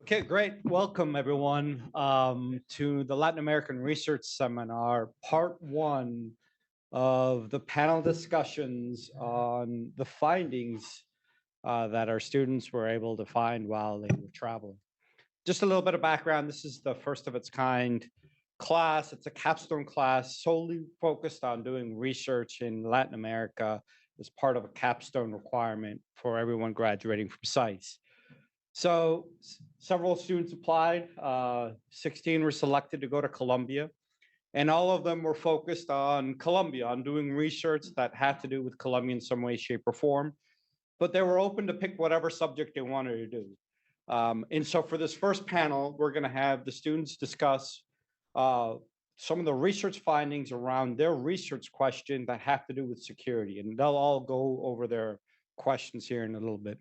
Okay, great. Welcome, everyone, to the Latin American Research Seminar, part one of the panel discussions on the findings that our students were able to find while they were traveling. Just a little bit of background. This is the first of its kind class. It's a capstone class solely focused on doing research in Latin America as part of a capstone requirement for everyone graduating from SAIS. So several students applied, 16 were selected to go to Colombia, and all of them were focused on Colombia, on doing research that had to do with Colombia in some way, shape, or form. But they were open to pick whatever subject they wanted to do. And so for this first panel, we're going to have the students discuss some of the research findings around their research question that have to do with security. And they'll all go over their questions here in a little bit.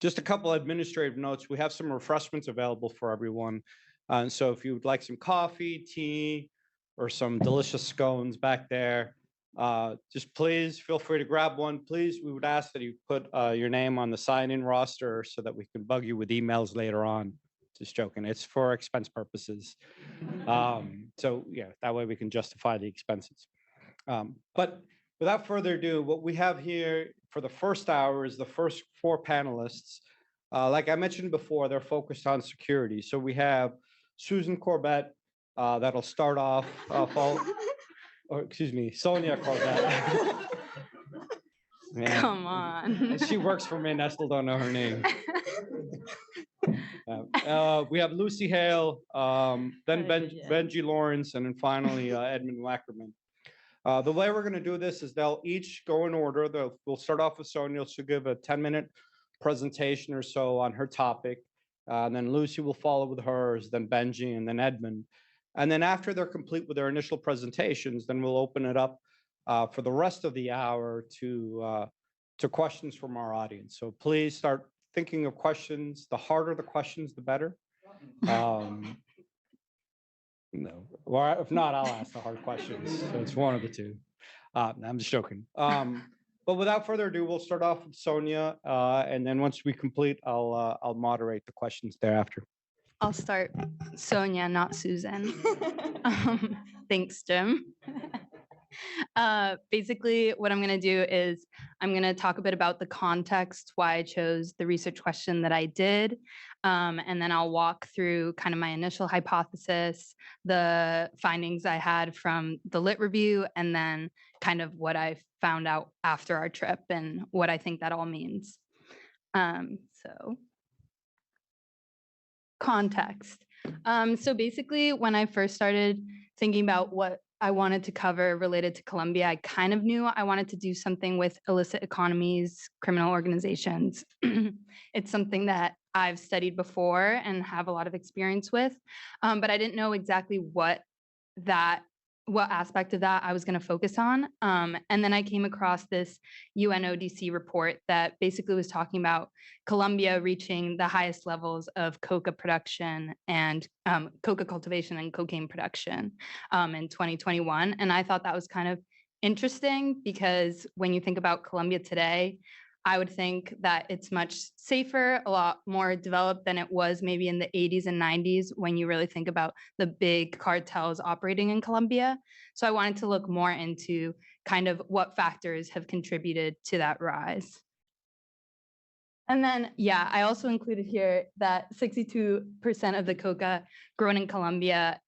Just a couple administrative notes. We have some refreshments available for everyone. And so if you would like some coffee, tea, or some delicious scones back there, just please feel free to grab one. Please, we would ask that you put your name on the sign-in roster so that we can bug you with emails later on. Just joking. It's for expense purposes. So yeah, that way we can justify the expenses. But without further ado, what we have here for the first hour is the first four panelists. Like I mentioned before, they're focused on security. So we have Susan Corbett, that'll start off, or excuse me, Sonia Corbett. Yeah. Come on. She works for me and I still don't know her name. We have Lucy Hale, then Benji Lawrence, and then finally Edmund Wackerman. The way we're going to do this is they'll each go in order. We'll start off with Sonia. She'll give a 10-minute presentation or so on her topic. And then Lucy will follow with hers, then Benji, and then Edmund. And then after they're complete with their initial presentations, then we'll open it up for the rest of the hour to questions from our audience. So please start thinking of questions. The harder the questions, the better. No, or if not, I'll ask the hard questions. So it's one of the two. I'm just joking. But without further ado, we'll start off with Sonia, and then once we complete, I'll moderate the questions thereafter. I'll start. Sonia, not Susan. Thanks, Jim. Basically, what I'm going to do is I'm going to talk a bit about the context, why I chose the research question that I did, and then I'll walk through kind of my initial hypothesis, the findings I had from the lit review, and then kind of what I found out after our trip and what I think that all means. So context. So basically, when I first started thinking about what I wanted to cover related to Colombia, I kind of knew I wanted to do something with illicit economies, criminal organizations. It's something that I've studied before and have a lot of experience with, but I didn't know exactly what aspect of that I was going to focus on. And then I came across this UNODC report that basically was talking about Colombia reaching the highest levels of coca production and coca cultivation and cocaine production in 2021. And I thought that was kind of interesting because when you think about Colombia today, I would think that it's much safer, a lot more developed than it was maybe in the 80s and 90s when you really think about the big cartels operating in Colombia. So I wanted to look more into kind of what factors have contributed to that rise. And then, yeah, I also included here that 62% of the coca grown in Colombia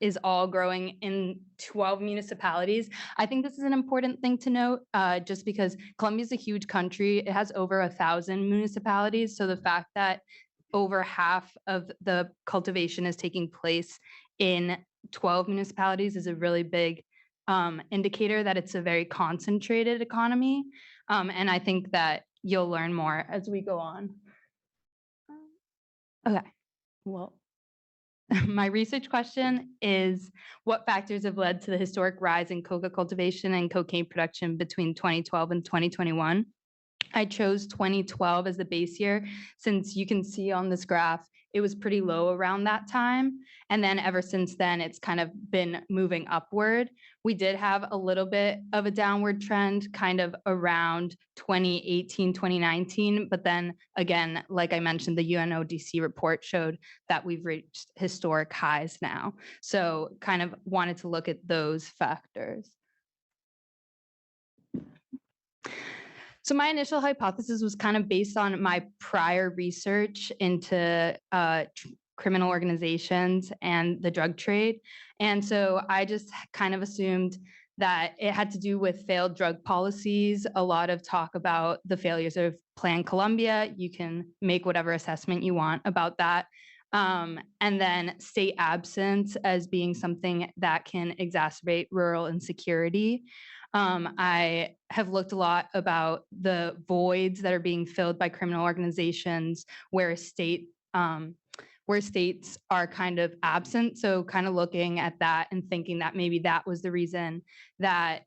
is all growing in 12 municipalities. I think this is an important thing to note, just because Colombia is a huge country. It has over 1,000 municipalities. So the fact that over half of the cultivation is taking place in 12 municipalities is a really big indicator that it's a very concentrated economy. And I think that you'll learn more as we go on. Okay, well. My research question is, what factors have led to the historic rise in coca cultivation and cocaine production between 2012 and 2021? I chose 2012 as the base year, since you can see on this graph, it was pretty low around that time. And then ever since then, it's kind of been moving upward. We did have a little bit of a downward trend kind of around 2018, 2019. But then again, like I mentioned, the UNODC report showed that we've reached historic highs now. So kind of wanted to look at those factors. So my initial hypothesis was kind of based on my prior research into criminal organizations and the drug trade. And so I just kind of assumed that it had to do with failed drug policies, a lot of talk about the failures of Plan Colombia. You can make whatever assessment you want about that. And then state absence as being something that can exacerbate rural insecurity. I have looked a lot about the voids that are being filled by criminal organizations where states are kind of absent. So kind of looking at that and thinking that maybe that was the reason that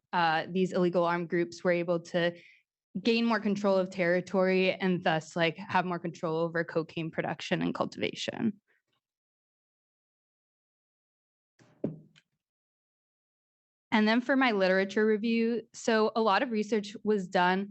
these illegal armed groups were able to gain more control of territory and thus like have more control over cocaine production and cultivation. And then for my literature review, so a lot of research was done,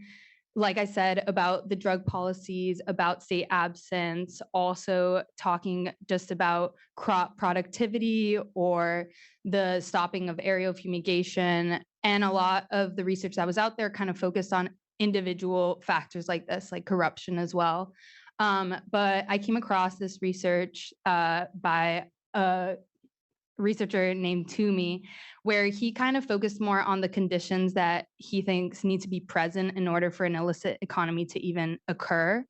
like I said, about the drug policies, about state absence, also talking just about crop productivity or the stopping of aerial fumigation. And a lot of the research that was out there kind of focused on individual factors like this, like corruption as well. But I came across this research by a researcher named Toomey, where he kind of focused more on the conditions that he thinks need to be present in order for an illicit economy to even occur.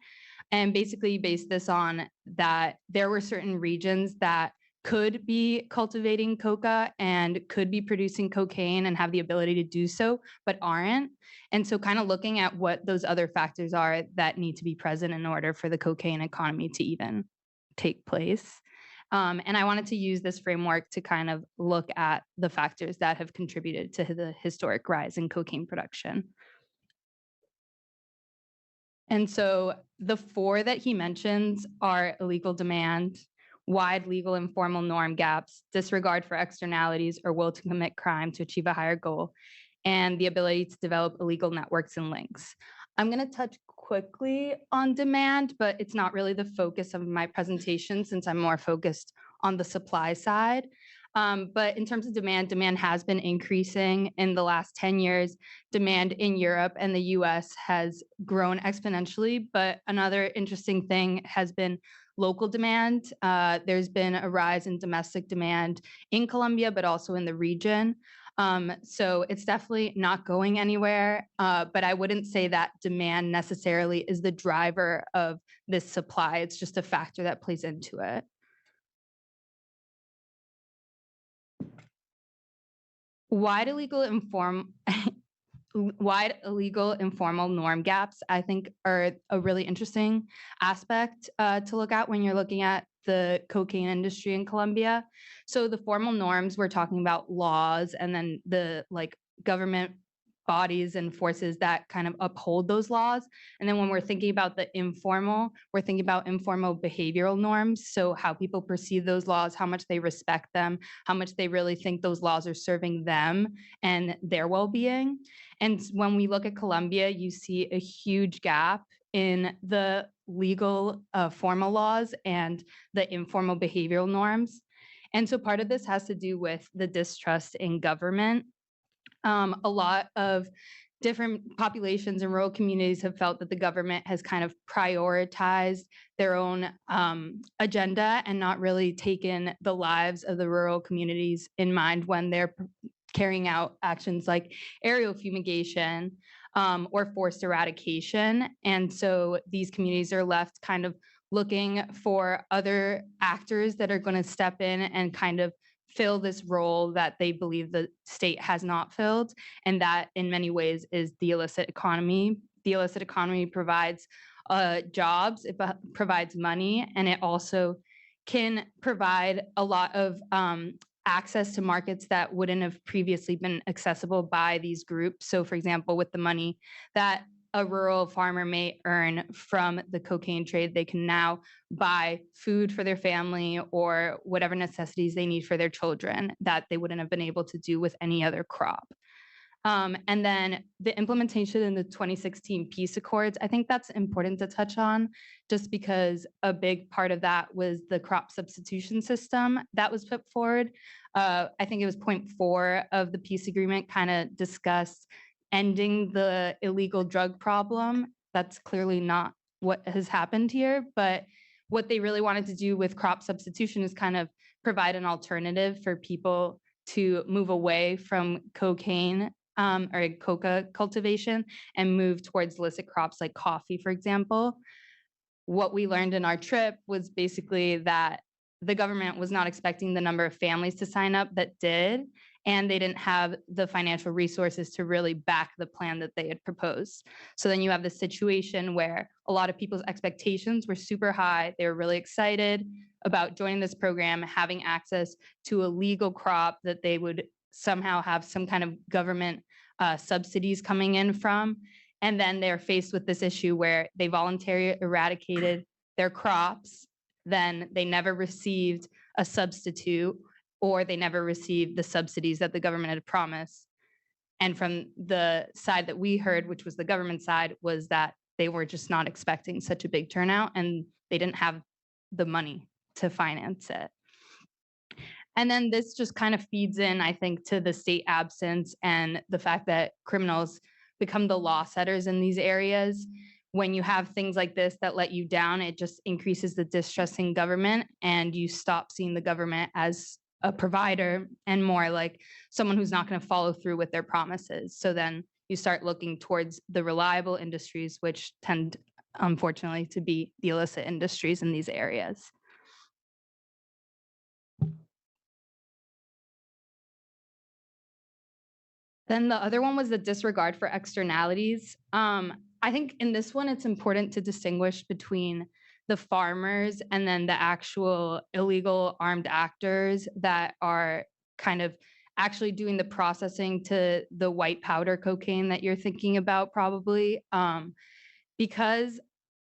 And basically based this on that there were certain regions that could be cultivating coca and could be producing cocaine and have the ability to do so, but aren't. And so kind of looking at what those other factors are that need to be present in order for the cocaine economy to even take place. And I wanted to use this framework to kind of look at the factors that have contributed to the historic rise in cocaine production. And so the four that he mentions are illegal demand, wide legal and formal norm gaps, disregard for externalities or will to commit crime to achieve a higher goal, and the ability to develop illegal networks and links. I'm going to touch quickly on demand, but it's not really the focus of my presentation since I'm more focused on the supply side. But in terms of demand has been increasing in the last 10 years. Demand in Europe and the US has grown exponentially, but another interesting thing has been local demand. There's been a rise in domestic demand in Colombia, but also in the region. So it's definitely not going anywhere, but I wouldn't say that demand necessarily is the driver of this supply. It's just a factor that plays into it. Wide illegal informal norm gaps, I think, are a really interesting aspect to look at when you're looking at the cocaine industry in Colombia. So the formal norms, we're talking about laws and then the like government bodies and forces that kind of uphold those laws. And then when we're thinking about the informal, we're thinking about informal behavioral norms. So how people perceive those laws, how much they respect them, how much they really think those laws are serving them and their well-being. And when we look at Colombia, you see a huge gap in the legal formal laws and the informal behavioral norms. And so part of this has to do with the distrust in government. A lot of different populations and rural communities have felt that the government has kind of prioritized their own agenda and not really taken the lives of the rural communities in mind when they're carrying out actions like aerial fumigation or forced eradication. And so these communities are left kind of looking for other actors that are going to step in and kind of fill this role that they believe the state has not filled. And that in many ways is the illicit economy. The illicit economy provides jobs, it provides money, and it also can provide a lot of access to markets that wouldn't have previously been accessible by these groups. So for example, with the money that a rural farmer may earn from the cocaine trade, they can now buy food for their family or whatever necessities they need for their children that they wouldn't have been able to do with any other crop. And then the implementation in the 2016 peace accords, I think that's important to touch on, just because a big part of that was the crop substitution system that was put forward. I think it was point 4 of the peace agreement kind of discussed ending the illegal drug problem. That's clearly not what has happened here, but what they really wanted to do with crop substitution is kind of provide an alternative for people to move away from cocaine or coca cultivation and move towards illicit crops like coffee, for example. What we learned in our trip was basically that the government was not expecting the number of families to sign up that did, and they didn't have the financial resources to really back the plan that they had proposed. So then you have this situation where a lot of people's expectations were super high. They were really excited about joining this program, having access to a legal crop that they would somehow have some kind of government subsidies coming in from. And then they're faced with this issue where they voluntarily eradicated their crops, then they never received a substitute, or they never received the subsidies that the government had promised. And from the side that we heard, which was the government side, was that they were just not expecting such a big turnout and they didn't have the money to finance it. And then this just kind of feeds in, I think, to the state absence and the fact that criminals become the law setters in these areas. When you have things like this that let you down, it just increases the distrust in government, and you stop seeing the government as a provider and more like someone who's not going to follow through with their promises. So then you start looking towards the reliable industries, which tend, unfortunately, to be the illicit industries in these areas. Then the other one was the disregard for externalities. I think in this one, it's important to distinguish between the farmers and then the actual illegal armed actors that are kind of actually doing the processing to the white powder cocaine that you're thinking about probably. Because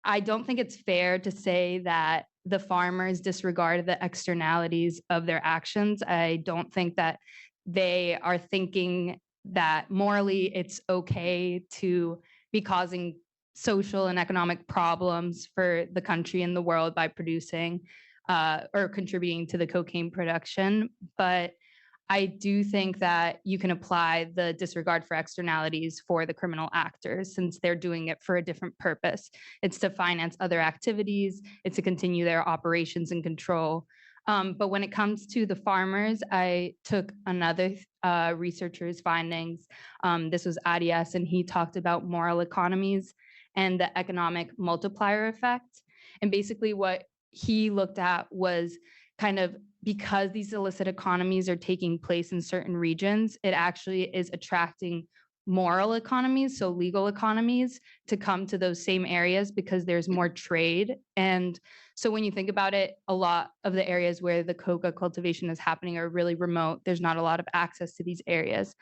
I don't think it's fair to say that the farmers disregarded the externalities of their actions. I don't think that they are thinking that morally it's okay to be causing social and economic problems for the country and the world by producing or contributing to the cocaine production. But I do think that you can apply the disregard for externalities for the criminal actors, since they're doing it for a different purpose. It's to finance other activities, it's to continue their operations and control. But when it comes to the farmers, I took another researcher's findings. This was Arias, and he talked about moral economies and the economic multiplier effect. And basically what he looked at was kind of, because these illicit economies are taking place in certain regions, it actually is attracting moral economies, so legal economies, to come to those same areas because there's more trade. And so when you think about it, a lot of the areas where the coca cultivation is happening are really remote. There's not a lot of access to these areas.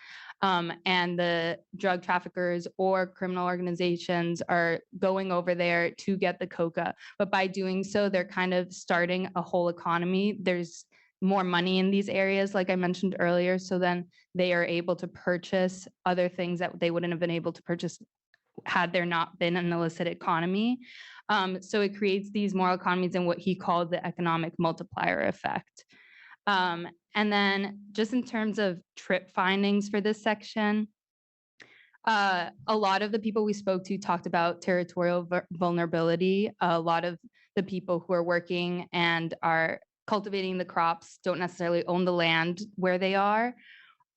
And the drug traffickers or criminal organizations are going over there to get the coca. But by doing so, they're kind of starting a whole economy. There's more money in these areas, like I mentioned earlier. So then they are able to purchase other things that they wouldn't have been able to purchase had there not been an illicit economy. So it creates these moral economies and what he called the economic multiplier effect. And then just in terms of trip findings for this section, a lot of the people we spoke to talked about territorial vulnerability. A lot of the people who are working and are cultivating the crops don't necessarily own the land where they are,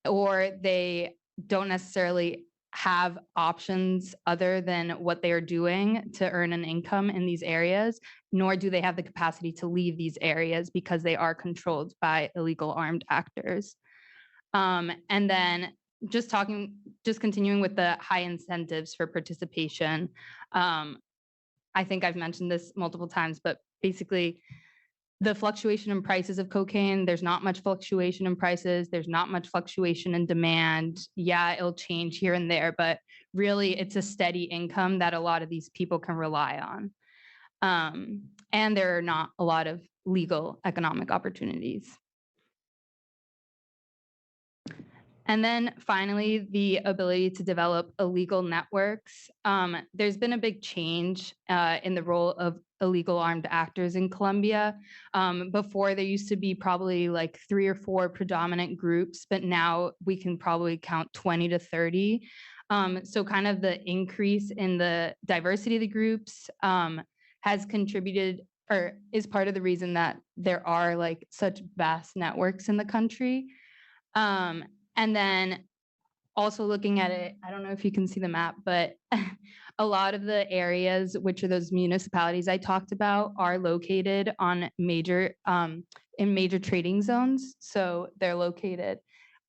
or they don't necessarily have options other than what they are doing to earn an income in these areas, nor do they have the capacity to leave these areas because they are controlled by illegal armed actors. And then just continuing with the high incentives for participation. I think I've mentioned this multiple times, but basically the fluctuation in prices of cocaine, there's not much fluctuation in prices. There's not much fluctuation in demand. Yeah, it'll change here and there, but really it's a steady income that a lot of these people can rely on. And there are not a lot of legal economic opportunities. And then finally, the ability to develop illegal networks. There's been a big change in the role of illegal armed actors in Colombia. Before, there used to be probably like 3 or 4 predominant groups, but now we can probably count 20 to 30. So kind of the increase in the diversity of the groups has contributed or is part of the reason that there are like such vast networks in the country. And then also looking at it, I don't know if you can see the map, but a lot of the areas, which are those municipalities I talked about, are located on major in major trading zones. So they're located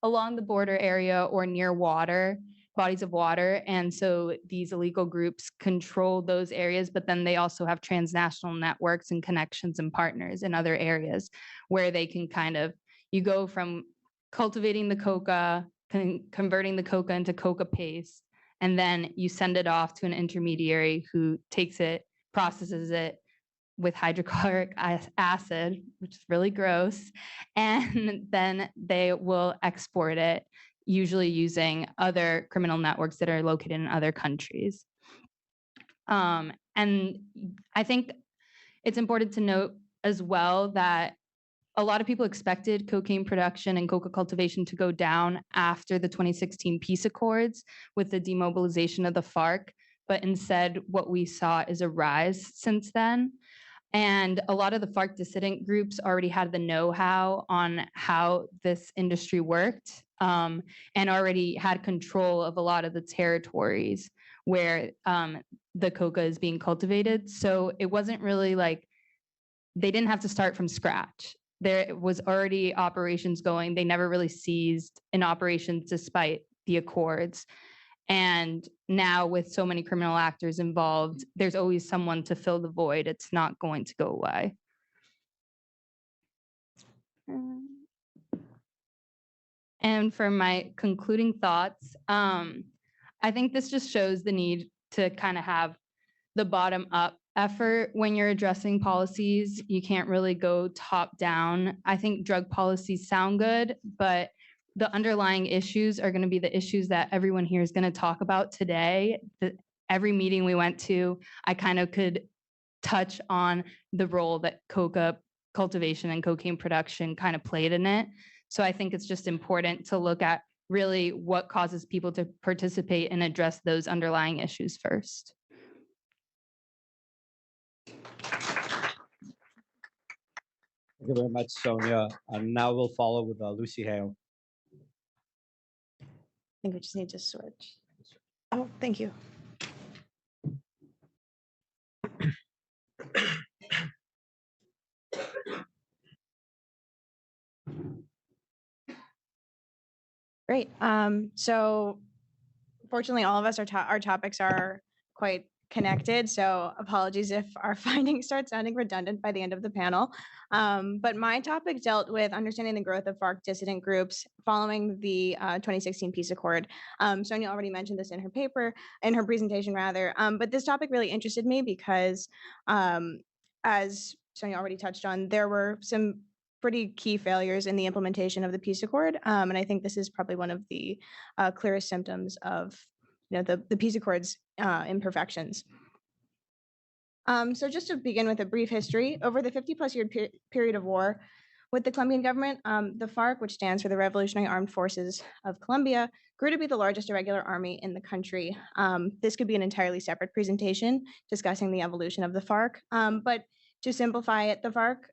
along the border area or near water, bodies of water. And so these illegal groups control those areas, but then they also have transnational networks and connections and partners in other areas where they can kind of, you go from cultivating the coca, converting the coca into coca paste, and then you send it off to an intermediary who takes it, processes it with hydrochloric acid, which is really gross, and then they will export it, usually using other criminal networks that are located in other countries. And I think it's important to note as well that a lot of people expected cocaine production and coca cultivation to go down after the 2016 peace accords with the demobilization of the FARC, but instead what we saw is a rise since then. And a lot of the FARC dissident groups already had the know-how on how this industry worked, and already had control of a lot of the territories where the coca is being cultivated. So it wasn't really like, they didn't have to start from scratch. There was already operations going. They never really ceased in operations despite the accords. And now with so many criminal actors involved, there's always someone to fill the void. It's not going to go away. And for my concluding thoughts, I think this just shows the need to kind of have the bottom up effort when you're addressing policies. You can't really go top down. I think drug policies sound good, but the underlying issues are going to be the issues that everyone here is going to talk about today. Every meeting we went to, I kind of could touch on the role that coca cultivation and cocaine production kind of played in it. So I think it's just important to look at really what causes people to participate and address those underlying issues first. Thank you very much, Sonia. And now we'll follow with Lucy Hale. I think we just need to switch. Oh, thank you. Great. So fortunately, all of us, our topics are quite connected. So apologies if our findings start sounding redundant by the end of the panel. But my topic dealt with understanding the growth of FARC dissident groups following the 2016 peace accord. Sonia already mentioned this in her paper, in her presentation rather, but this topic really interested me because as Sonia already touched on, there were some pretty key failures in the implementation of the peace accord. And I think this is probably one of the clearest symptoms of the peace accord's imperfections. So just to begin with a brief history, over the 50+ year period of war with the Colombian government, the FARC, which stands for the Revolutionary Armed Forces of Colombia, grew to be the largest irregular army in the country. This could be an entirely separate presentation discussing the evolution of the FARC. But to simplify it, the FARC,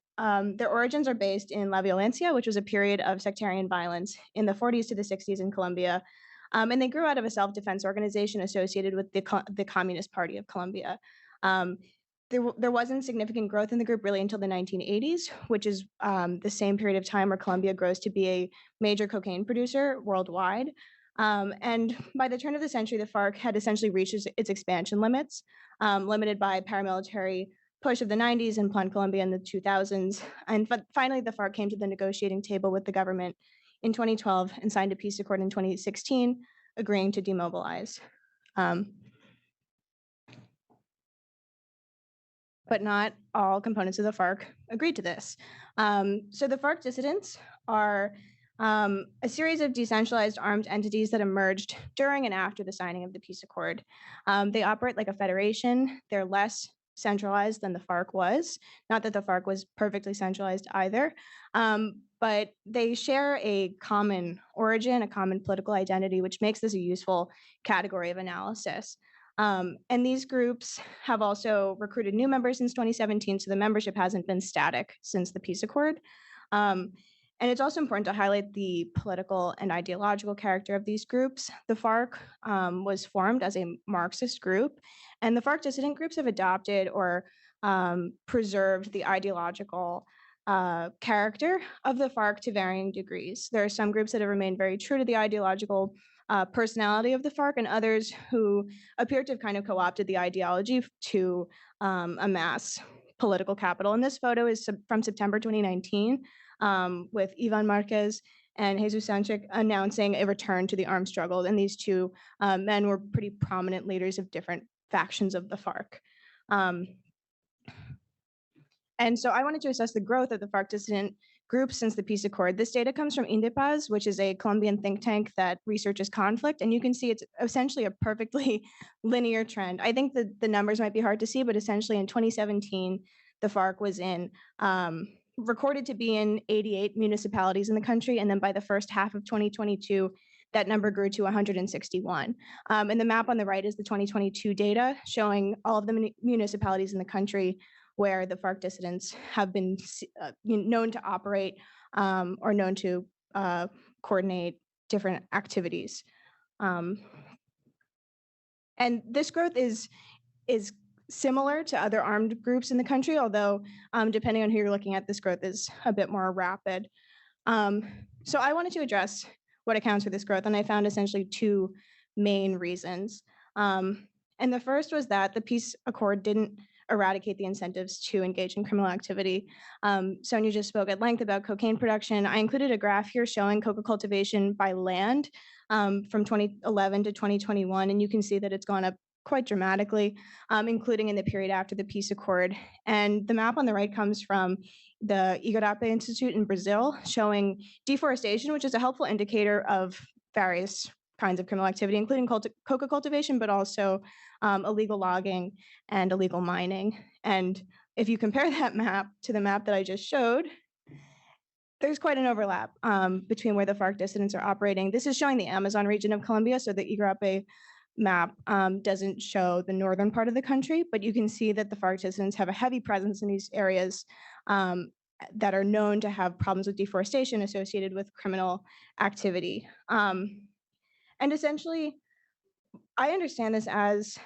their origins are based in La Violencia, which was a period of sectarian violence in the 40s to the 60s in Colombia. And they grew out of a self-defense organization associated with the Communist Party of Colombia. There wasn't significant growth in the group really until the 1980s, which is the same period of time where Colombia grows to be a major cocaine producer worldwide. And by the turn of the century, the FARC had essentially reached its expansion limits, limited by paramilitary push of the 90s and Plan Colombia in the 2000s. And finally, the FARC came to the negotiating table with the government in 2012 and signed a peace accord in 2016, agreeing to demobilize. But not all components of the FARC agreed to this. So the FARC dissidents are a series of decentralized armed entities that emerged during and after the signing of the peace accord. They operate like a federation. They're less centralized than the FARC was. Not that the FARC was perfectly centralized either, but they share a common origin, a common political identity, which makes this a useful category of analysis. And these groups have also recruited new members since 2017, so the membership hasn't been static since the peace accord. And it's also important to highlight the political and ideological character of these groups. The FARC was formed as a Marxist group, and the FARC dissident groups have adopted or preserved the ideological character of the FARC to varying degrees. There are some groups that have remained very true to the ideological personality of the FARC, and others who appear to have kind of co-opted the ideology to amass political capital. And this photo is from September 2019 with Ivan Marquez and Jesus Sanchez announcing a return to the armed struggle. And these two men were pretty prominent leaders of different factions of the FARC. And so I wanted to assess the growth of the FARC dissident groups since the peace accord. This data comes from Indepaz, which is a Colombian think tank that researches conflict. And you can see it's essentially a perfectly linear trend. I think the numbers might be hard to see, but essentially in 2017, the FARC was recorded to be in 88 municipalities in the country. And then by the first half of 2022, that number grew to 161. And the map on the right is the 2022 data showing all of the municipalities in the country where the FARC dissidents have been known to operate or known to coordinate different activities. And this growth is similar to other armed groups in the country, although depending on who you're looking at, this growth is a bit more rapid. So I wanted to address what accounts for this growth, and I found essentially two main reasons. And the first was that the peace accord didn't eradicate the incentives to engage in criminal activity. Sonia just spoke at length about cocaine production. I included a graph here showing coca cultivation by land from 2011 to 2021, and you can see that it's gone up quite dramatically, including in the period after the peace accord. And the map on the right comes from the Igarapé Institute in Brazil, showing deforestation, which is a helpful indicator of various kinds of criminal activity, including coca cultivation, but also illegal logging and illegal mining. And if you compare that map to the map that I just showed, there's quite an overlap between where the FARC dissidents are operating. This is showing the Amazon region of Colombia, so the Igarapé map doesn't show the northern part of the country, but you can see that the FARC dissidents have a heavy presence in these areas that are known to have problems with deforestation associated with criminal activity. And essentially, I understand this as,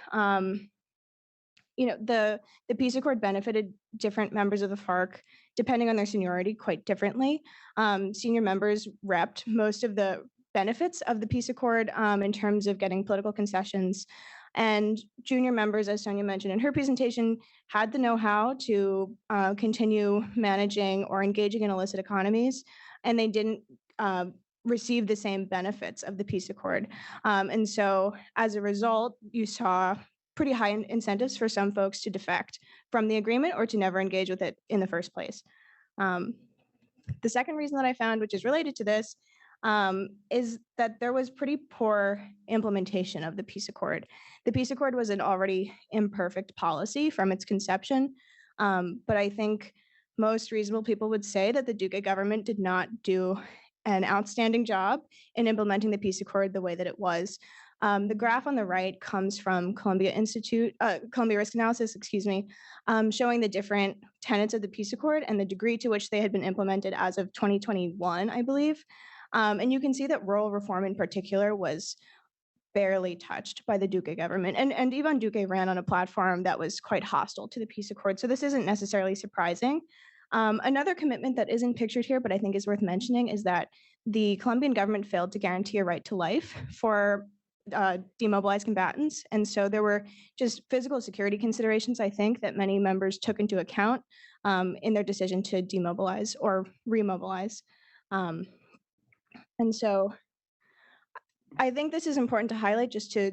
the peace accord benefited different members of the FARC depending on their seniority quite differently. Senior members repped most of the benefits of the peace accord in terms of getting political concessions. And junior members, as Sonia mentioned in her presentation, had the know-how to continue managing or engaging in illicit economies, and they didn't receive the same benefits of the peace accord. And so as a result, you saw pretty high incentives for some folks to defect from the agreement or to never engage with it in the first place. The second reason that I found, which is related to this, is that there was pretty poor implementation of the peace accord. The peace accord was an already imperfect policy from its conception, but I think most reasonable people would say that the Duque government did not do an outstanding job in implementing the peace accord the way that it was. The graph on the right comes from Columbia Risk Analysis, showing the different tenets of the peace accord and the degree to which they had been implemented as of 2021, I believe. And you can see that rural reform in particular was barely touched by the Duque government. And Ivan Duque ran on a platform that was quite hostile to the peace accord, so this isn't necessarily surprising. Another commitment that isn't pictured here, but I think is worth mentioning, is that the Colombian government failed to guarantee a right to life for demobilize combatants. And so there were just physical security considerations, I think, that many members took into account in their decision to demobilize or remobilize. And so I think this is important to highlight just to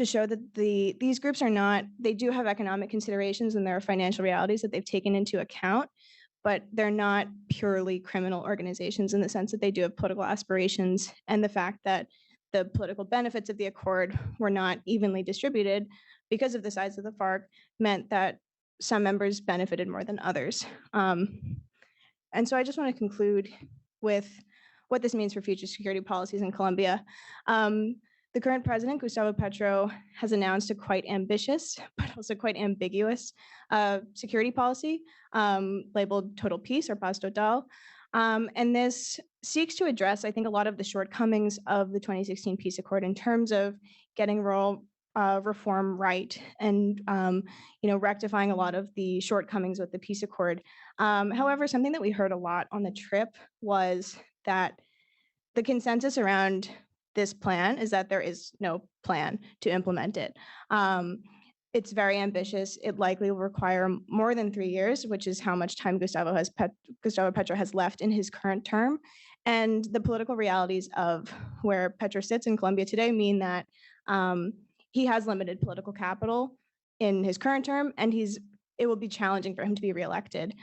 show that these groups are not, they do have economic considerations and there are financial realities that they've taken into account, but they're not purely criminal organizations in the sense that they do have political aspirations, and the fact that the political benefits of the accord were not evenly distributed because of the size of the FARC meant that some members benefited more than others. And so I just want to conclude with what this means for future security policies in Colombia. The current president, Gustavo Petro, has announced a quite ambitious, but also quite ambiguous security policy labeled Total Peace or Paz Total. And this seeks to address, I think, a lot of the shortcomings of the 2016 peace accord in terms of getting rural reform right and rectifying a lot of the shortcomings with the peace accord. However, something that we heard a lot on the trip was that the consensus around this plan is that there is no plan to implement it. It's very ambitious. It likely will require more than 3 years, which is how much time Gustavo Petro has left in his current term. And the political realities of where Petro sits in Colombia today mean that he has limited political capital in his current term, and it will be challenging for him to be reelected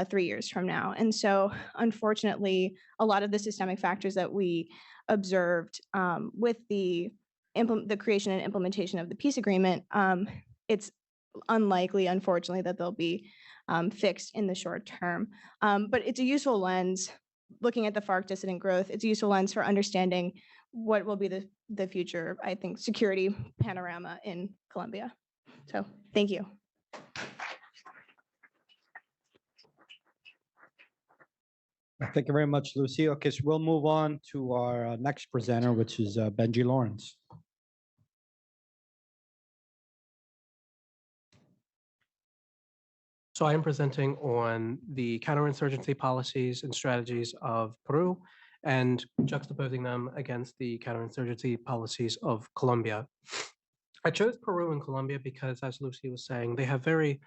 3 years from now. And so, unfortunately, a lot of the systemic factors that we observed with the creation and implementation of the peace agreement, it's unlikely, unfortunately, that they'll be fixed in the short term. But it's a useful lens, looking at the FARC dissident growth, it's a useful lens for understanding what will be the future, I think, security panorama in Colombia. So, thank you. Thank you very much, Lucy. Okay, so we'll move on to our next presenter, which is Benji Lawrence. So I am presenting on the counterinsurgency policies and strategies of Peru and juxtaposing them against the counterinsurgency policies of Colombia. I chose Peru and Colombia because, as Lucy was saying, they have very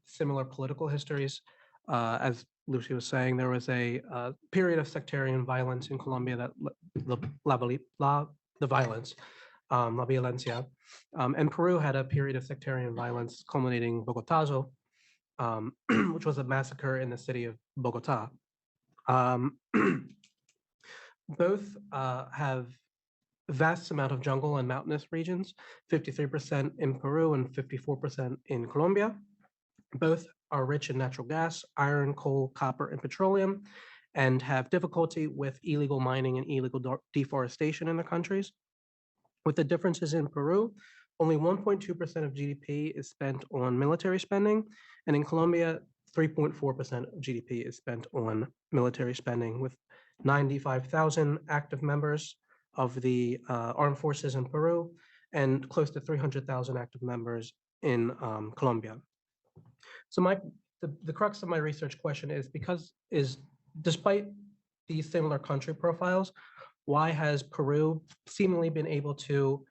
similar political histories. As Lucy was saying, there was a period of sectarian violence in Colombia that la violencia, and Peru had a period of sectarian violence culminating Bogotazo, which was a massacre in the city of Bogota. Both have vast amount of jungle and mountainous regions, 53% in Peru and 54% in Colombia. Both are rich in natural gas, iron, coal, copper, and petroleum, and have difficulty with illegal mining and illegal deforestation in the countries. With the differences in Peru, only 1.2% of GDP is spent on military spending, and in Colombia, 3.4% of GDP is spent on military spending, with 95,000 active members of the armed forces in Peru and close to 300,000 active members in Colombia. So the crux of my research question is despite these similar country profiles, why has Peru seemingly been able to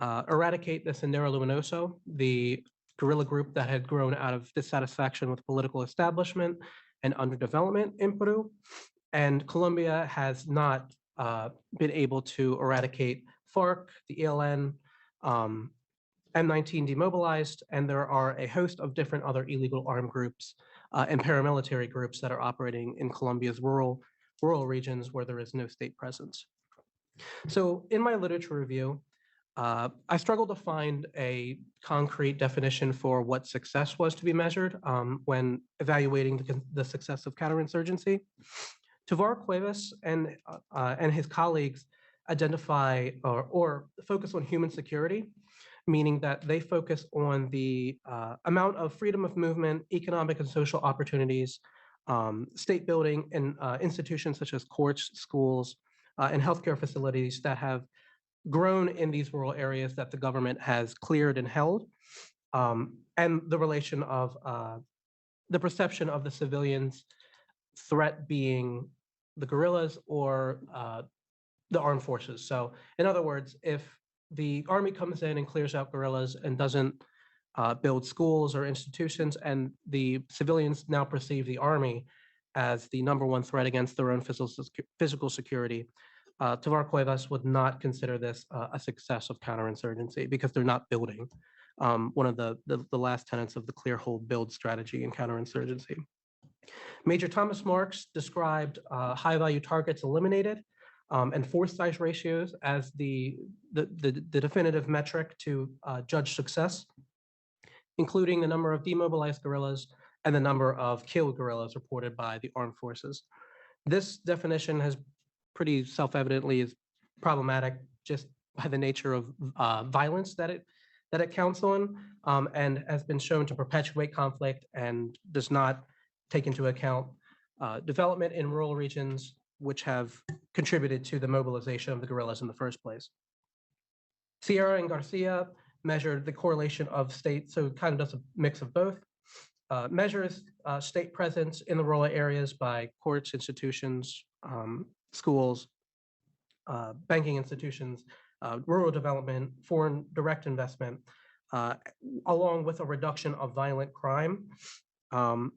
eradicate the Sendero Luminoso, the guerrilla group that had grown out of dissatisfaction with political establishment and underdevelopment in Peru, and Colombia has not been able to eradicate FARC, the ELN, M19 demobilized, and there are a host of different other illegal armed groups and paramilitary groups that are operating in Colombia's rural regions where there is no state presence. So in my literature review, I struggled to find a concrete definition for what success was to be measured when evaluating the success of counterinsurgency. Tovar Cuevas and his colleagues identify or focus on human security, meaning that they focus on the amount of freedom of movement, economic and social opportunities, state building, and institutions such as courts, schools, and healthcare facilities that have grown in these rural areas that the government has cleared and held, and the relation of the perception of the civilians' threat being the guerrillas or the armed forces. So in other words, if the army comes in and clears out guerrillas and doesn't build schools or institutions, and the civilians now perceive the army as the #1 threat against their own physical security. Tovar Cuevas would not consider this a success of counterinsurgency because they're not building. One of the last tenets of the clear, hold, build strategy in counterinsurgency. Major Thomas Marks described high-value targets eliminated and force size ratios as the definitive metric to judge success, including the number of demobilized guerrillas and the number of killed guerrillas reported by the armed forces. This definition has pretty self-evidently is problematic just by the nature of violence that it counts on, and has been shown to perpetuate conflict and does not take into account development in rural regions, which have contributed to the mobilization of the guerrillas in the first place. Sierra and Garcia measured the correlation of state, so it kind of does a mix of both. Measures state presence in the rural areas by courts, institutions, schools, banking institutions, rural development, foreign direct investment, along with a reduction of violent crime. And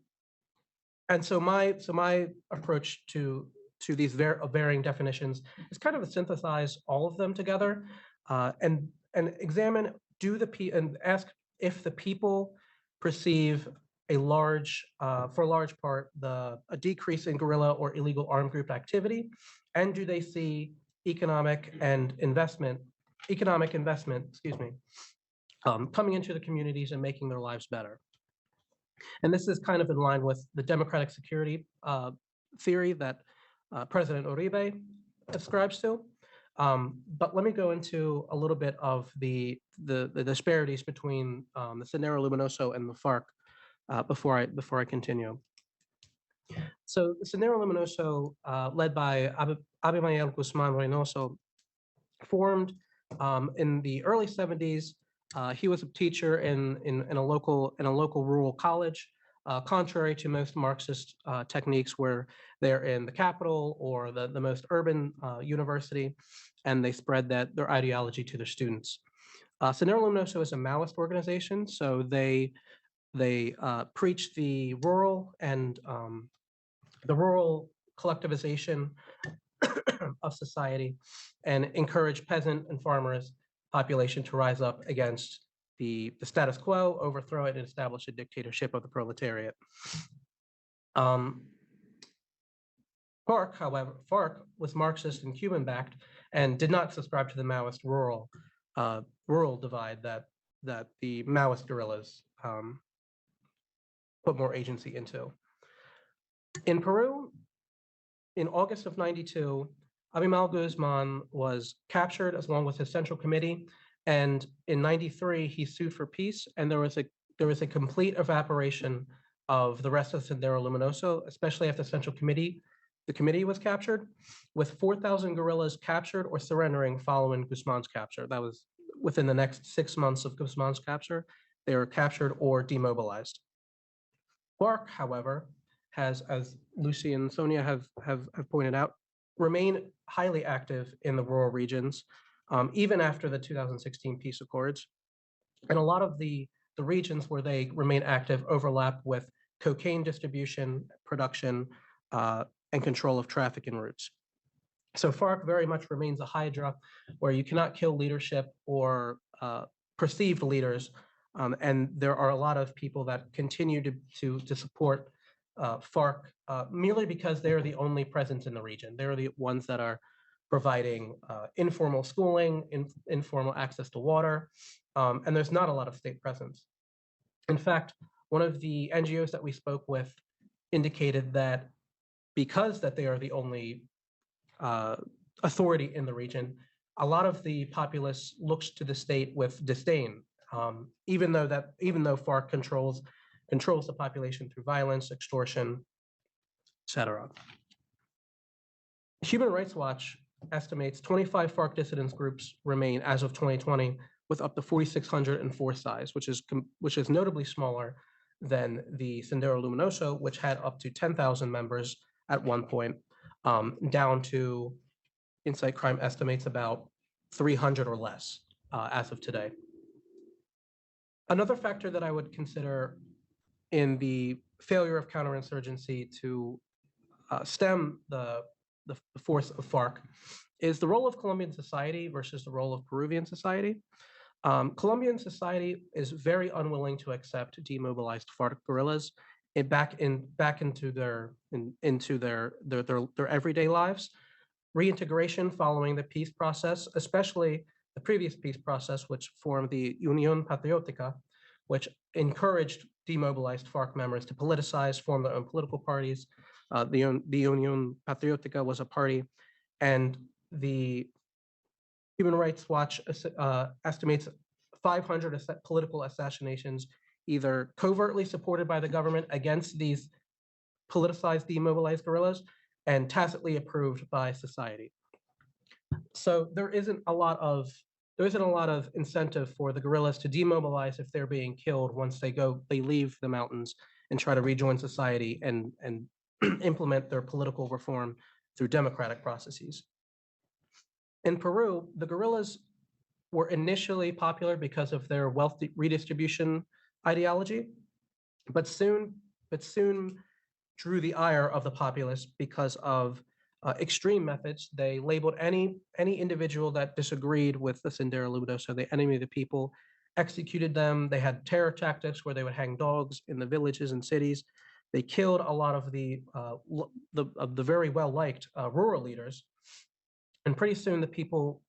so my approach to these varying definitions is kind of to synthesize all of them together and examine and ask if the people perceive for a large part, a decrease in guerrilla or illegal armed group activity, and do they see economic investment, coming into the communities and making their lives better. And this is kind of in line with the democratic security theory that President Uribe ascribes to. But let me go into a little bit of the disparities between the Sendero Luminoso and the FARC before I continue. So the Sendero Luminoso, led by Abimael Guzman Reynoso, formed in the early 70s. He was a teacher in a local rural college. Contrary to most Marxist techniques where they're in the capital or the most urban university, and they spread their ideology to their students. Sendero Luminoso is a Maoist organization, so they preach the rural and the rural collectivization of society and encourage peasant and farmers population to rise up against the status quo, overthrow it, and establish a dictatorship of the proletariat. FARC, however, was Marxist and Cuban-backed and did not subscribe to the Maoist rural divide that the Maoist guerrillas put more agency into. In Peru, in August of '92, Abimael Guzman was captured along with his Central Committee, and in '93 he sued for peace, and there was a complete evaporation of the rest of Sendero Luminoso, especially after the committee was captured, with 4,000 guerrillas captured or surrendering following Guzman's capture. That was within the next 6 months of Guzman's capture. They were captured or demobilized. FARC, however, has, as Lucy and Sonia have pointed out, remained highly active in the rural regions, even after the 2016 peace accords. And a lot of the regions where they remain active overlap with cocaine distribution, production, and control of trafficking routes. So FARC very much remains a hydra where you cannot kill leadership or perceived leaders. And there are a lot of people that continue to support FARC merely because they're the only presence in the region. They're the ones that are providing informal schooling, informal access to water, and there's not a lot of state presence. In fact, one of the NGOs that we spoke with indicated that because that they are the only authority in the region, a lot of the populace looks to the state with disdain, even though FARC controls the population through violence, extortion, etc. Human Rights Watch estimates 25 FARC dissidents groups remain as of 2020 with up to 4,600 in force size, which is notably smaller than the Sendero Luminoso, which had up to 10,000 members at one point, down to Insight Crime estimates about 300 or less. as of today. Another factor that I would consider in the failure of counterinsurgency to stem the force of FARC is the role of Colombian society versus the role of Peruvian society. Colombian society is very unwilling to accept demobilized FARC guerrillas back into their everyday lives. Reintegration following the peace process, especially the previous peace process, which formed the Unión Patriótica, which encouraged demobilized FARC members to politicize, form their own political parties. The Unión Patriótica was a party, and the Human Rights Watch estimates 500 political assassinations, either covertly supported by the government against these politicized, demobilized guerrillas, and tacitly approved by society. So there isn't a lot of incentive for the guerrillas to demobilize if they're being killed once they leave the mountains and try to rejoin society and implement their political reform through democratic processes. In Peru, the guerrillas were initially popular because of their wealth redistribution ideology, but soon drew the ire of the populace because of extreme methods. They labeled any individual that disagreed with the Sendero Luminoso the enemy of the people, executed them. They had terror tactics where they would hang dogs in the villages and cities. They killed a lot of the very well-liked rural leaders. And pretty soon the people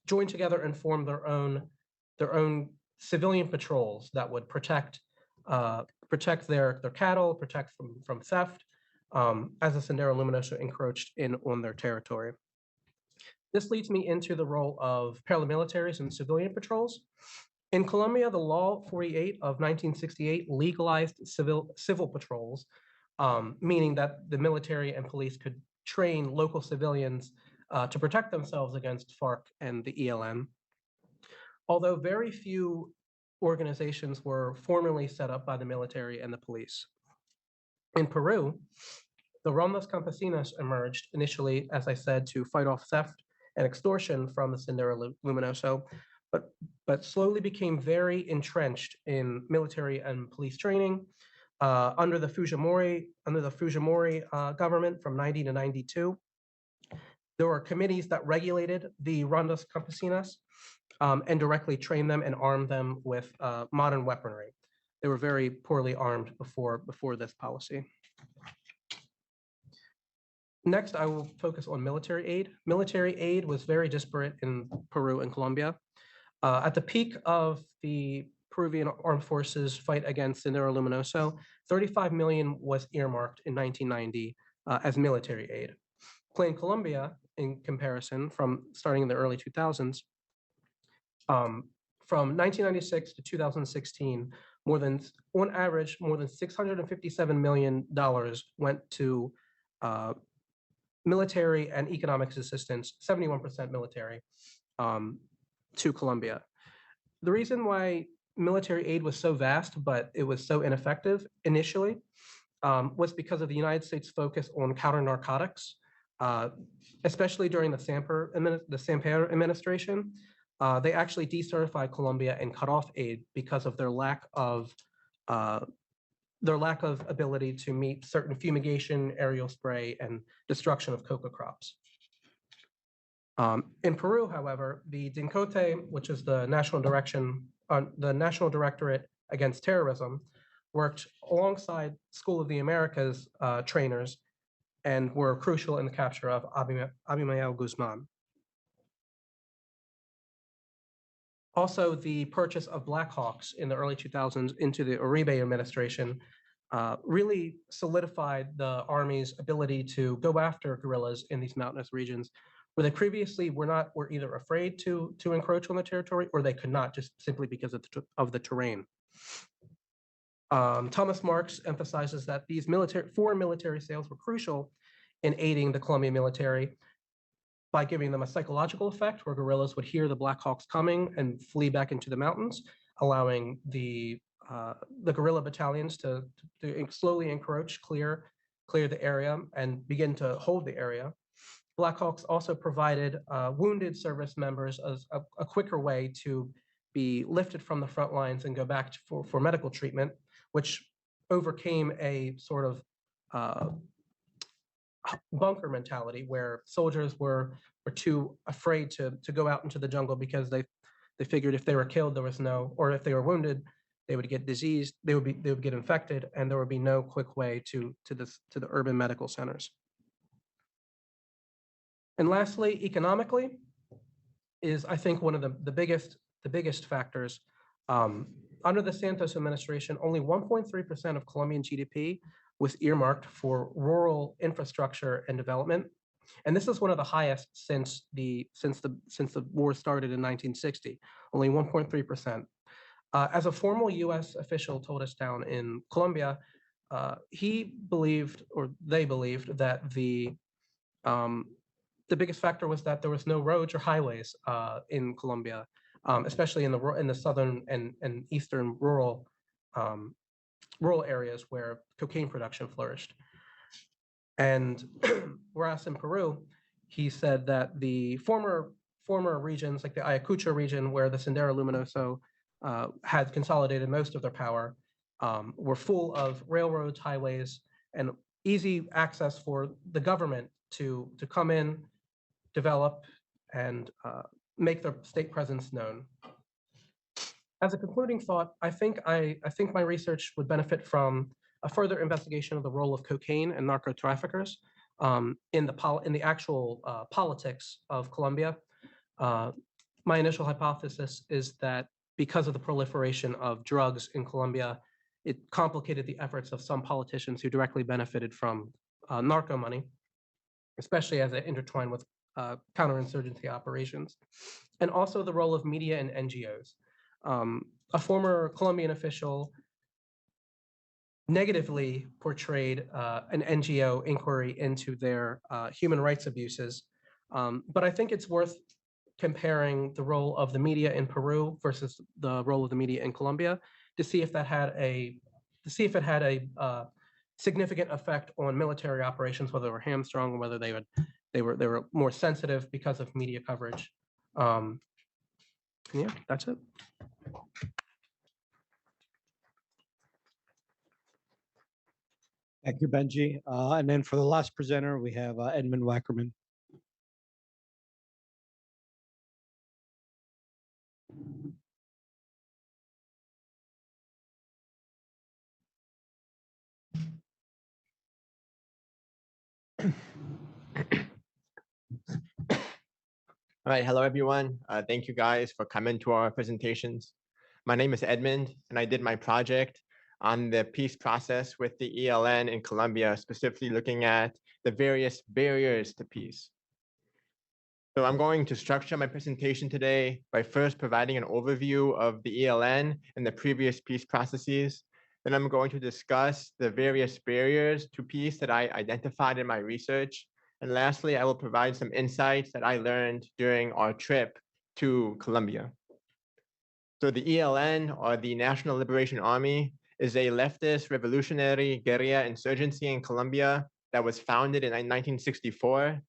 joined together and formed their own civilian patrols that would protect their cattle, protect from theft, as the Sendero Luminoso encroached in on their territory. This leads me into the role of paramilitaries and civilian patrols. In Colombia, the Law 48 of 1968 legalized civil patrols, meaning that the military and police could train local civilians to protect themselves against FARC and the ELN. Although very few organizations were formally set up by the military and the police. In Peru, the Rondas Campesinas emerged initially, as I said, to fight off theft and extortion from the Sendero Luminoso, but slowly became very entrenched in military and police training. Under the Fujimori government from 90 to 92, there were committees that regulated the Rondas Campesinas and directly trained them and armed them with modern weaponry. They were very poorly armed before this policy. Next, I will focus on military aid. Military aid was very disparate in Peru and Colombia. At the peak of the Peruvian armed forces fight against Sendero Luminoso, 35 million was earmarked in 1990 as military aid. Plain Colombia, in comparison, from starting in the early 2000s, from 1996 to 2016, on average, more than $657 million went to military and economic assistance, 71% military, to Colombia. The reason why military aid was so vast, but it was so ineffective initially, was because of the United States' focus on counter-narcotics, especially during the Samper administration. They actually decertified Colombia and cut off aid because of their lack of ability to meet certain fumigation, aerial spray, and destruction of coca crops. In Peru, however, the DINCOTE, which is the National Directorate Against Terrorism, worked alongside School of the Americas trainers and were crucial in the capture of Abimael Guzman. Also, the purchase of Black Hawks in the early 2000s into the Uribe administration really solidified the Army's ability to go after guerrillas in these mountainous regions where they previously were either afraid to encroach on the territory or they could not, just simply because of the terrain. Thomas Marks emphasizes that these foreign military sales were crucial in aiding the Colombian military by giving them a psychological effect where guerrillas would hear the Black Hawks coming and flee back into the mountains, allowing the guerrilla battalions to slowly encroach, clear the area, and begin to hold the area. Blackhawks also provided wounded service members as a quicker way to be lifted from the front lines and go back for medical treatment, which overcame a sort of bunker mentality where soldiers were too afraid to go out into the jungle because they figured if they were killed, there was no, or if they were wounded, they would get diseased, they would get infected, and there would be no quick way to the urban medical centers. And lastly, economically, is I think one of the biggest factors. Under the Santos administration, only 1.3% of Colombian GDP was earmarked for rural infrastructure and development, and this is one of the highest since the war started in 1960. Only 1.3%. As a formal U.S. official told us down in Colombia, he believed, or they believed, that the biggest factor was that there was no roads or highways in Colombia, especially in the southern and eastern rural areas where cocaine production flourished. And whereas in Peru, he said that the former regions, like the Ayacucho region, where the Sendero Luminoso had consolidated most of their power, were full of railroads, highways, and easy access for the government to come in, develop, and make their state presence known. As a concluding thought, I think my research would benefit from a further investigation of the role of cocaine and narco traffickers in the actual politics of Colombia. My initial hypothesis is that because of the proliferation of drugs in Colombia, it complicated the efforts of some politicians who directly benefited from narco money, especially as it intertwined with counterinsurgency operations, and also the role of media and NGOs. A former Colombian official negatively portrayed an NGO inquiry into their human rights abuses, but I think it's worth comparing the role of the media in Peru versus the role of the media in Colombia to see if that had a significant effect on military operations, whether they were hamstrung, whether they were more sensitive because of media coverage. Yeah, that's it. Thank you, Benji. And then for the last presenter, we have Edmund Wackerman. All right, hello everyone. Thank you guys for coming to our presentations. My name is Edmund, and I did my project on the peace process with the ELN in Colombia, specifically looking at the various barriers to peace. So I'm going to structure my presentation today by first providing an overview of the ELN and the previous peace processes. Then I'm going to discuss the various barriers to peace that I identified in my research. And lastly, I will provide some insights that I learned during our trip to Colombia. So the ELN, or the National Liberation Army, is a leftist revolutionary guerrilla insurgency in Colombia that was founded in 1964.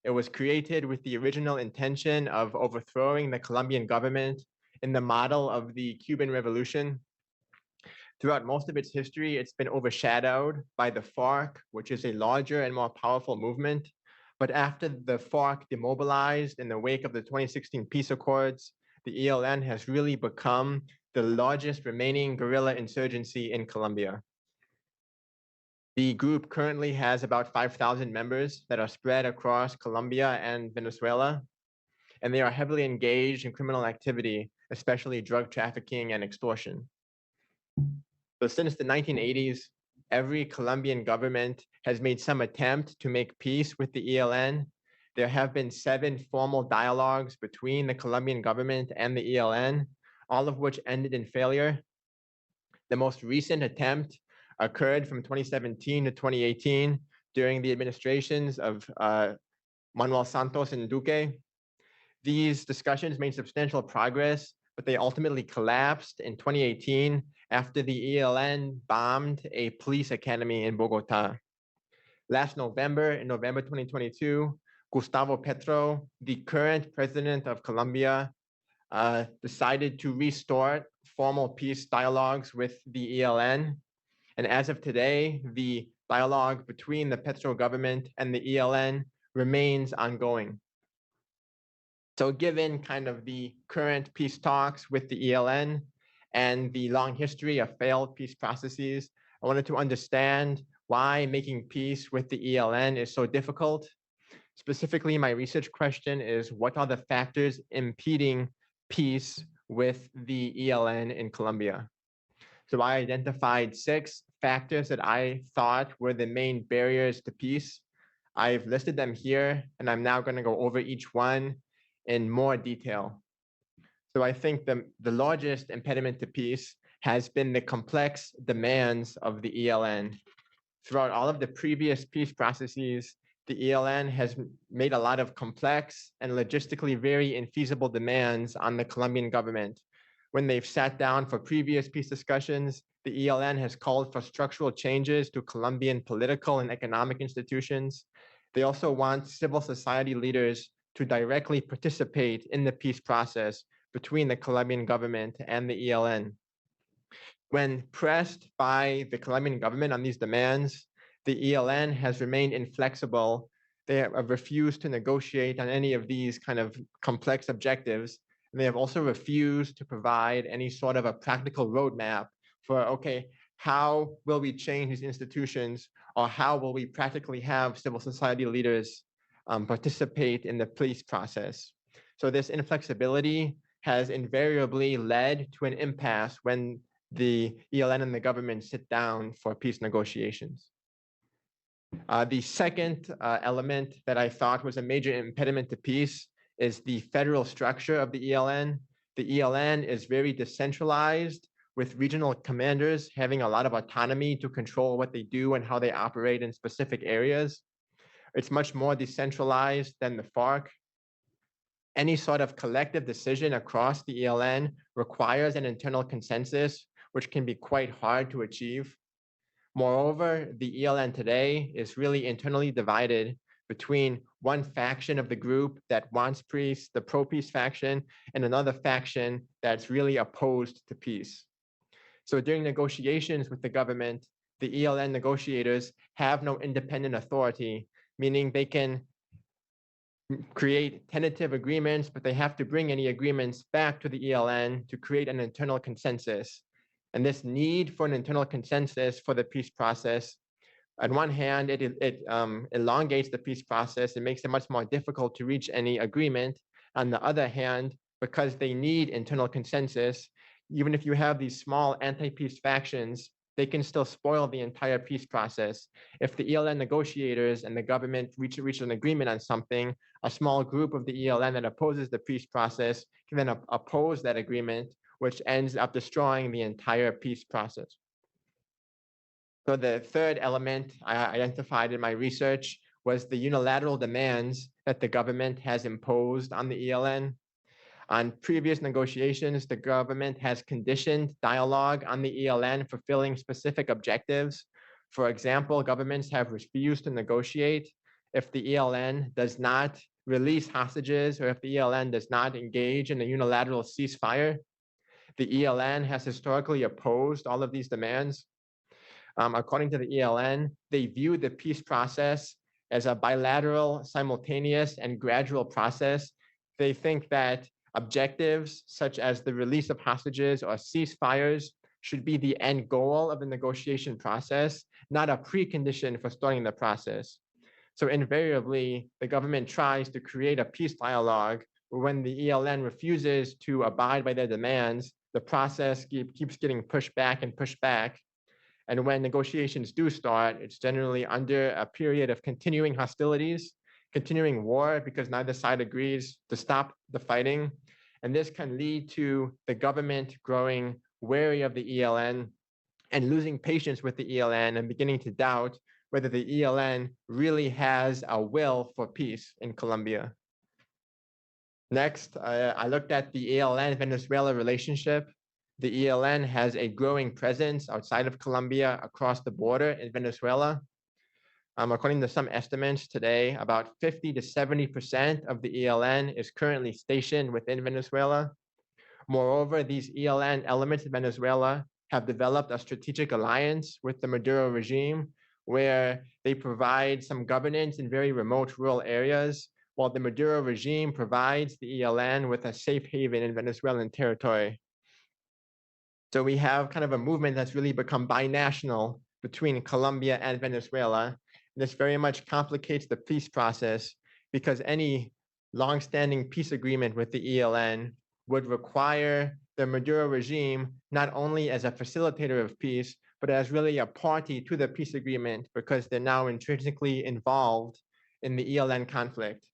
It was created with the original intention of overthrowing the Colombian government in the model of the Cuban Revolution. Throughout most of its history, it's been overshadowed by the FARC, which is a larger and more powerful movement. But after the FARC demobilized in the wake of the 2016 peace accords, the ELN has really become the largest remaining guerrilla insurgency in Colombia. The group currently has about 5,000 members that are spread across Colombia and Venezuela, and they are heavily engaged in criminal activity, especially drug trafficking and extortion. So since the 1980s, every Colombian government has made some attempt to make peace with the ELN. There have been 7 formal dialogues between the Colombian government and the ELN, all of which ended in failure. The most recent attempt occurred from 2017 to 2018 during the administrations of Manuel Santos and Duque. These discussions made substantial progress, but they ultimately collapsed in 2018 after the ELN bombed a police academy in Bogota. Last November, in November 2022, Gustavo Petro, the current president of Colombia, decided to restart formal peace dialogues with the ELN. And as of today, the dialogue between the Petro government and the ELN remains ongoing. So given kind of the current peace talks with the ELN and the long history of failed peace processes, I wanted to understand why making peace with the ELN is so difficult. Specifically, my research question is, what are the factors impeding peace with the ELN in Colombia? So I identified 6 factors that I thought were the main barriers to peace. I've listed them here, and I'm now going to go over each one in more detail. So I think the largest impediment to peace has been the complex demands of the ELN. Throughout all of the previous peace processes, the ELN has made a lot of complex and logistically very infeasible demands on the Colombian government. When they've sat down for previous peace discussions, the ELN has called for structural changes to Colombian political and economic institutions. They also want civil society leaders to directly participate in the peace process between the Colombian government and the ELN. When pressed by the Colombian government on these demands, the ELN has remained inflexible. They have refused to negotiate on any of these kind of complex objectives. And they have also refused to provide any sort of a practical roadmap for, okay, how will we change these institutions, or how will we practically have civil society leaders participate in the peace process? So this inflexibility has invariably led to an impasse when the ELN and the government sit down for peace negotiations. The second element that I thought was a major impediment to peace is the federal structure of the ELN. The ELN is very decentralized, with regional commanders having a lot of autonomy to control what they do and how they operate in specific areas. It's much more decentralized than the FARC. Any sort of collective decision across the ELN requires an internal consensus, which can be quite hard to achieve. Moreover, the ELN today is really internally divided between one faction of the group that wants peace, the pro-peace faction, and another faction that's really opposed to peace. So during negotiations with the government, the ELN negotiators have no independent authority, meaning they can create tentative agreements, but they have to bring any agreements back to the ELN to create an internal consensus. And this need for an internal consensus for the peace process, on one hand, it elongates the peace process. It makes it much more difficult to reach any agreement. On the other hand, because they need internal consensus, even if you have these small anti-peace factions, they can still spoil the entire peace process. If the ELN negotiators and the government reach an agreement on something, a small group of the ELN that opposes the peace process can then oppose that agreement, which ends up destroying the entire peace process. So the third element I identified in my research was the unilateral demands that the government has imposed on the ELN. On previous negotiations, the government has conditioned dialogue on the ELN fulfilling specific objectives. For example, governments have refused to negotiate if the ELN does not release hostages or if the ELN does not engage in a unilateral ceasefire. The ELN has historically opposed all of these demands. According to the ELN, they view the peace process as a bilateral, simultaneous, and gradual process. They think that objectives such as the release of hostages or ceasefires should be the end goal of the negotiation process, not a precondition for starting the process. So invariably, the government tries to create a peace dialogue where when the ELN refuses to abide by their demands, the process keeps getting pushed back and pushed back. And when negotiations do start, it's generally under a period of continuing hostilities, continuing war, because neither side agrees to stop the fighting. And this can lead to the government growing wary of the ELN and losing patience with the ELN and beginning to doubt whether the ELN really has a will for peace in Colombia. Next, I looked at the ELN-Venezuela relationship. The ELN has a growing presence outside of Colombia across the border in Venezuela. According to some estimates today, about 50 to 70% of the ELN is currently stationed within Venezuela. Moreover, these ELN elements in Venezuela have developed a strategic alliance with the Maduro regime, where they provide some governance in very remote rural areas, while the Maduro regime provides the ELN with a safe haven in Venezuelan territory. So we have kind of a movement that's really become binational between Colombia and Venezuela. This very much complicates the peace process because any longstanding peace agreement with the ELN would require the Maduro regime not only as a facilitator of peace, but as really a party to the peace agreement because they're now intrinsically involved in the ELN conflict.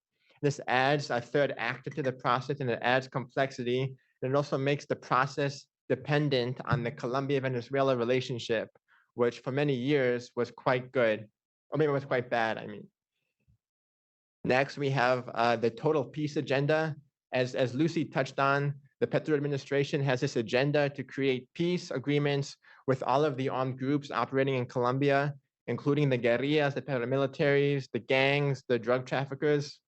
This adds a third actor to the process and it adds complexity. And it also makes the process dependent on the Colombia-Venezuela relationship, which for many years was quite good, or maybe it was quite bad, I mean. Next, we have the total peace agenda. As Lucy touched on, the Petro administration has this agenda to create peace agreements with all of the armed groups operating in Colombia, including the guerrillas, the paramilitaries, the gangs, the drug traffickers.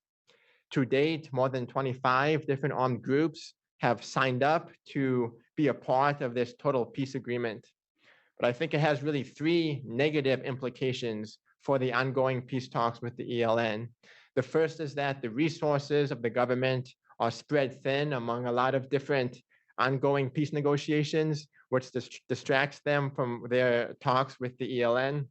To date, more than 25 different armed groups have signed up to be a part of this total peace agreement. But I think it has really three negative implications for the ongoing peace talks with the ELN. The first is that the resources of the government are spread thin among a lot of different ongoing peace negotiations, which distracts them from their talks with the ELN.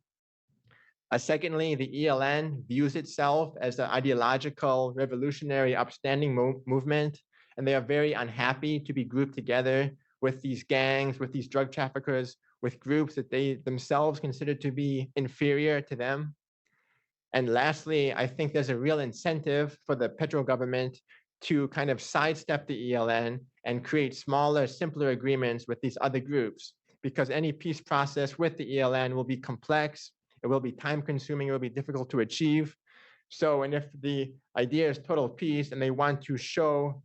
Secondly, the ELN views itself as an ideological, revolutionary, upstanding movement, and they are very unhappy to be grouped together with these gangs, with these drug traffickers, with groups that they themselves consider to be inferior to them. And lastly, I think there's a real incentive for the Petro government to kind of sidestep the ELN and create smaller, simpler agreements with these other groups, because any peace process with the ELN will be complex, it will be time consuming, it will be difficult to achieve. So, and if the idea is total peace and they want to show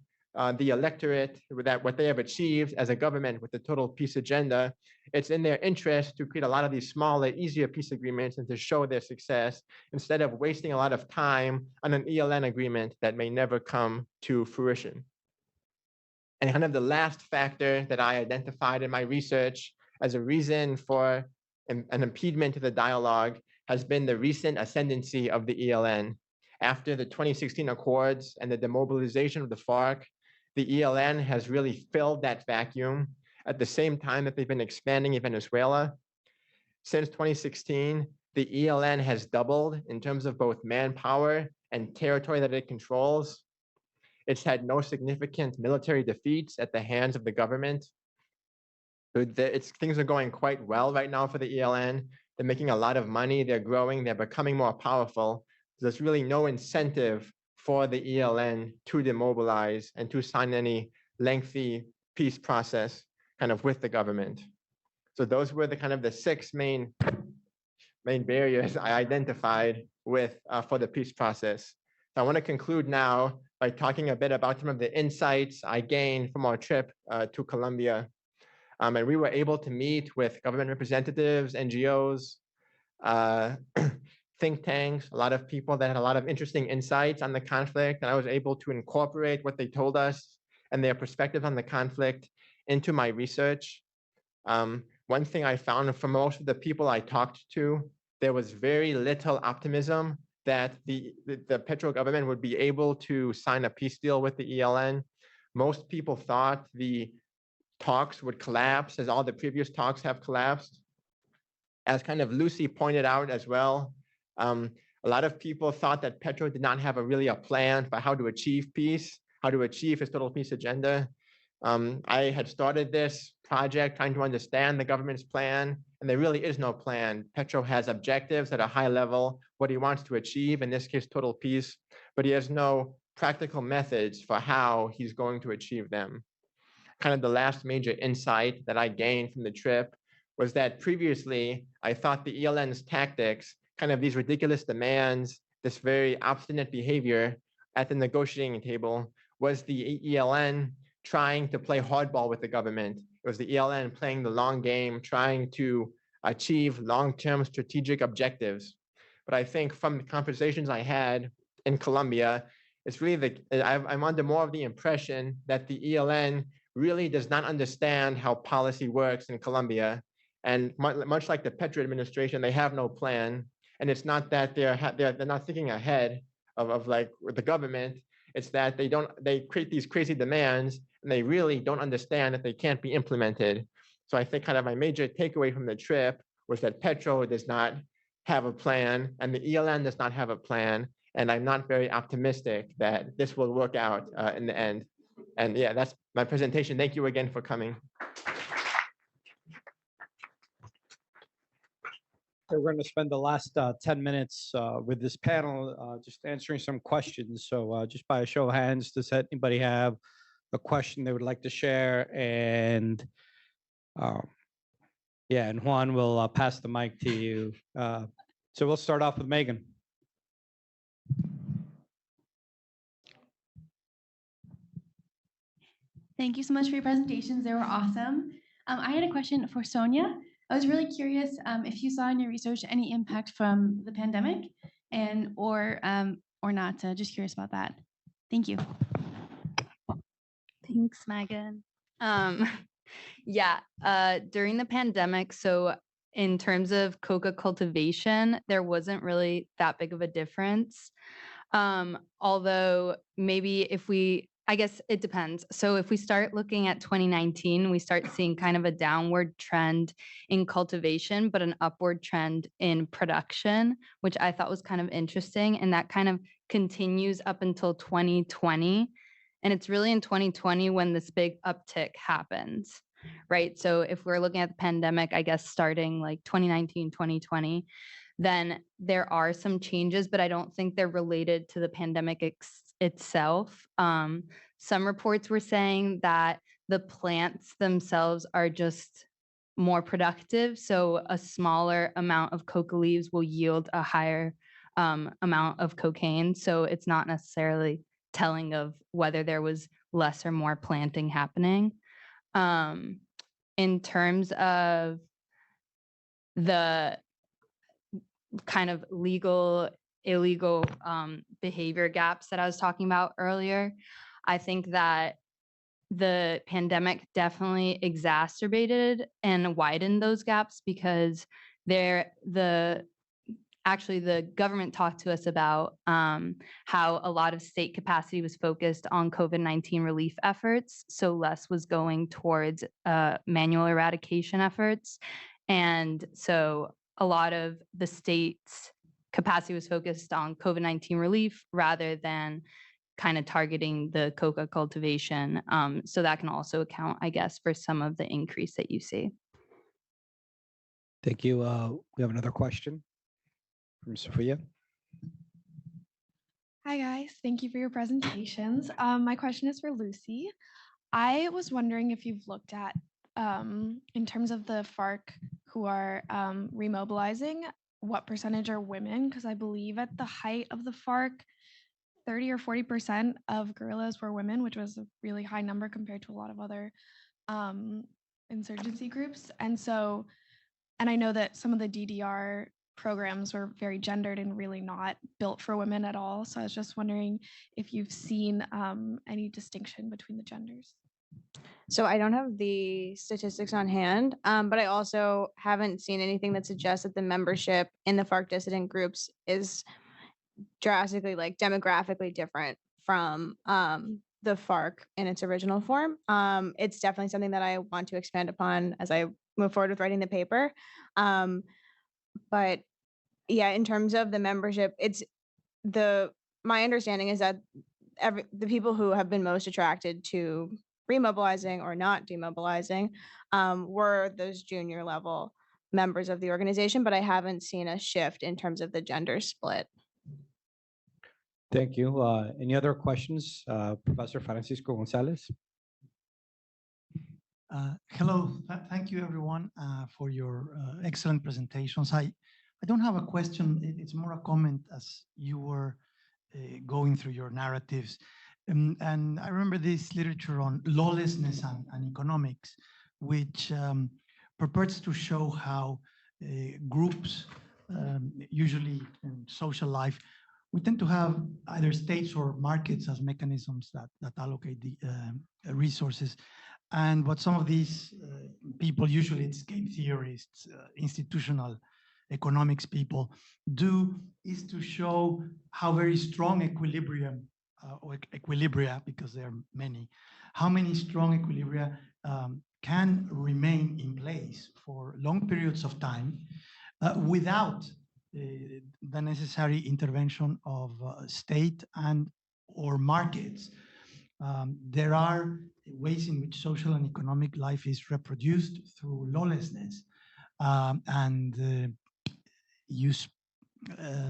the electorate that what they have achieved as a government with the total peace agenda, it's in their interest to create a lot of these smaller, easier peace agreements and to show their success instead of wasting a lot of time on an ELN agreement that may never come to fruition. And kind of the last factor that I identified in my research as a reason for an impediment to the dialogue has been the recent ascendancy of the ELN. After the 2016 Accords and the demobilization of the FARC, the ELN has really filled that vacuum at the same time that they've been expanding in Venezuela. Since 2016, the ELN has doubled in terms of both manpower and territory that it controls. It's had no significant military defeats at the hands of the government. Things are going quite well right now for the ELN. They're making a lot of money, they're growing, they're becoming more powerful. There's really no incentive for the ELN to demobilize and to sign any lengthy peace process kind of with the government. So those were the kind of the six main barriers I identified with for the peace process. So I want to conclude now by talking a bit about some of the insights I gained from our trip to Colombia. And we were able to meet with government representatives, NGOs, think tanks, a lot of people that had a lot of interesting insights on the conflict. And I was able to incorporate what they told us and their perspective on the conflict into my research. One thing I found from most of the people I talked to, there was very little optimism that the Petro government would be able to sign a peace deal with the ELN. Most people thought the talks would collapse as all the previous talks have collapsed. As kind of Lucy pointed out as well, a lot of people thought that Petro did not have a plan for how to achieve peace, how to achieve his total peace agenda. I had started this project trying to understand the government's plan, and there really is no plan. Petro has objectives at a high level, what he wants to achieve, in this case, total peace, but he has no practical methods for how he's going to achieve them. Kind of the last major insight that I gained from the trip was that previously I thought the ELN's tactics, kind of these ridiculous demands, this very obstinate behavior at the negotiating table, was the ELN trying to play hardball with the government. It was the ELN playing the long game, trying to achieve long-term strategic objectives. But I think from the conversations I had in Colombia, it's really I'm under more of the impression that the ELN really does not understand how policy works in Colombia. And much like the Petro administration, they have no plan. And it's not that they're not thinking ahead of like the government. It's that they create these crazy demands and they really don't understand that they can't be implemented. So I think kind of my major takeaway from the trip was that Petro does not have a plan and the ELN does not have a plan. And I'm not very optimistic that this will work out in the end. And yeah, that's my presentation. Thank you again for coming. We're going to spend the last 10 minutes with this panel just answering some questions. So just by a show of hands, does anybody have a question they would like to share? And yeah, and Juan will pass the mic to you. So we'll start off with Megan. Thank you so much for your presentations. They were awesome. I had a question for Sonia. I was really curious if you saw in your research any impact from the pandemic or not. Just curious about that. Thank you. Thanks, Megan. Yeah, during the pandemic, so in terms of coca cultivation, there wasn't really that big of a difference. Although maybe I guess it depends. So if we start looking at 2019, we start seeing kind of a downward trend in cultivation, but an upward trend in production, which I thought was kind of interesting. And that kind of continues up until 2020. And it's really in 2020 when this big uptick happens, right? So if we're looking at the pandemic, I guess starting like 2019, 2020, then there are some changes, but I don't think they're related to the pandemic itself. Some reports were saying that the plants themselves are just more productive. So a smaller amount of coca leaves will yield a higher amount of cocaine. So it's not necessarily telling of whether there was less or more planting happening. In terms of the kind of illegal behavior gaps that I was talking about earlier, I think that the pandemic definitely exacerbated and widened those gaps because the government talked to us about how a lot of state capacity was focused on COVID-19 relief efforts, so less was going towards manual eradication efforts. And so a lot of the state's capacity was focused on COVID-19 relief rather than kind of targeting the coca cultivation. So that can also account, I guess, for some of the increase that you see. Thank you. We have another question from Sophia. Hi guys, thank you for your presentations. My question is for Lucy. I was wondering if you've looked at, in terms of the FARC who are remobilizing, what percentage are women? Because I believe at the height of the FARC, 30 or 40% of guerrillas were women, which was a really high number compared to a lot of other insurgency groups. And I know that some of the DDR programs were very gendered and really not built for women at all. So I was just wondering if you've seen any distinction between the genders. So I don't have the statistics on hand, but I also haven't seen anything that suggests that the membership in the FARC dissident groups is drastically, like demographically different from the FARC in its original form. It's definitely something that I want to expand upon as I move forward with writing the paper. But yeah, in terms of the membership, my understanding is that the people who have been most attracted to remobilizing or not demobilizing were those junior level members of the organization, but I haven't seen a shift in terms of the gender split. Thank you. Any other questions? Professor Francisco Gonzalez. Hello, thank you everyone for your excellent presentations. I don't have a question, it's more a comment as you were going through your narratives. And I remember this literature on lawlessness and economics, which purports to show how groups usually in social life, we tend to have either states or markets as mechanisms that allocate the resources. And what some of these people, usually it's game theorists, institutional economics people, do is to show how very strong equilibrium or equilibria, because there are many, how many strong equilibria can remain in place for long periods of time without the necessary intervention of state and or markets. There are ways in which social and economic life is reproduced through lawlessness, and you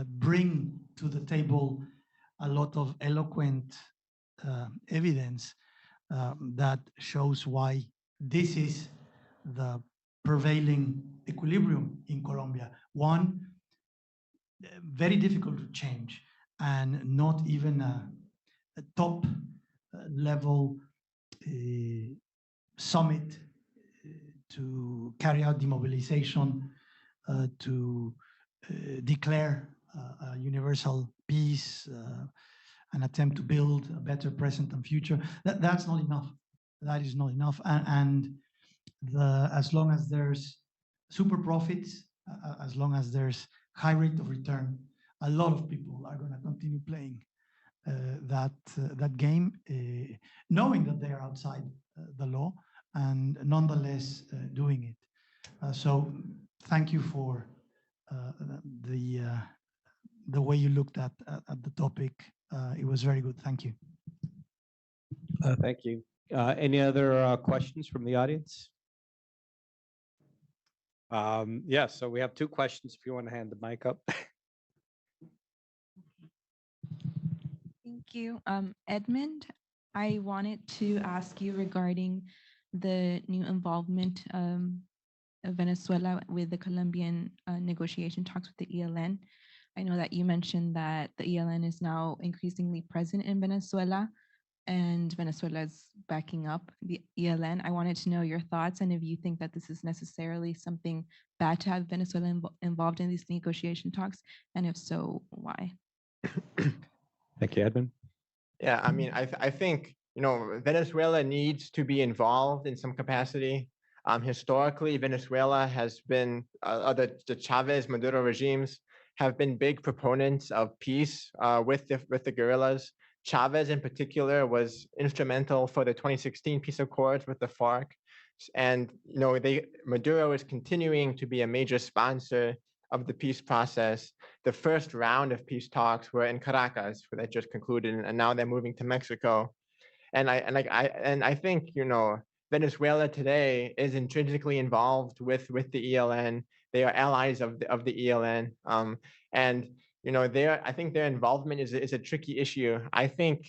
bring to the table a lot of eloquent evidence that shows why this is the prevailing equilibrium in Colombia. One, very difficult to change, and not even a top level summit to carry out demobilization, to declare a universal peace, an attempt to build a better present and future. That's not enough. That is not enough. And as long as there's super profits, as long as there's high rate of return, a lot of people are going to continue playing that game, knowing that they are outside the law, and nonetheless doing it. So thank you for the way you looked at the topic. It was very good. Thank you. Thank you. Any other questions from the audience? Yes, so we have two questions if you want to hand the mic up. Thank you. Edmund, I wanted to ask you regarding the new involvement of Venezuela with the Colombian negotiation talks with the ELN. I know that you mentioned that the ELN is now increasingly present in Venezuela, and Venezuela is backing up the ELN. I wanted to know your thoughts and if you think that this is necessarily something bad to have Venezuela involved in these negotiation talks, and if so, why? Thank you, Edmund. Yeah, I mean, I think, Venezuela needs to be involved in some capacity. Historically, Venezuela has been, the Chavez, Maduro regimes have been big proponents of peace with the guerrillas. Chavez in particular was instrumental for the 2016 peace accords with the FARC. And, Maduro is continuing to be a major sponsor of the peace process. The first round of peace talks were in Caracas, that just concluded, and now they're moving to Mexico. And I think Venezuela today is intrinsically involved with the ELN. They are allies of the ELN, and I think their involvement is a tricky issue. I think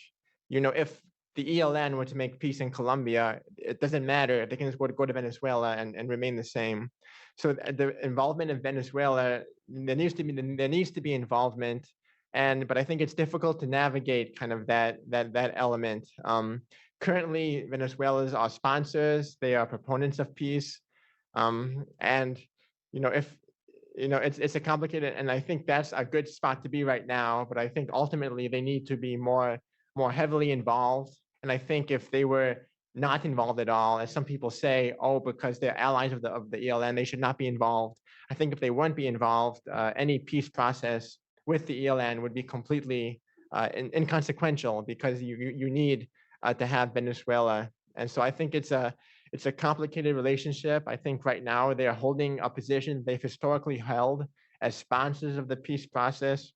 if the ELN were to make peace in Colombia, it doesn't matter. They can just go to Venezuela and remain the same. So the involvement of Venezuela, there needs to be involvement, but I think it's difficult to navigate kind of that element. Currently, Venezuela's are sponsors; they are proponents of peace, and if it's a complicated, and I think that's a good spot to be right now. But I think ultimately they need to be more heavily involved. And I think if they were not involved at all, as some people say, oh, because they're allies of the ELN, they should not be involved. I think if they wouldn't be involved, any peace process with the ELN would be completely inconsequential, because you need to have Venezuela. And so I think it's a complicated relationship. I think right now they're holding a position they've historically held as sponsors of the peace process.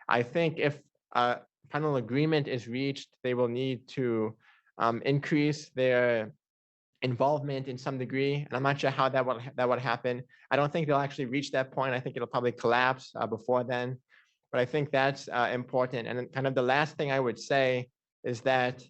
I think if final agreement is reached, they will need to increase their involvement in some degree, and I'm not sure how that would happen. I don't think they'll actually reach that point. I think it'll probably collapse before then. But I think that's important. And kind of the last thing I would say is that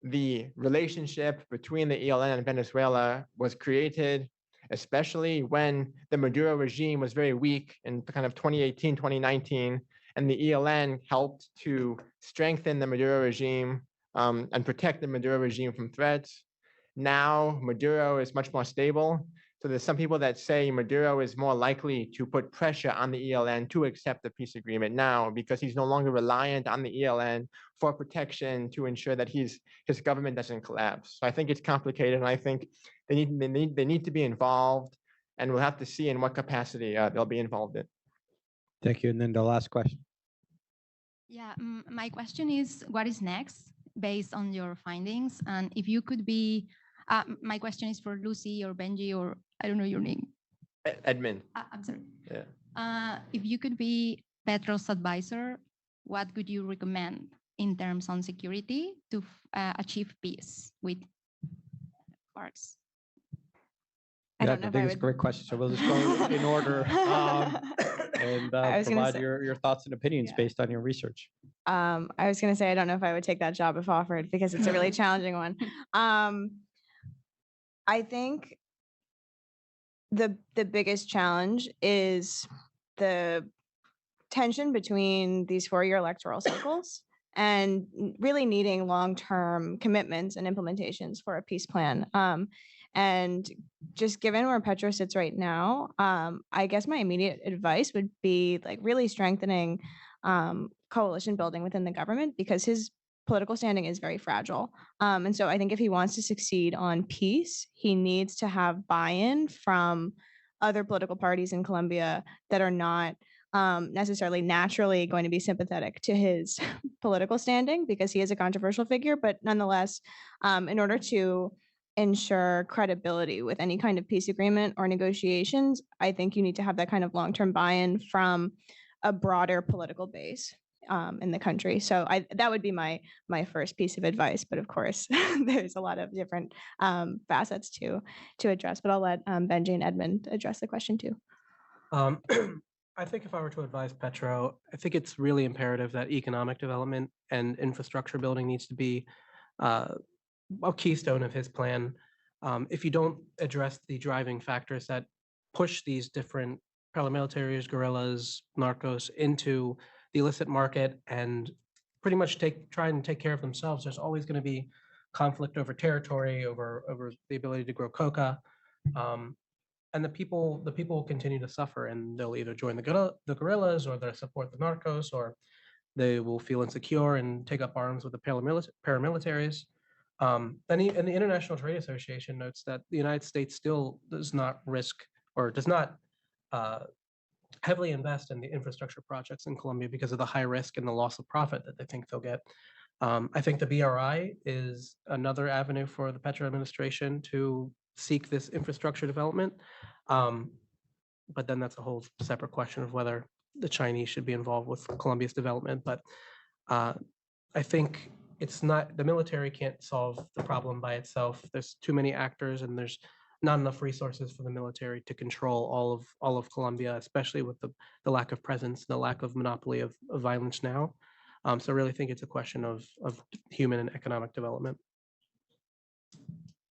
the relationship between the ELN and Venezuela was created, especially when the Maduro regime was very weak in kind of 2018, 2019, and the ELN helped to strengthen the Maduro regime and protect the Maduro regime from threats. Now Maduro is much more stable. So there's some people that say Maduro is more likely to put pressure on the ELN to accept the peace agreement now because he's no longer reliant on the ELN for protection to ensure that his government doesn't collapse. So I think it's complicated, and I think they need to be involved, and we'll have to see in what capacity they'll be involved in. Thank you. And then the last question. Yeah, my question is, what is next based on your findings? And if you could be, my question is for Lucy or Benji, or I don't know your name. Edmund. I'm sorry. Yeah. If you could be Petro's advisor, what would you recommend in terms on security to achieve peace with FARCs? I Yeah, don't know I if think I it's a would. great question. So we'll just go in order and I was gonna provide say- your thoughts and opinions Yeah. based on your research. I was going to say, I don't know if I would take that job if offered because it's a really challenging one. I think the biggest challenge is the tension between these 4-year electoral cycles and really needing long-term commitments and implementations for a peace plan. And just given where Petro sits right now, I guess my immediate advice would be like really strengthening coalition building within the government because his political standing is very fragile. And so I think if he wants to succeed on peace, he needs to have buy-in from other political parties in Colombia that are not necessarily naturally going to be sympathetic to his political standing because he is a controversial figure. But nonetheless, in order to ensure credibility with any kind of peace agreement or negotiations, I think you need to have that kind of long-term buy-in from a broader political base in the country. So that would be my first piece of advice. But of course, there's a lot of different facets to address. But I'll let Benji and Edmund address the question too. I think if I were to advise Petro, I think it's really imperative that economic development and infrastructure building needs to be a keystone of his plan. If you don't address the driving factors that push these different paramilitaries, guerrillas, narcos into the illicit market and pretty much try and take care of themselves, there's always going to be conflict over territory, over the ability to grow coca. And the people will continue to suffer, and they'll either join the guerrillas, or they'll support the narcos, or they will feel insecure and take up arms with the paramilitaries. And the International Trade Association notes that the United States still does not risk or does not heavily invest in the infrastructure projects in Colombia because of the high risk and the loss of profit that they think they'll get. I think the BRI is another avenue for the Petro administration to seek this infrastructure development. But then that's a whole separate question of whether the Chinese should be involved with Colombia's development. But I think it's not, the military can't solve the problem by itself. There's too many actors, and there's not enough resources for the military to control all of Colombia, especially with the lack of presence, the lack of monopoly of violence now. So I really think it's a question of human and economic development.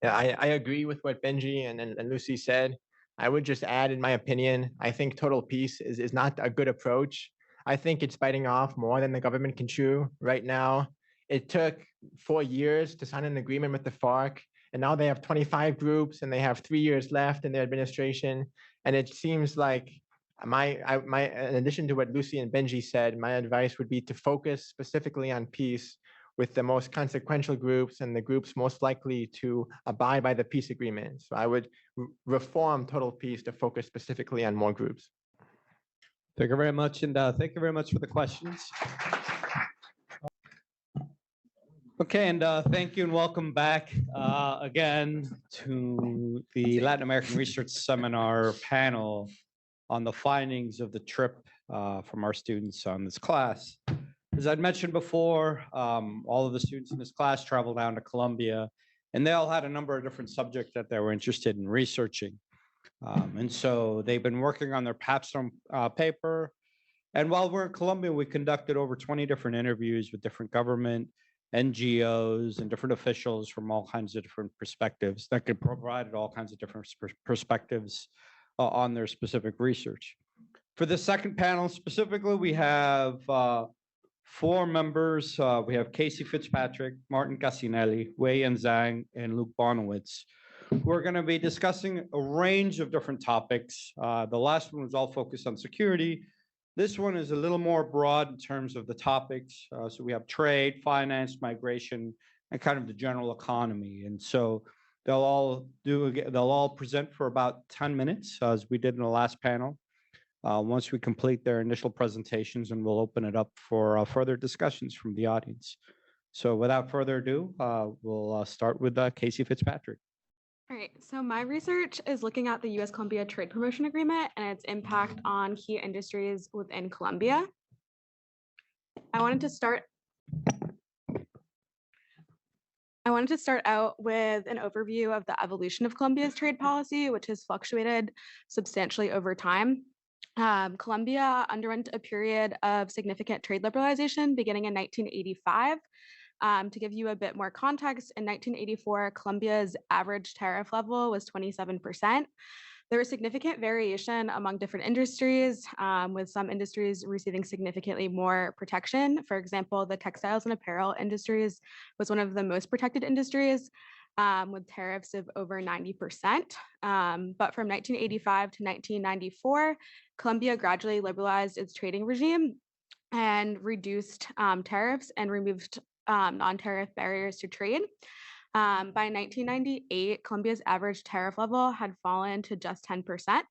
Yeah, I agree with what Benji and Lucy said. I would just add, in my opinion, I think total peace is not a good approach. I think it's biting off more than the government can chew right now. It took 4 years to sign an agreement with the FARC, and now they have 25 groups, and they have 3 years left in their administration. And it seems like in addition to what Lucy and Benji said, my advice would be to focus specifically on peace with the most consequential groups and the groups most likely to abide by the peace agreement. So I would reform total peace to focus specifically on more groups. Thank you very much. And thank you very much for the questions. Okay, and thank you and welcome back again to the Latin American Research Seminar panel on the findings of the trip from our students on this class. As I'd mentioned before, all of the students in this class traveled down to Colombia, and they all had a number of different subjects that they were interested in researching. And so they've been working on their Capstone paper. And while we're in Colombia, we conducted over 20 different interviews with different government, NGOs, and different officials from all kinds of different perspectives that could provide all kinds of different perspectives on their specific research. For the second panel specifically, we have 4 members. We have Casey Fitzpatrick, Martin Cassinelli, Wei Yan Zhang, and Luke Bonowitz, We're going to be discussing a range of different topics. The last one was all focused on security. This one is a little more broad in terms of the topics. So we have trade, finance, migration, and kind of the general economy. And so they'll all present for about 10 minutes, as we did in the last panel. Once we complete their initial presentations, and we'll open it up for further discussions from the audience. So without further ado, we'll start with Casey Fitzpatrick. All right, so my research is looking at the U.S.-Colombia Trade Promotion Agreement and its impact on key industries within Colombia. I wanted to start out with an overview of the evolution of Colombia's trade policy, which has fluctuated substantially over time. Colombia underwent a period of significant trade liberalization beginning in 1985. To give you a bit more context, in 1984, Colombia's average tariff level was 27%. There was significant variation among different industries, with some industries receiving significantly more protection. For example, the textiles and apparel industries was one of the most protected industries, with tariffs of over 90%. But from 1985 to 1994, Colombia gradually liberalized its trading regime and reduced tariffs and removed non-tariff barriers to trade. By 1998, Colombia's average tariff level had fallen to just 10%.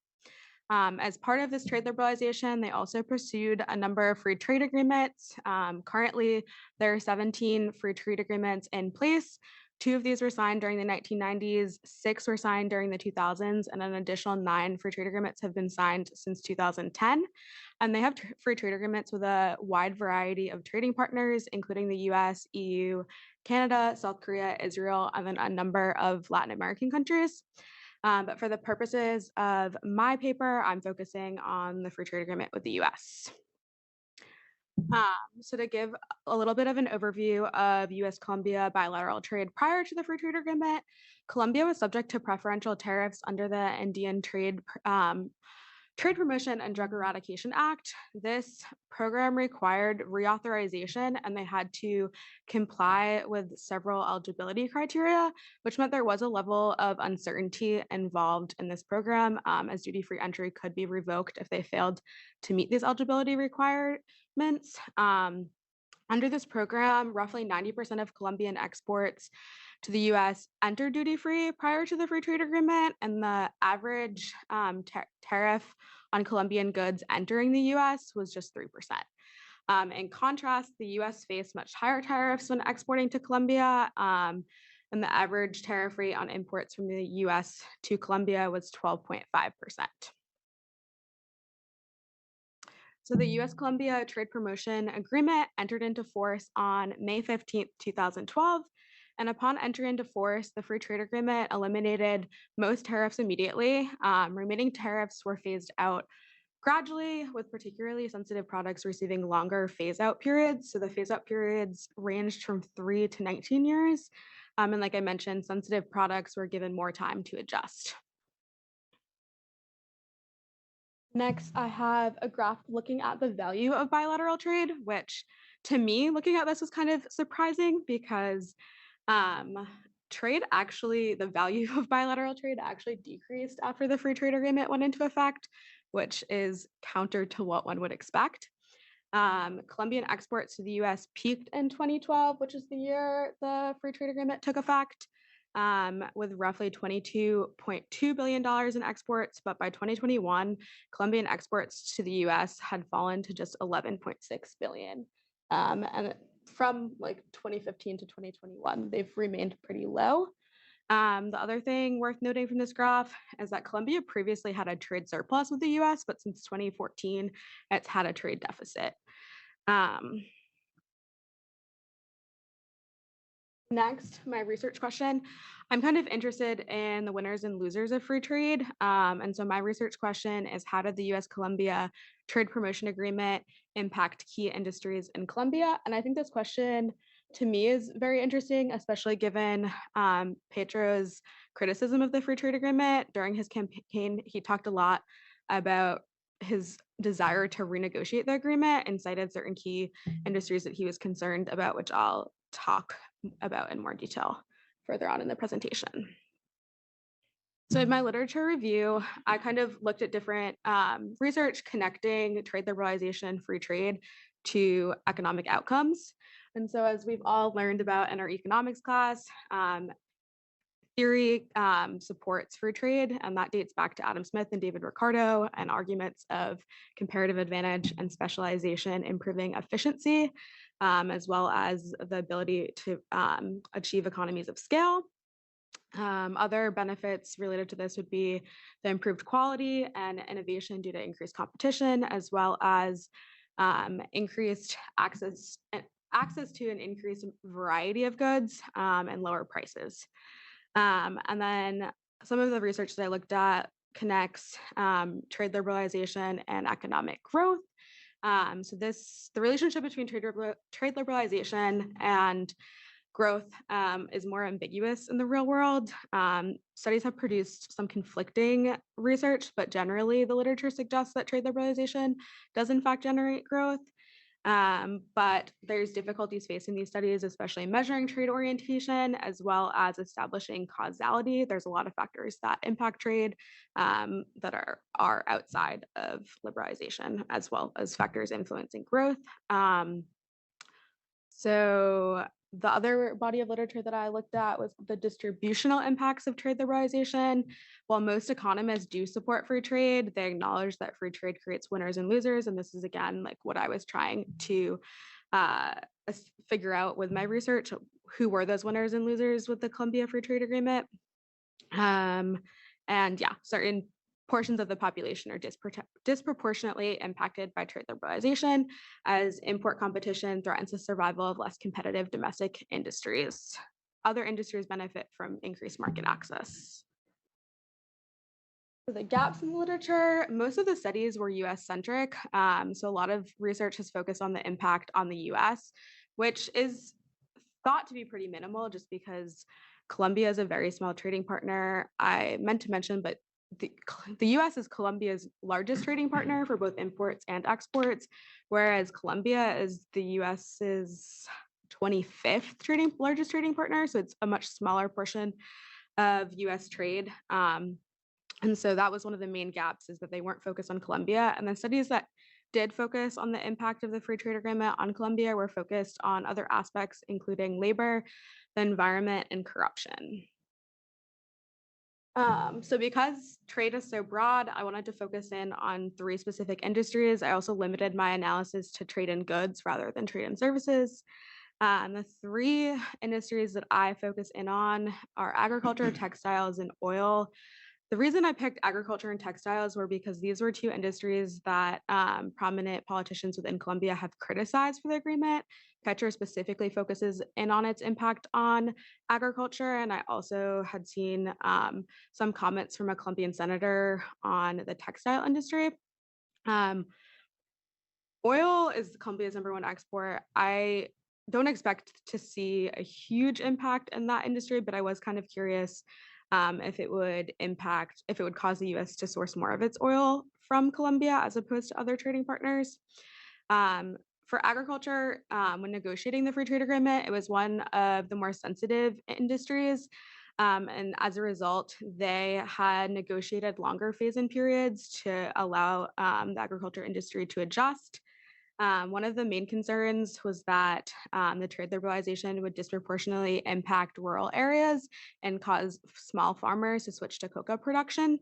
As part of this trade liberalization, they also pursued a number of free trade agreements. Currently, there are 17 free trade agreements in place. 2 of these were signed during the 1990s, 6 were signed during the 2000s, and an additional 9 free trade agreements have been signed since 2010. And they have free trade agreements with a wide variety of trading partners, including the US, EU, Canada, South Korea, Israel, and then a number of Latin American countries. But for the purposes of my paper, I'm focusing on the free trade agreement with the US. So to give a little bit of an overview of US-Colombia bilateral trade prior to the free trade agreement, Colombia was subject to preferential tariffs under the Indian Trade Promotion and Drug Eradication Act. This program required reauthorization, and they had to comply with several eligibility criteria, which meant there was a level of uncertainty involved in this program, as duty-free entry could be revoked if they failed to meet these eligibility requirements. Under this program, roughly 90% of Colombian exports to the US entered duty-free prior to the free trade agreement, and the average tariff on Colombian goods entering the US was just 3%. In contrast, the US faced much higher tariffs when exporting to Colombia, and the average tariff rate on imports from the US to Colombia was 12.5%. So the US-Colombia Trade Promotion Agreement entered into force on May 15th, 2012. And upon entry into force, the free trade agreement eliminated most tariffs immediately. Remaining tariffs were phased out gradually, with particularly sensitive products receiving longer phase-out periods. So the phase-out periods ranged from 3 to 19 years. And like I mentioned, sensitive products were given more time to adjust. Next, I have a graph looking at the value of bilateral trade, which to me, looking at this was kind of surprising because the value of bilateral trade actually decreased after the free trade agreement went into effect, which is counter to what one would expect. Colombian exports to the US peaked in 2012, which is the year the free trade agreement took effect, with roughly $22.2 billion in exports. But by 2021, Colombian exports to the US had fallen to just 11.6 billion. And from like 2015 to 2021, they've remained pretty low. The other thing worth noting from this graph is that Colombia previously had a trade surplus with the US, but since 2014, it's had a trade deficit. Next, my research question. I'm kind of interested in the winners and losers of free trade. And so my research question is, how did the US-Colombia Trade Promotion Agreement impact key industries in Colombia? And I think this question to me is very interesting, especially given Petro's criticism of the free trade agreement. During his campaign, he talked a lot about his desire to renegotiate the agreement and cited certain key industries that he was concerned about, which I'll talk about in more detail further on in the presentation. So in my literature review, I kind of looked at different research connecting trade liberalization and free trade to economic outcomes. And so as we've all learned about in our economics class, theory supports free trade, and that dates back to Adam Smith and David Ricardo and arguments of comparative advantage and specialization improving efficiency, as well as the ability to achieve economies of scale. Other benefits related to this would be the improved quality and innovation due to increased competition, as well as increased access to an increased variety of goods and lower prices. And then some of the research that I looked at connects trade liberalization and economic growth. So the relationship between trade liberalization and growth is more ambiguous in the real world. Studies have produced some conflicting research, but generally the literature suggests that trade liberalization does in fact generate growth. But there's difficulties facing these studies, especially measuring trade orientation, as well as establishing causality. There's a lot of factors that impact trade that are outside of liberalization, as well as factors influencing growth. So the other body of literature that I looked at was the distributional impacts of trade liberalization. While most economists do support free trade, they acknowledge that free trade creates winners and losers. And this is, again, like what I was trying to figure out with my research. Who were those winners and losers with the Colombia Free Trade Agreement? And yeah, certain portions of the population are disproportionately impacted by trade liberalization, as import competition threatens the survival of less competitive domestic industries. Other industries benefit from increased market access. For the gaps in the literature, most of the studies were US centric. So a lot of research has focused on the impact on the US, which is thought to be pretty minimal just because Colombia is a very small trading partner. I meant to mention, but the US is Colombia's largest trading partner for both imports and exports, whereas Colombia is the US's 25th largest trading partner. So it's a much smaller portion of US trade. And so that was one of the main gaps, is that they weren't focused on Colombia. And then studies that did focus on the impact of the free trade agreement on Colombia were focused on other aspects, including labor, the environment, and corruption. So because trade is so broad, I wanted to focus in on 3 specific industries. I also limited my analysis to trade in goods rather than trade in services. The 3 industries that I focus in on are agriculture, textiles, and oil. The reason I picked agriculture and textiles were because these were 2 industries that prominent politicians within Colombia have criticized for the agreement. Petro specifically focuses in on its impact on agriculture, and I also had seen some comments from a Colombian senator on the textile industry. Oil is Colombia's #1 export. I don't expect to see a huge impact in that industry, but I was kind of curious if it would cause the US to source more of its oil from Colombia as opposed to other trading partners. For agriculture, when negotiating the free trade agreement, it was one of the more sensitive industries. And as a result, they had negotiated longer phase-in periods to allow the agriculture industry to adjust. One of the main concerns was that the trade liberalization would disproportionately impact rural areas and cause small farmers to switch to cocoa production.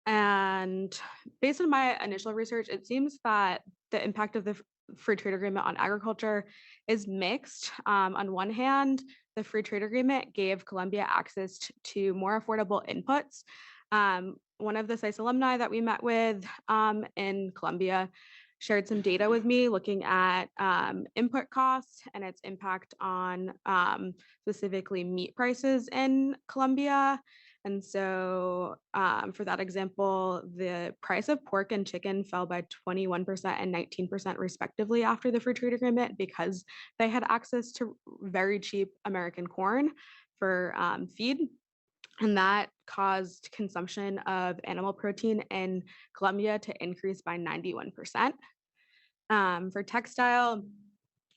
And based on my initial research, it seems that the impact of the free trade agreement on agriculture is mixed. On one hand, the free trade agreement gave Colombia access to more affordable inputs. One of the SAIS alumni that we met with in Colombia shared some data with me looking at input costs and its impact on specifically meat prices in Colombia. And so for that example, the price of pork and chicken fell by 21% and 19% respectively after the free trade agreement because they had access to very cheap American corn for feed. And that caused consumption of animal protein in Colombia to increase by 91%. For textile,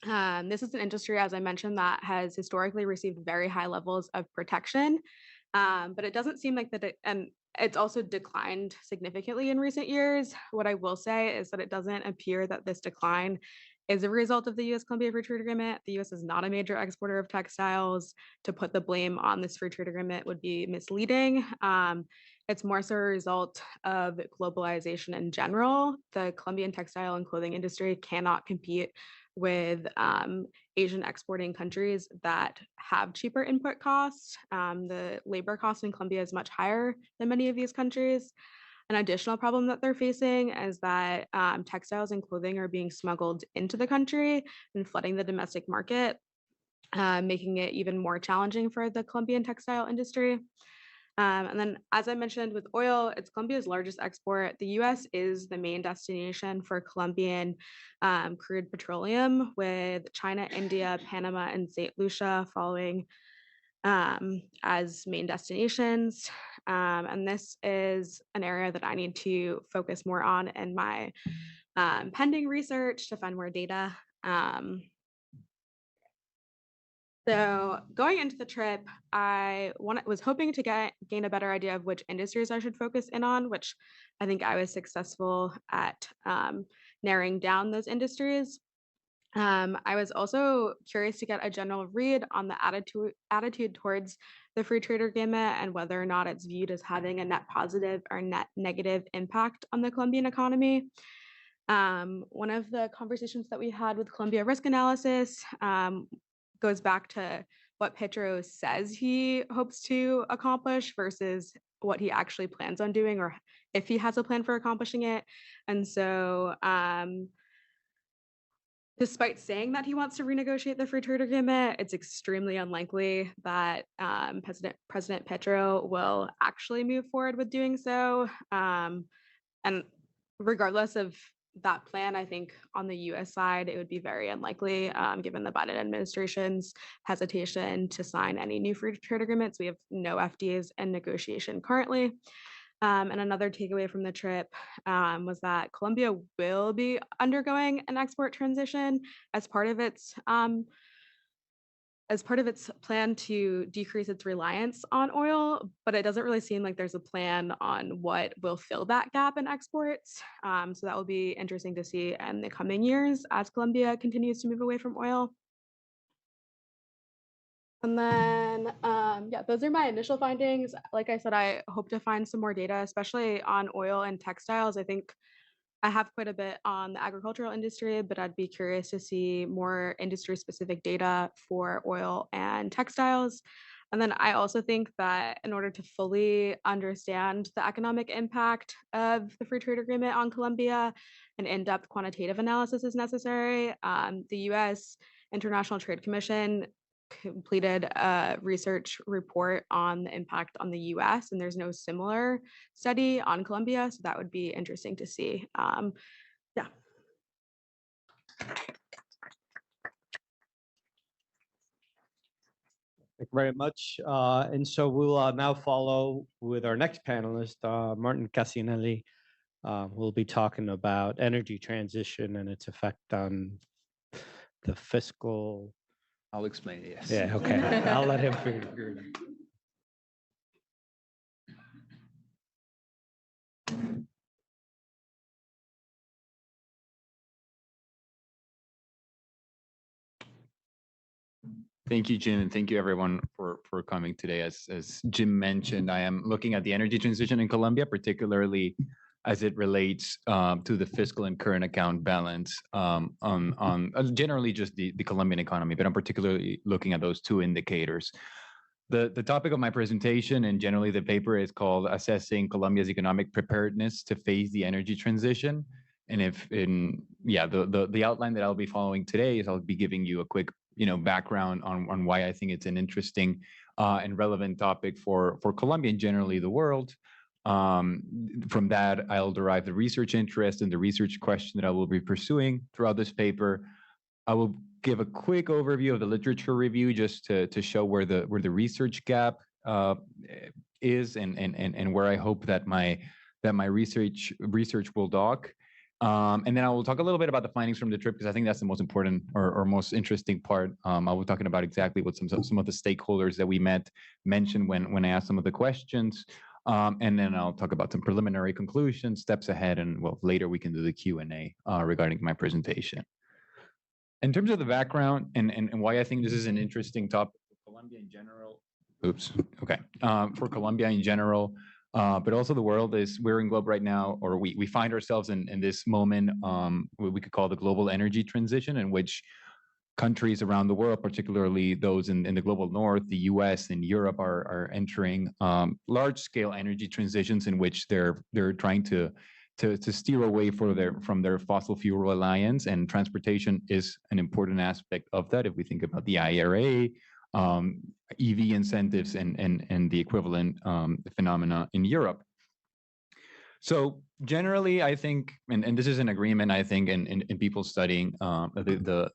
this is an industry, as I mentioned, that has historically received very high levels of protection. But it doesn't seem like and it's also declined significantly in recent years. What I will say is that it doesn't appear that this decline is a result of the US-Colombia Free Trade Agreement. The US is not a major exporter of textiles. To put the blame on this free trade agreement would be misleading. It's more so a result of globalization in general. The Colombian textile and clothing industry cannot compete with Asian exporting countries that have cheaper input costs. The labor cost in Colombia is much higher than many of these countries. An additional problem that they're facing is that textiles and clothing are being smuggled into the country and flooding the domestic market, making it even more challenging for the Colombian textile industry. And then, as I mentioned, with oil, it's Colombia's largest export. The US is the main destination for Colombian crude petroleum, with China, India, Panama, and St. Lucia following as main destinations. And this is an area that I need to focus more on in my pending research to find more data. So going into the trip, I was hoping to gain a better idea of which industries I should focus in on, which I think I was successful at narrowing down those industries. I was also curious to get a general read on the attitude towards the free trade agreement and whether or not it's viewed as having a net positive or net negative impact on the Colombian economy. One of the conversations that we had with Colombia Risk Analysis goes back to what Petro says he hopes to accomplish versus what he actually plans on doing, or if he has a plan for accomplishing it. And so despite saying that he wants to renegotiate the free trade agreement, it's extremely unlikely that President Petro will actually move forward with doing so. And regardless of that plan, I think on the US side, it would be very unlikely, given the Biden administration's hesitation to sign any new free trade agreements. We have no FTAs in negotiation currently. And another takeaway from the trip was that Colombia will be undergoing an export transition as part of its plan to decrease its reliance on oil, but it doesn't really seem like there's a plan on what will fill that gap in exports. So that will be interesting to see in the coming years as Colombia continues to move away from oil. And then, yeah, those are my initial findings. Like I said, I hope to find some more data, especially on oil and textiles. I think I have quite a bit on the agricultural industry, but I'd be curious to see more industry-specific data for oil and textiles. And then I also think that in order to fully understand the economic impact of the free trade agreement on Colombia, an in-depth quantitative analysis is necessary. The US International Trade Commission completed a research report on the impact on the US, and there's no similar study on Colombia, so that would be interesting to see. Yeah. Thank you very much. And so we'll now follow with our next panelist, Martin Cassinelli. We'll be talking about energy transition and its effect on the fiscal. I'll explain it, yes. Yeah, okay. I'll let him figure it out. Thank you, Jim, and thank you everyone for coming today. As Jim mentioned, I am looking at the energy transition in Colombia, particularly as it relates to the fiscal and current account balance on generally just the Colombian economy, but I'm particularly looking at those two indicators. The topic of my presentation and generally the paper is called Assessing Colombia's Economic Preparedness to Face the Energy Transition. And the outline that I'll be following today is I'll be giving you a quick background on why I think it's an interesting and relevant topic for Colombia and generally the world. From that, I'll derive the research interest and the research question that I will be pursuing throughout this paper. I will give a quick overview of the literature review just to show where the research gap is and where I hope that my research will dock. And then I will talk a little bit about the findings from the trip because I think that's the most important or most interesting part. I was talking about exactly what some of the stakeholders that we met mentioned when I asked some of the questions. And then I'll talk about some preliminary conclusions, steps ahead, and well, later we can do the Q&A regarding my presentation. In terms of the background and why I think this is an interesting topic for Colombia in general. Oops. Okay. For Colombia in general, but also the world is we're in globe right now, or we find ourselves in this moment, what we could call the global energy transition, in which countries around the world, particularly those in the global north, the US and Europe, are entering large-scale energy transitions in which they're trying to steer away from their fossil fuel reliance, and transportation is an important aspect of that. If we think about the IRA, EV incentives, and the equivalent phenomena in Europe. So generally, I think, and this is an agreement, I think, in people studying the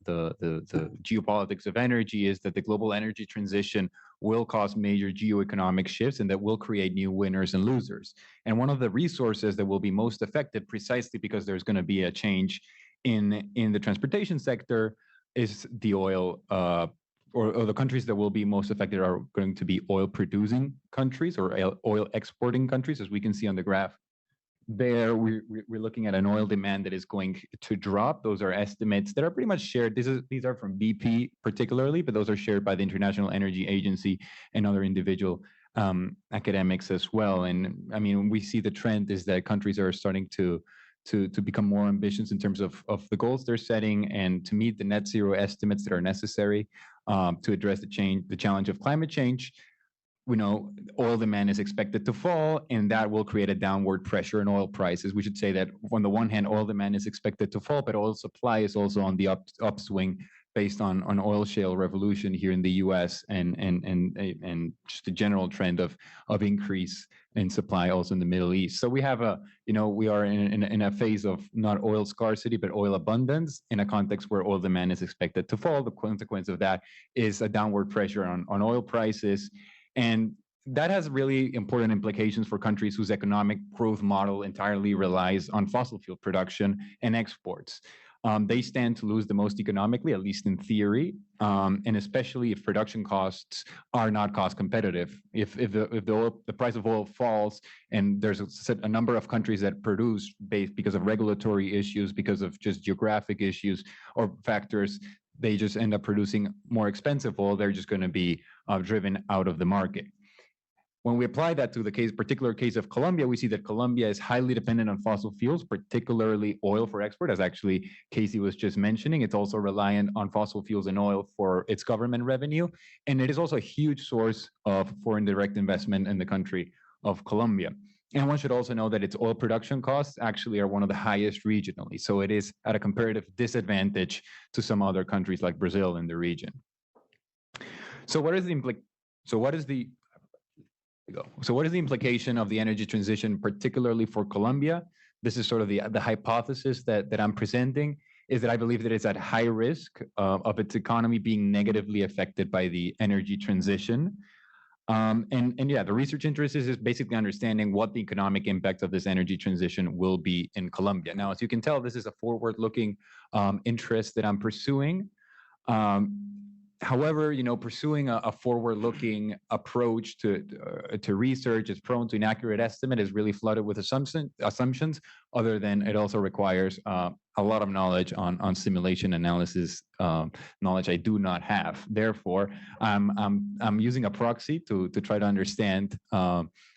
geopolitics of energy, is that the global energy transition will cause major geoeconomic shifts and that will create new winners and losers. And one of the resources that will be most affected, precisely because there's going to be a change in the transportation sector, is the oil, or the countries that will be most affected are going to be oil producing countries or oil exporting countries, as we can see on the graph. There, we're looking at an oil demand that is going to drop. Those are estimates that are pretty much shared. These are from BP particularly, but those are shared by the International Energy Agency and other individual academics as well. And I mean, we see the trend is that countries are starting to become more ambitious in terms of the goals they're setting and to meet the net zero estimates that are necessary to address the challenge of climate change. We know oil demand is expected to fall, and that will create a downward pressure in oil prices. We should say that on the one hand, oil demand is expected to fall, but oil supply is also on the upswing based on oil shale revolution here in the U.S. and just a general trend of increase in supply also in the Middle East. So we have we are in a phase of not oil scarcity, but oil abundance in a context where oil demand is expected to fall. The consequence of that is a downward pressure on oil prices. And that has really important implications for countries whose economic growth model entirely relies on fossil fuel production and exports. They stand to lose the most economically, at least in theory, and especially if production costs are not cost competitive. If the price of oil falls, and there's a number of countries that produce because of regulatory issues, because of just geographic issues or factors, they just end up producing more expensive oil. They're just going to be driven out of the market. When we apply that to the particular case of Colombia, we see that Colombia is highly dependent on fossil fuels, particularly oil for export, as actually Casey was just mentioning. It's also reliant on fossil fuels and oil for its government revenue. And it is also a huge source of foreign direct investment in the country of Colombia. And one should also know that its oil production costs actually are one of the highest regionally. So it is at a comparative disadvantage to some other countries like Brazil in the region. So what is the implication of the energy transition, particularly for Colombia? This is sort of the hypothesis that I'm presenting, is that I believe that it's at high risk of its economy being negatively affected by the energy transition. The research interest is basically understanding what the economic impact of this energy transition will be in Colombia. Now, as you can tell, this is a forward-looking interest that I'm pursuing. However, pursuing a forward-looking approach to research is prone to inaccurate estimate, is really flooded with assumptions. Other than it also requires a lot of knowledge on simulation analysis, knowledge I do not have. Therefore, I'm using a proxy to try to understand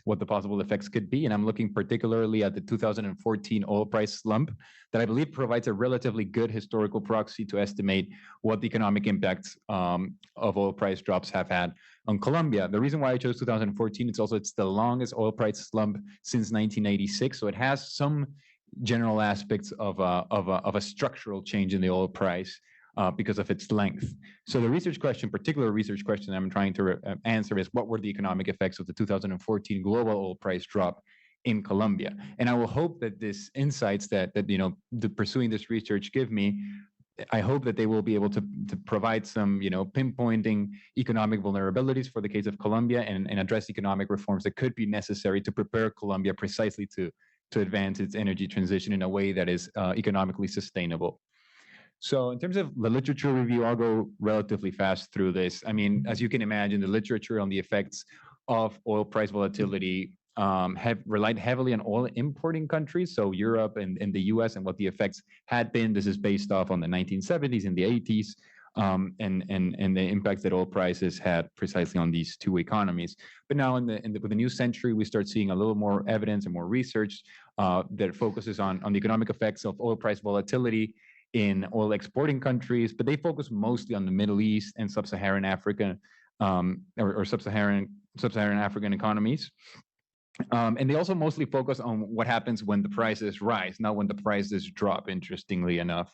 what the possible effects could be, and I'm looking particularly at the 2014 oil price slump that I believe provides a relatively good historical proxy to estimate what the economic impacts of oil price drops have had on Colombia. The reason why I chose 2014, it's the longest oil price slump since 1986, so it has some general aspects of a structural change in the oil price because of its length. So the particular research question I'm trying to answer is, what were the economic effects of the 2014 global oil price drop in Colombia? And I will hope that these insights that pursuing this research give me, I hope that they will be able to provide some, pinpointing economic vulnerabilities for the case of Colombia and address economic reforms that could be necessary to prepare Colombia precisely to to advance its energy transition in a way that is economically sustainable. So in terms of the literature review, I'll go relatively fast through this. I mean, as you can imagine, the literature on the effects of oil price volatility have relied heavily on oil importing countries, so Europe and the US, and what the effects had been. This is based off on the 1970s and the 80s, and the impacts that oil prices had precisely on these two economies. But now with the new century, we start seeing a little more evidence and more research that focuses on the economic effects of oil price volatility in oil exporting countries, but they focus mostly on the Middle East and Sub-Saharan Africa, or Sub-Saharan African economies. And they also mostly focus on what happens when the prices rise, not when the prices drop, interestingly enough.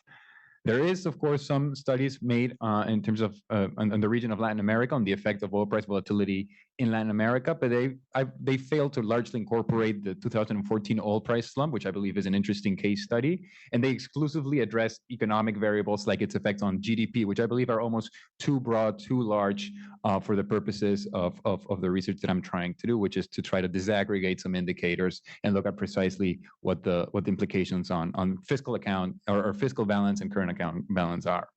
There is, of course, some studies made in terms of on the region of Latin America on the effect of oil price volatility in Latin America, but they failed to largely incorporate the 2014 oil price slump, which I believe is an interesting case study. And they exclusively address economic variables like its effects on GDP, which I believe are almost too broad, too large for the purposes of the research that I'm trying to do, which is to try to disaggregate some indicators and look at precisely what the implications on fiscal account or fiscal balance and current account balance are.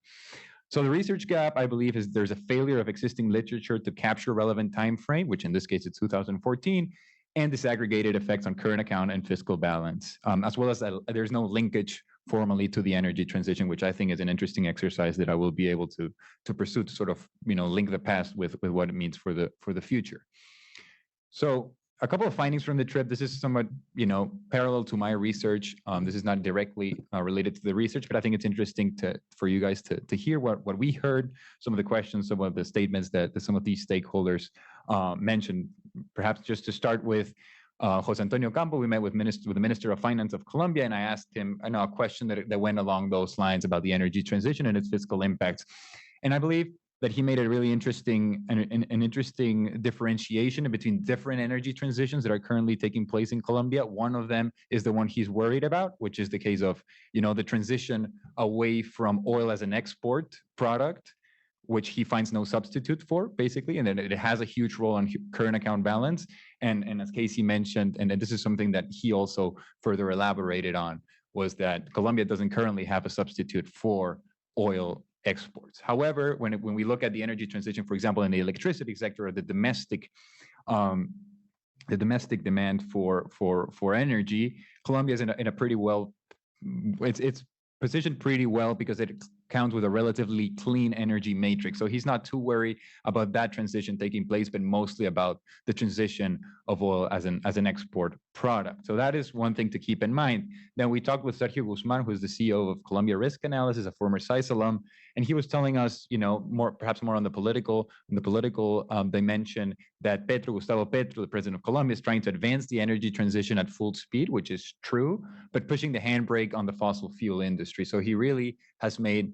So the research gap, I believe, is there's a failure of existing literature to capture relevant time frame, which in this case is 2014, and disaggregated effects on current account and fiscal balance, as well as there's no linkage formally to the energy transition, which I think is an interesting exercise that I will be able to pursue to sort of link the past with what it means for the future. So a couple of findings from the trip. This is somewhat, parallel to my research. This is not directly related to the research, but I think it's interesting for you guys to hear what we heard, some of the questions, some of the statements that some of these stakeholders mentioned. Perhaps just to start with Jose Antonio Campo, we met with the Minister of Finance of Colombia, and I asked him a question that went along those lines about the energy transition and its fiscal impacts. And I believe that he made a really interesting an interesting differentiation between different energy transitions that are currently taking place in Colombia. One of them is the one he's worried about, which is the case of the transition away from oil as an export product, which he finds no substitute for, basically, and then it has a huge role on current account balance. And as Casey mentioned, and this is something that he also further elaborated on, was that Colombia doesn't currently have a substitute for oil exports. However, when we look at the energy transition, for example, in the electricity sector, or the domestic demand for energy, Colombia is in a pretty well, it's positioned pretty well because it counts with a relatively clean energy matrix. So he's not too worried about that transition taking place, but mostly about the transition of oil as an export product. So that is one thing to keep in mind. Then we talked with Sergio Guzman, who is the CEO of Colombia Risk Analysis, a former SAIS alum, and he was telling us, perhaps more on the political dimension, that Gustavo Petro, the president of Colombia, is trying to advance the energy transition at full speed, which is true, but pushing the handbrake on the fossil fuel industry. So he really has made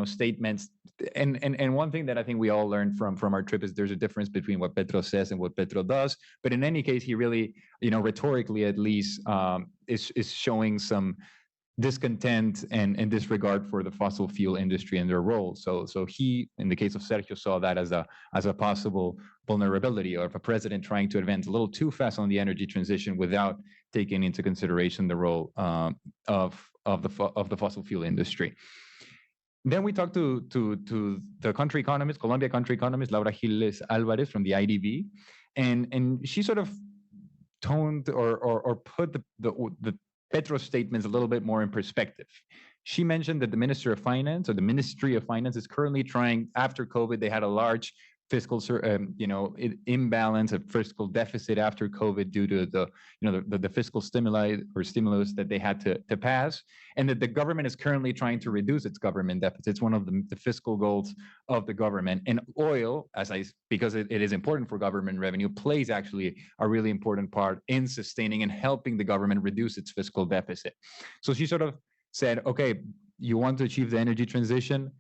statements. And one thing that I think we all learned from our trip is there's a difference between what Petro says and what Petro does. But in any case, he really, rhetorically at least, is showing some discontent and disregard for the fossil fuel industry and their role. So he, in the case of Sergio, saw that as a possible vulnerability of a president trying to advance a little too fast on the energy transition without taking into consideration the role of the fossil fuel industry. Then we talked to the country economist, Colombia country economist, Laura Giles Alvarez from the IDB, and she sort of toned or put the Petro statements a little bit more in perspective. She mentioned that the Minister of Finance, or the Ministry of Finance, is currently trying, after COVID, they had a large fiscal imbalance, a fiscal deficit after COVID due to the fiscal stimulus that they had to pass, and that the government is currently trying to reduce its government deficit. It's one of the fiscal goals of the government. And oil, because it is important for government revenue, plays actually a really important part in sustaining and helping the government reduce its fiscal deficit. So she sort of said, okay, you want to achieve the energy transition,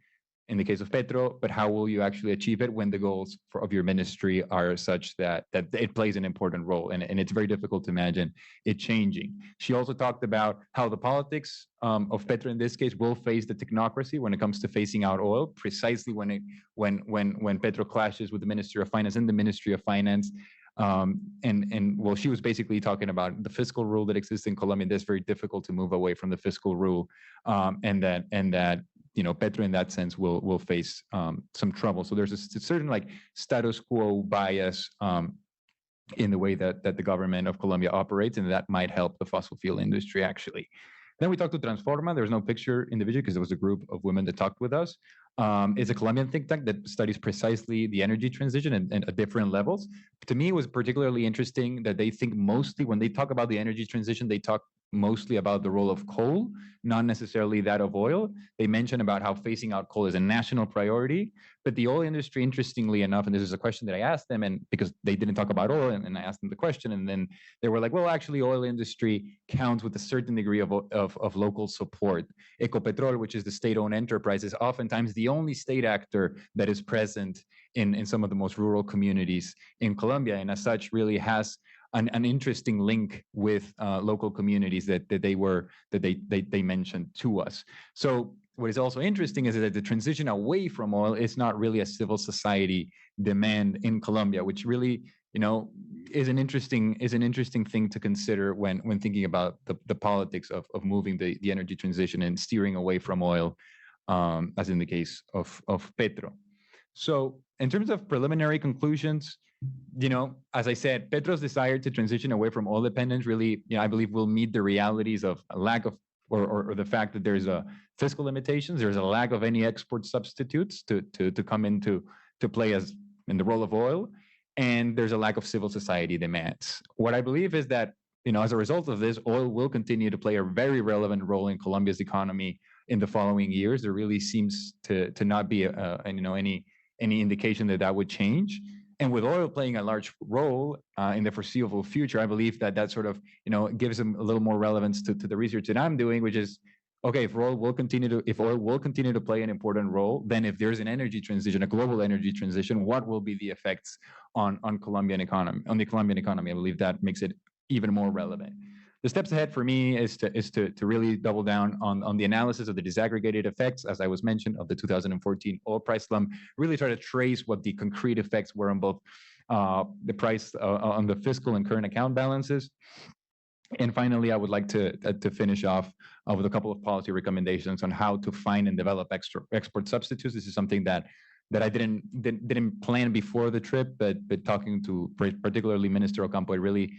in the case of Petro, but how will you actually achieve it when the goals of your ministry are such that it plays an important role? And it's very difficult to imagine it changing. She also talked about how the politics of Petro, in this case, will face the technocracy when it comes to phasing out oil, precisely when Petro clashes with the Ministry of Finance and the Ministry of Finance And well, she was basically talking about the fiscal rule that exists in Colombia. That's very difficult to move away from the fiscal rule, and that Petro in that sense will face some trouble. So there's a certain like status quo bias in the way that the government of Colombia operates, and that might help the fossil fuel industry actually. Then we talked to Transforma. There's no picture in the video because there was a group of women that talked with us. It's a Colombian think tank that studies precisely the energy transition and at different levels. To me, it was particularly interesting that they think mostly when they talk about the energy transition, they talk mostly about the role of coal, not necessarily that of oil. They mention about how phasing out coal is a national priority, but the oil industry, interestingly enough, and this is a question that I asked them, and because they didn't talk about oil, and I asked them the question, and then they were like, well, actually, oil industry counts with a certain degree of local support. Ecopetrol, which is the state-owned enterprise, is oftentimes the only state actor that is present in some of the most rural communities in Colombia, and as such, really has an interesting link with local communities that they mentioned to us. So what is also interesting is that the transition away from oil is not really a civil society demand in Colombia, which really, is an interesting thing to consider when thinking about the politics of moving the energy transition and steering away from oil, as in the case of Petro. So in terms of preliminary conclusions, as I said, Petro's desire to transition away from oil dependence really, I believe will meet the realities of a lack of, or the fact that there's a fiscal limitations, there's a lack of any export substitutes to come into play as in the role of oil, and there's a lack of civil society demands. What I believe is that, as a result of this, oil will continue to play a very relevant role in Colombia's economy in the following years. There really seems to not be any indication that would change. And with oil playing a large role in the foreseeable future, I believe that sort of, gives them a little more relevance to the research that I'm doing, which is, okay, if oil will continue to play an important role, then if there's an energy transition, a global energy transition, what will be the effects on the Colombian economy? I believe that makes it even more relevant. The steps ahead for me is to really double down on the analysis of the disaggregated effects, as I was mentioned, of the 2014 oil price slump, really try to trace what the concrete effects were on both the price on the fiscal and current account balances. And finally, I would like to finish off with a couple of policy recommendations on how to find and develop export substitutes. This is something that I didn't plan before the trip, but talking to particularly Minister Ocampo, it really,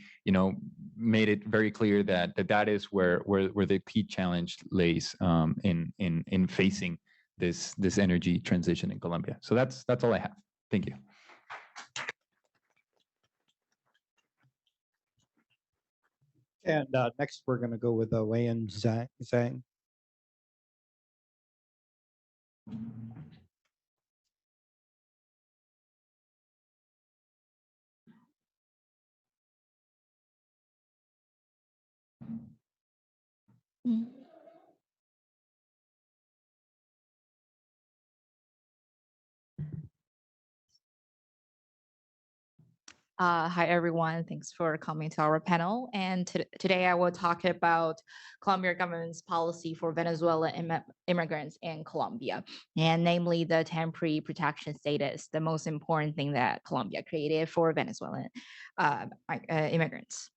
made it very clear that is where the key challenge lays in facing this energy transition in Colombia. So that's all I have. Thank you. And next, we're going to go with Wei-Yin Zhang. Hi, everyone. Thanks for coming to our panel. And today I will talk about Colombian government's policy for Venezuelan immigrants in Colombia, and namely the temporary protection status, the most important thing that Colombia created for Venezuelan immigrants.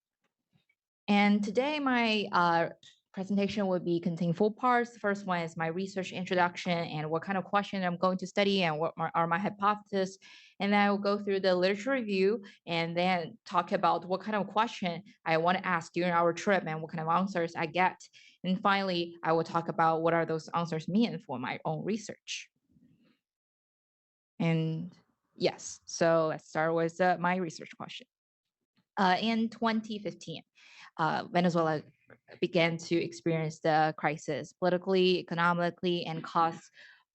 And today my presentation will contain 4 parts. The first one is my research introduction and what kind of question I'm going to study and what are my hypotheses. And then I will go through the literature review and then talk about what kind of question I want to ask during our trip and what kind of answers I get. And finally, I will talk about what are those answers mean for my own research. And yes, so let's start with my research question. In 2015, Venezuela began to experience the crisis politically, economically, and caused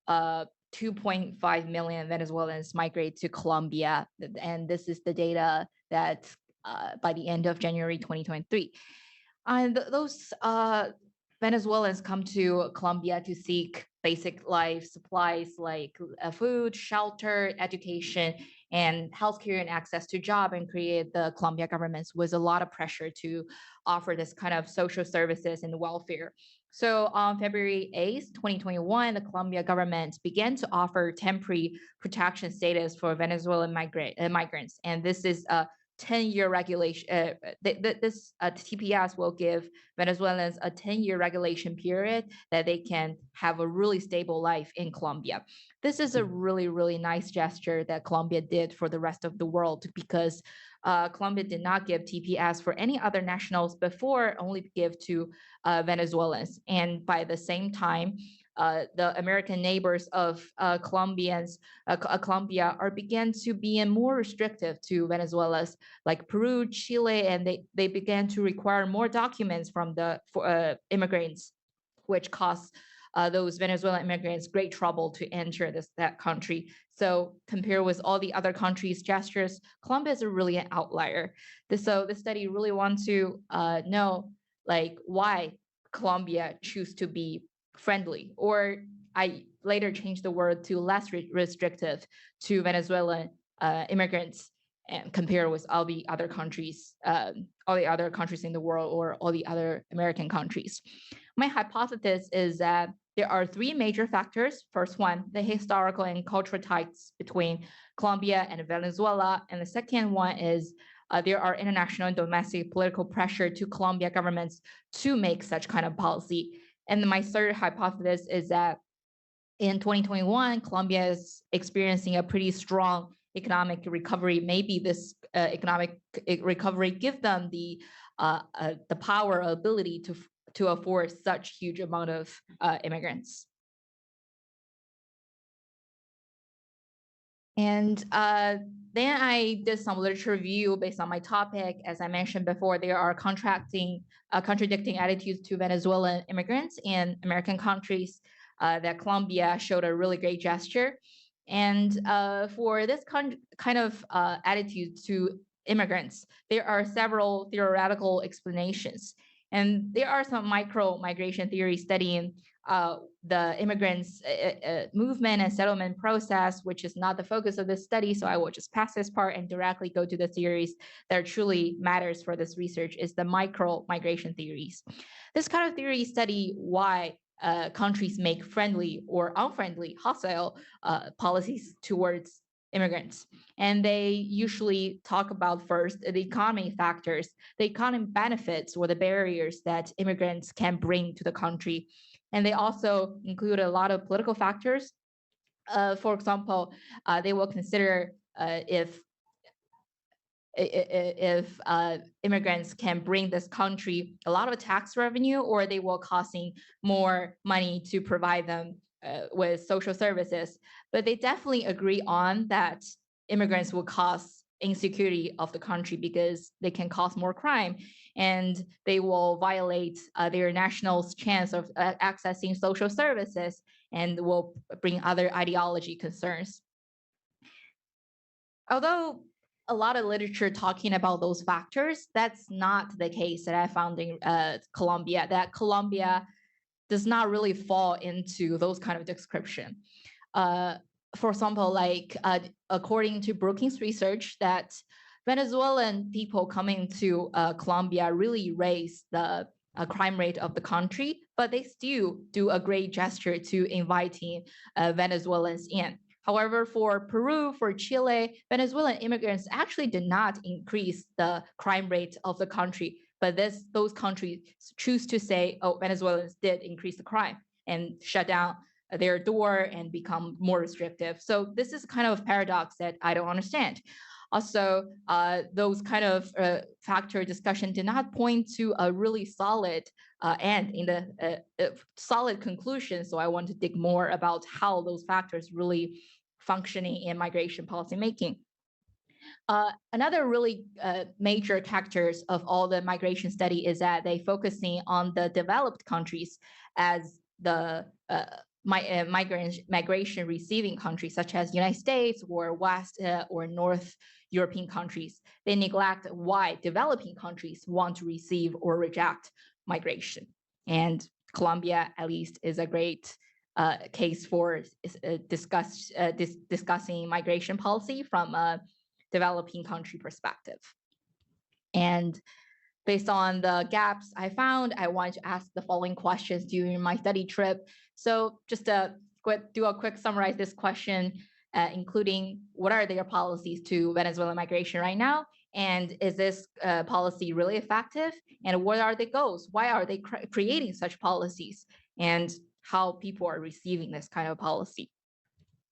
2.5 million Venezuelans migrate to Colombia. And this is the data that by the end of January 2023. And those Venezuelans come to Colombia to seek basic life supplies like food, shelter, education, and healthcare and access to job, and create the Colombia government with a lot of pressure to offer this kind of social services and welfare. So on February 8th, 2021, the Colombia government began to offer temporary protection status for Venezuelan migrants. And this is 10-year regulation. This TPS will give Venezuelans a 10-year regulation period that they can have a really stable life in Colombia. This is a really, really nice gesture that Colombia did for the rest of the world, because Colombia did not give TPS for any other nationals before, only give to Venezuelans. And by the same time, the American neighbors of Colombia are began to be more restrictive to Venezuela's, like Peru, Chile, and they began to require more documents from the immigrants, which costs those Venezuelan immigrants great trouble to enter that country. So compared with all the other countries' gestures, Colombia is really an outlier. So this study really wants to know like why Colombia choose to be friendly, or I later changed the word to less restrictive to Venezuelan immigrants, and compare with all the other countries in the world, or all the other American countries. My hypothesis is that there are three major factors. First one, the historical and cultural ties between Colombia and Venezuela. And the second one is there are international and domestic political pressure to Colombia governments to make such kind of policy. And my third hypothesis is that in 2021, Colombia is experiencing a pretty strong economic recovery. Maybe this economic recovery give them the power or ability to afford such huge amount of immigrants. And then I did some literature review based on my topic. As I mentioned before, there are contradicting attitudes to Venezuelan immigrants in American countries, that Colombia showed a really great gesture. And for this kind of attitude to immigrants, there are several theoretical explanations. And there are some micro-migration theories studying the immigrants' movement and settlement process, which is not the focus of this study. So I will just pass this part and directly go to the theories that truly matters for this research, is the micro-migration theories. This kind of theory study why countries make friendly or unfriendly, hostile policies towards immigrants. And they usually talk about first the economy factors, the economic benefits or the barriers that immigrants can bring to the country. And they also include a lot of political factors. For example, they will consider if immigrants can bring this country a lot of tax revenue, or they will costing more money to provide them with social services. But they definitely agree on that immigrants will cause insecurity of the country because they can cause more crime, and they will violate their nationals' chance of accessing social services, and will bring other ideology concerns. Although a lot of literature talking about those factors, that's not the case that I found in Colombia, that Colombia does not really fall into those kind of description. For example, like according to Brookings research, that Venezuelan people coming to Colombia really raise the crime rate of the country, but they still do a great gesture to inviting Venezuelans in. However, for Peru, for Chile, Venezuelan immigrants actually did not increase the crime rate of the country, but those countries choose to say, oh, Venezuelans did increase the crime, and shut down their door and become more restrictive. So this is kind of paradox that I don't understand. Also, those kind of factor discussion did not point to a really solid end in the solid conclusion. So I want to dig more about how those factors really functioning in migration policy making. Another really major characters of all the migration study is that they focusing on the developed countries as the migration receiving countries, such as United States or West or North European countries. They neglect why developing countries want to receive or reject migration. And Colombia, at least, is a great case for discussing migration policy from a developing country perspective. And based on the gaps I found, I wanted to ask the following questions during my study trip. So just to do a quick summarize this question, including what are their policies to Venezuelan migration right now, And is this policy really effective? And what are the goals? Why are they creating such policies? And how people are receiving this kind of policy?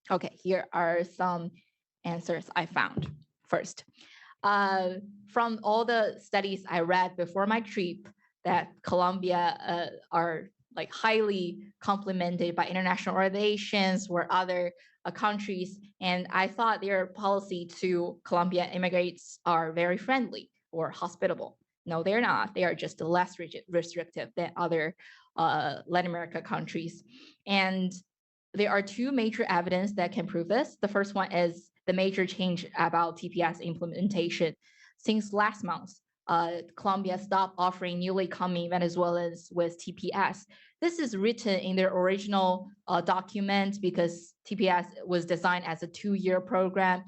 Okay, here are some answers I found. First, from all the studies I read before my trip, that Colombia are like highly complimented by international organizations or other countries, and I thought their policy to Colombian immigrants are very friendly or hospitable. No, they're not. They are just less restrictive than other Latin America countries. And there are two major evidence that can prove this. The first one is the major change about TPS implementation. Since last month, Colombia stopped offering newly coming Venezuelans with TPS. This is written in their original document because TPS was designed as a 2-year program,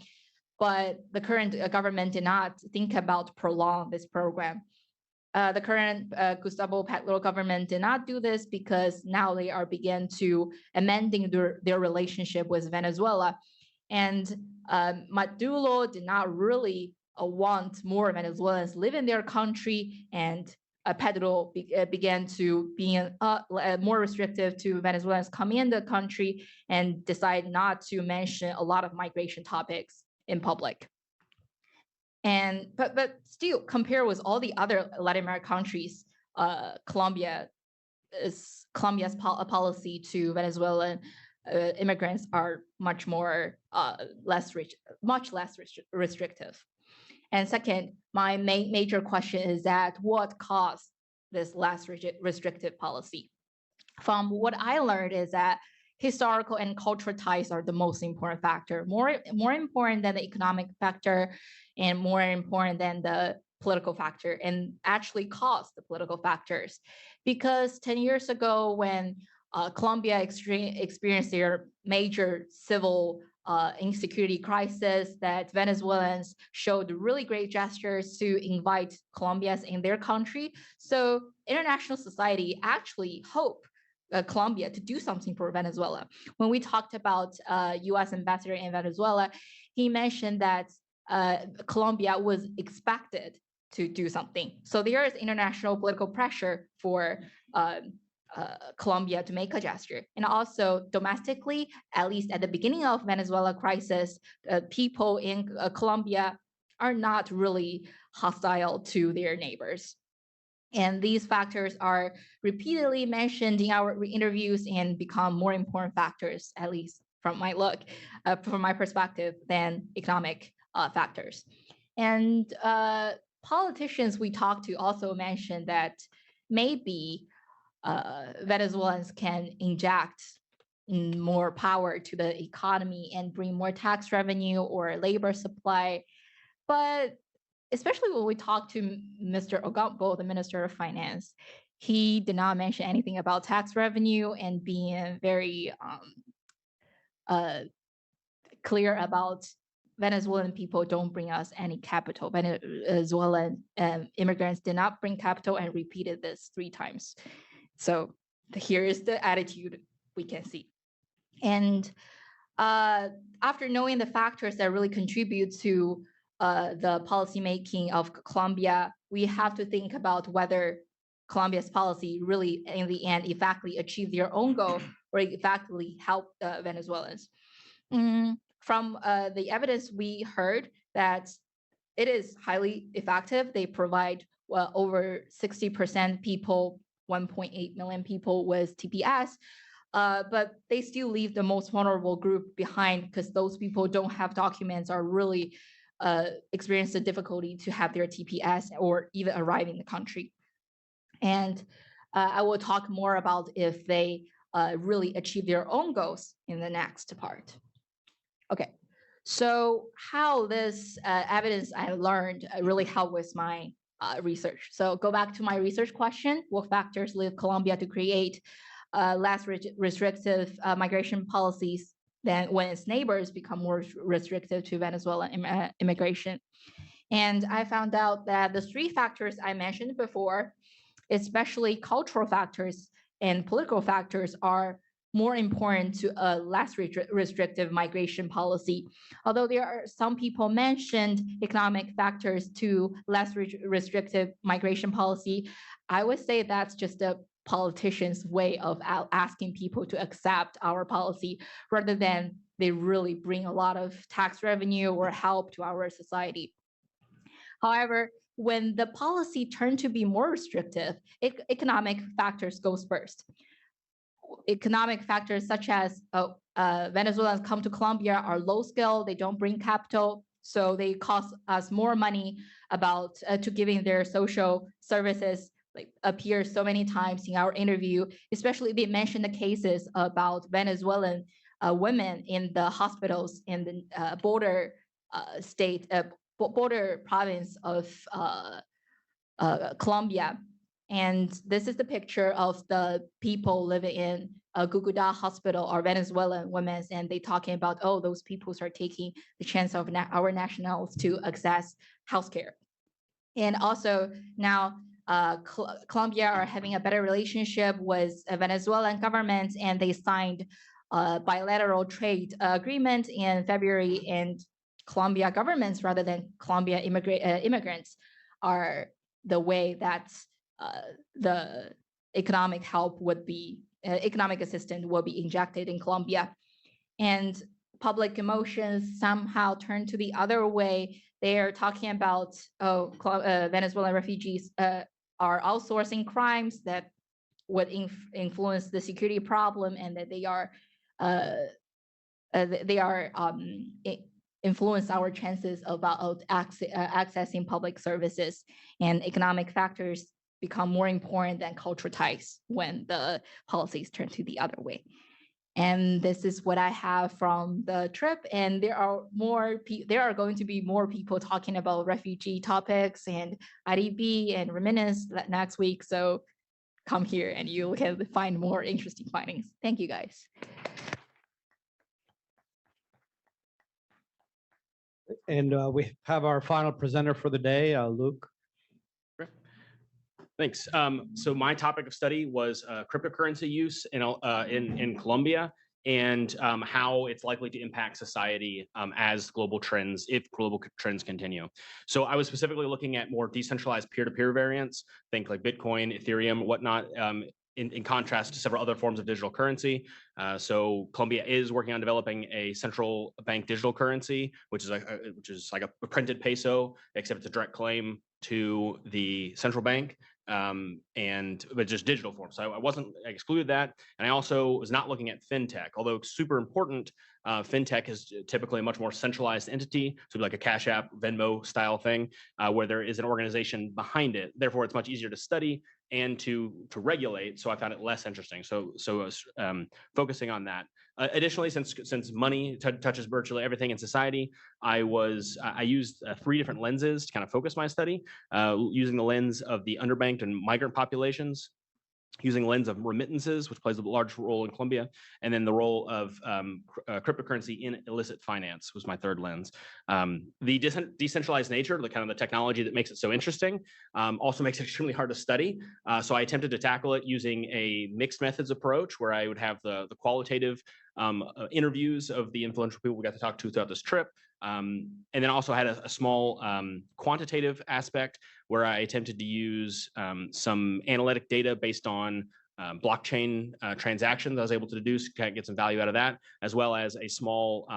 but the current government did not think about prolong this program. The current Gustavo Petro government did not do this because now they are begin to amending their relationship with Venezuela. And Maduro did not really want more Venezuelans live in their country, and Petro began to be more restrictive to Venezuelans coming in the country and decide not to mention a lot of migration topics in public. And but still, compare with all the other Latin American countries, Colombia's policy to Venezuelan immigrants are much less restrictive. And second, my major question is that what caused this less restrictive policy? From what I learned is that historical and cultural ties are the most important factor, more important than the economic factor, and more important than the political factor, and actually caused the political factors. Because 10 years ago, when Colombia experienced their major civil insecurity crisis, that Venezuelans showed really great gestures to invite Colombians in their country. So international society actually hoped Colombia to do something for Venezuela. When we talked about U.S. ambassador in Venezuela, he mentioned that Colombia was expected to do something. So there is international political pressure for Colombia to make a gesture. And also domestically, at least at the beginning of Venezuela crisis, people in Colombia are not really hostile to their neighbors. And these factors are repeatedly mentioned in our interviews and become more important factors, at least from my perspective, than economic factors. And politicians we talked to also mentioned that maybe Venezuelans can inject more power to the economy and bring more tax revenue or labor supply. But especially when we talked to Mr. Ocampo, the Minister of Finance, he did not mention anything about tax revenue and being very clear about Venezuelan people don't bring us any capital. Venezuelan immigrants did not bring capital, and repeated this 3 times. So here is the attitude we can see. And after knowing the factors that really contribute to the policymaking of Colombia, we have to think about whether Colombia's policy really, in the end, effectively achieve their own goal or effectively help Venezuelans. From the evidence we heard that it is highly effective. They provide over 60% people, 1.8 million people with TPS, but they still leave the most vulnerable group behind because those people don't have documents or really experience the difficulty to have their TPS or even arrive in the country. And I will talk more about if they really achieve their own goals in the next part. Okay, so how this evidence I learned really helped with my research. So go back to my research question: what factors led Colombia to create less restrictive migration policies than when its neighbors become more restrictive to Venezuelan immigration? And I found out that the 3 factors I mentioned before, especially cultural factors and political factors, are more important to a less restrictive migration policy. Although there are some people mentioned economic factors to less restrictive migration policy, I would say that's just a politician's way of asking people to accept our policy rather than they really bring a lot of tax revenue or help to our society. However, when the policy turned to be more restrictive, economic factors goes first. Economic factors such as Venezuelans come to Colombia are low skill, they don't bring capital, so they cost us more money about to giving their social services, like appears so many times in our interview. Especially they mentioned the cases about Venezuelan women in the hospitals in the border border province of Colombia. And this is the picture of the people living in Cucuta hospital or Venezuelan women, and they talking about, oh, those people are taking the chance of our nationals to access healthcare. And also now Colombia are having a better relationship with Venezuelan government, and they signed a bilateral trade agreement in February, and Colombia governments rather than Colombia immigrants are the way that the economic help would be, economic assistance will be injected in Colombia. And public emotions somehow turn to the other way. They are talking about, Venezuelan refugees are outsourcing crimes that would influence the security problem, and that they are influence our chances about accessing public services, and economic factors become more important than cultural ties when the policies turn to the other way. And this is what I have from the trip. And there are going to be more people talking about refugee topics and IDB and remittance next week. So come here and you can find more interesting findings. Thank you, guys. And we have our final presenter for the day, Luke. Thanks. So my topic of study was cryptocurrency use in Colombia, and how it's likely to impact society as global trends, if global trends continue. So I was specifically looking at more decentralized peer-to-peer variants, think like Bitcoin, Ethereum, whatnot, in contrast to several other forms of digital currency. So Colombia is working on developing a central bank digital currency, which is like a printed peso, except it's a direct claim to the central bank, but just digital form. So I excluded that. And I also was not looking at fintech, although super important. Fintech is typically a much more centralized entity, so like a Cash App, Venmo style thing, where there is an organization behind it. Therefore, it's much easier to study and to regulate. So I found it less interesting. So focusing on that. Additionally, since money touches virtually everything in society, I used 3 different lenses to kind of focus my study, using the lens of the underbanked and migrant populations, using lens of remittances, which plays a large role in Colombia, and then the role of cryptocurrency in illicit finance was my third lens. The decentralized nature, the kind of the technology that makes it so interesting, also makes it extremely hard to study. So I attempted to tackle it using a mixed methods approach, where I would have the qualitative interviews of the influential people we got to talk to throughout this trip, and then also had a small quantitative aspect where I attempted to use some analytic data based on blockchain transactions. I was able to deduce, kind of get some value out of that, as well as a small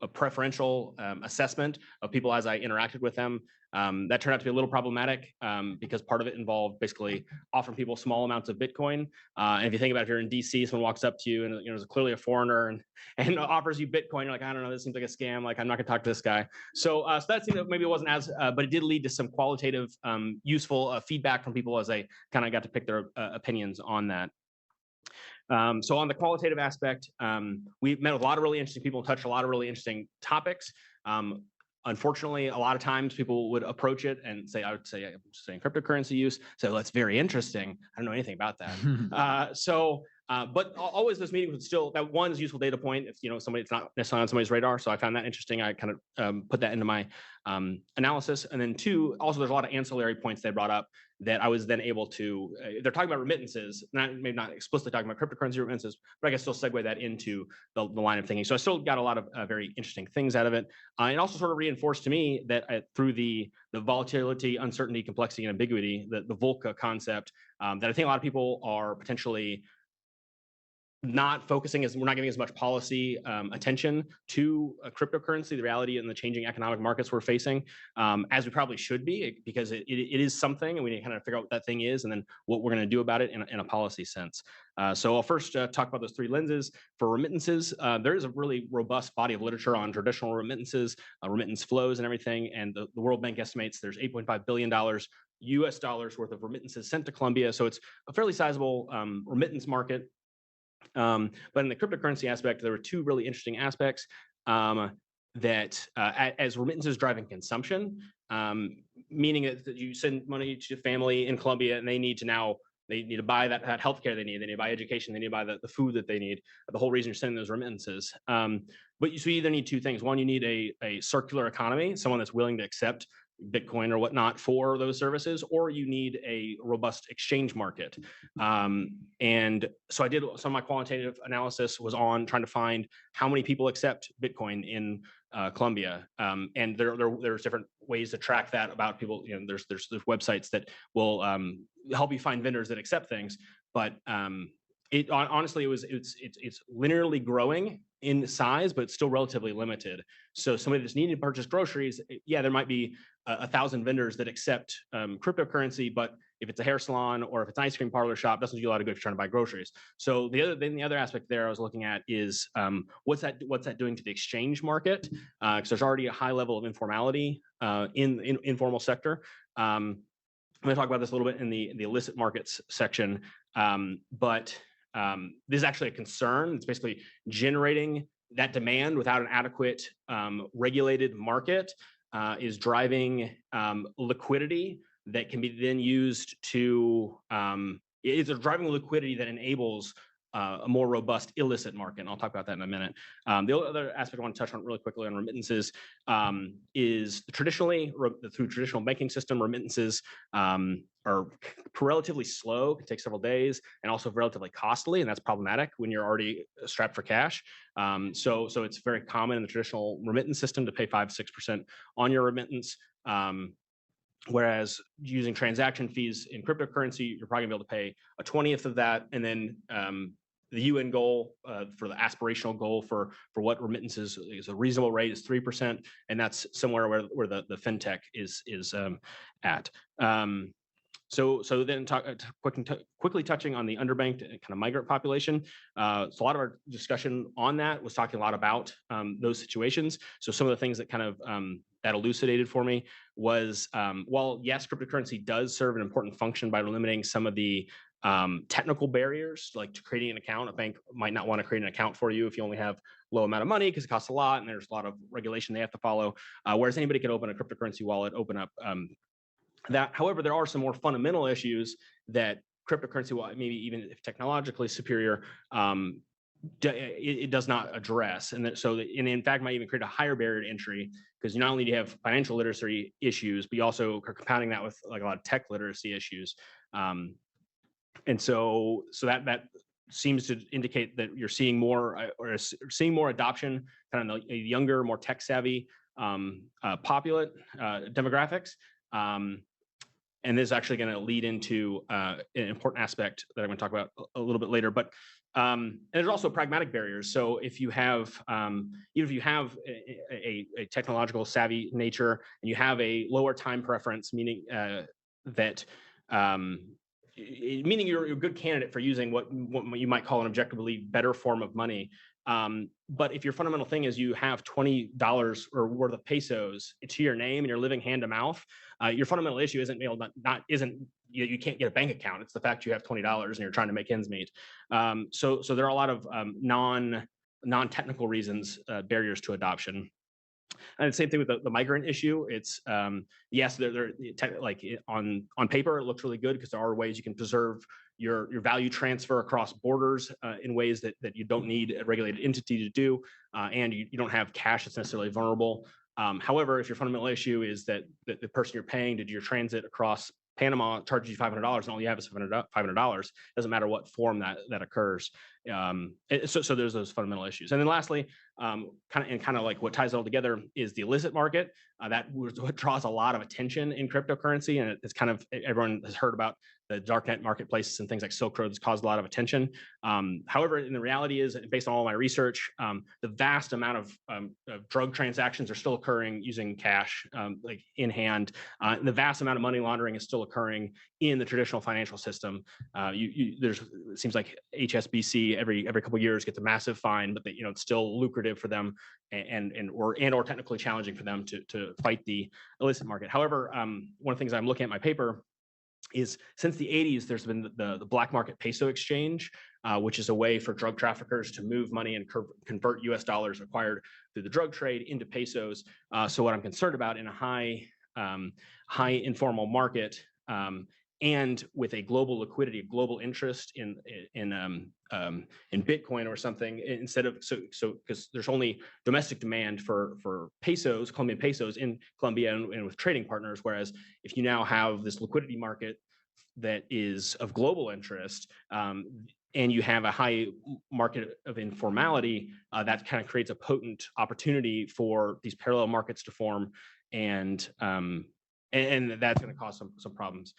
a preferential assessment of people as I interacted with them. That turned out to be a little problematic because part of it involved basically offering people small amounts of Bitcoin. And if you think about it, if you're in DC, someone walks up to you and is clearly a foreigner and offers you Bitcoin, you're like, I don't know, this seems like a scam. Like, I'm not gonna talk to this guy. So that seemed that maybe it wasn't as, but it did lead to some qualitative, useful feedback from people as they kind of got to pick their opinions on that. So on the qualitative aspect, we met with a lot of really interesting people and touched a lot of really interesting topics. Unfortunately, a lot of times people would approach it and say, I'm saying cryptocurrency use. So that's very interesting. I don't know anything about that. So But always those meetings would still, that one's useful data point if, somebody, it's not necessarily on somebody's radar. So I found that interesting. I kind of put that into my analysis. And then two, also there's a lot of ancillary points they brought up that I was then able to, they're talking about remittances, maybe not explicitly talking about cryptocurrency remittances, but I can still segue that into the line of thinking. So I still got a lot of very interesting things out of it. And also sort of reinforced to me that through the volatility, uncertainty, complexity, and ambiguity, the VULCA concept, that I think a lot of people are potentially not focusing we're not giving as much policy attention to cryptocurrency, the reality and the changing economic markets we're facing, as we probably should be, because it is something, and we need to kind of figure out what that thing is, and then what we're going to do about it in a policy sense. So I'll first talk about those three lenses. For remittances, there is a really robust body of literature on traditional remittances, remittance flows and everything, and the World Bank estimates there's $8.5 billion US dollars worth of remittances sent to Colombia. So it's a fairly sizable remittance market. But in the cryptocurrency aspect, there were two really interesting aspects that as remittances driving consumption, meaning that you send money to your family in Colombia and they need to buy that healthcare they need to buy education, they need to buy the food that they need, the whole reason you're sending those remittances. But you either need two things. One, you need a circular economy, someone that's willing to accept Bitcoin or whatnot for those services, or you need a robust exchange market. And so I did some of my quantitative analysis was on trying to find how many people accept Bitcoin in Colombia. And there's different ways to track that about people. There's websites that will help you find vendors that accept things. But honestly, it's linearly growing in size, but it's still relatively limited. So somebody that's needing to purchase groceries, yeah, there might be 1,000 vendors that accept cryptocurrency, but if it's a hair salon or if it's an ice cream parlor shop, doesn't do a lot of good if you're trying to buy groceries. So the other aspect there I was looking at is what's that doing to the exchange market? Because there's already a high level of informality in informal sector. I'm going to talk about this a little bit in the illicit markets section, but this is actually a concern. It's basically generating that demand without an adequate regulated market is driving liquidity that can be then used to, it's driving liquidity that enables a more robust illicit market. And I'll talk about that in a minute. The other aspect I want to touch on really quickly on remittances is traditionally, through traditional banking system, remittances are relatively slow, can take several days, and also relatively costly, and that's problematic when you're already strapped for cash. So it's very common in the traditional remittance system to pay 5-6% on your remittance. Whereas using transaction fees in cryptocurrency, you're probably gonna be able to pay a 20th of that, and then the UN goal for the aspirational goal for what remittances is a reasonable rate is 3%, and that's somewhere where the fintech is at. So then quickly touching on the underbanked kind of migrant population. So a lot of our discussion on that was talking a lot about those situations. So some of the things that kind of that elucidated for me was, while yes, cryptocurrency does serve an important function by eliminating some of the technical barriers, like to creating an account. A bank might not want to create an account for you if you only have low amount of money because it costs a lot and there's a lot of regulation they have to follow. Whereas anybody can open a cryptocurrency wallet, open up that. However, there are some more fundamental issues that cryptocurrency, maybe even if technologically superior, it does not address. And in fact, might even create a higher barrier to entry, because not only do you have financial literacy issues, but you also are compounding that with like a lot of tech literacy issues. And so that seems to indicate that you're seeing more adoption kind of in the younger, more tech savvy populate demographics. And this is actually going to lead into an important aspect that I'm going to talk about a little bit later. But and there's also pragmatic barriers. So if you have, even if you have a technological savvy nature and you have a lower time preference, meaning that meaning you're a good candidate for using what you might call an objectively better form of money. But if your fundamental thing is you have $20 or worth of pesos to your name and you're living hand to mouth, your fundamental issue isn't you can't get a bank account. It's the fact you have $20 and you're trying to make ends meet. So there are a lot of non-technical reasons, barriers to adoption. And the same thing with the migrant issue. It's yes, they're like on paper it looks really good because there are ways you can preserve your value transfer across borders in ways that you don't need a regulated entity to do, and you don't have cash that's necessarily vulnerable. However, if your fundamental issue is that the person you're paying to do your transit across Panama charges you $500 and all you have is $500, doesn't matter what form that occurs. So there's those fundamental issues. And then lastly, kind of like what ties it all together is the illicit market. That what draws a lot of attention in cryptocurrency, and it's kind of, everyone has heard about the darknet marketplaces and things like Silk Road that's caused a lot of attention. However, in the reality is, based on all my research, the vast amount of drug transactions are still occurring using cash, like in hand. The vast amount of money laundering is still occurring in the traditional financial system. It seems like HSBC every couple of years gets a massive fine, but it's still lucrative for them or technically challenging for them to fight the illicit market. However, one of the things I'm looking at in my paper is since the 80s, there's been the black market peso exchange, which is a way for drug traffickers to move money and convert US dollars acquired through the drug trade into pesos. So what I'm concerned about in a high informal market, and with a global liquidity, global interest in Bitcoin or something, instead of because there's only domestic demand for pesos, Colombian pesos in Colombia and with trading partners, whereas if you now have this liquidity market that is of global interest, and you have a high market of informality, that kind of creates a potent opportunity for these parallel markets to form, and that's going to cause some problems.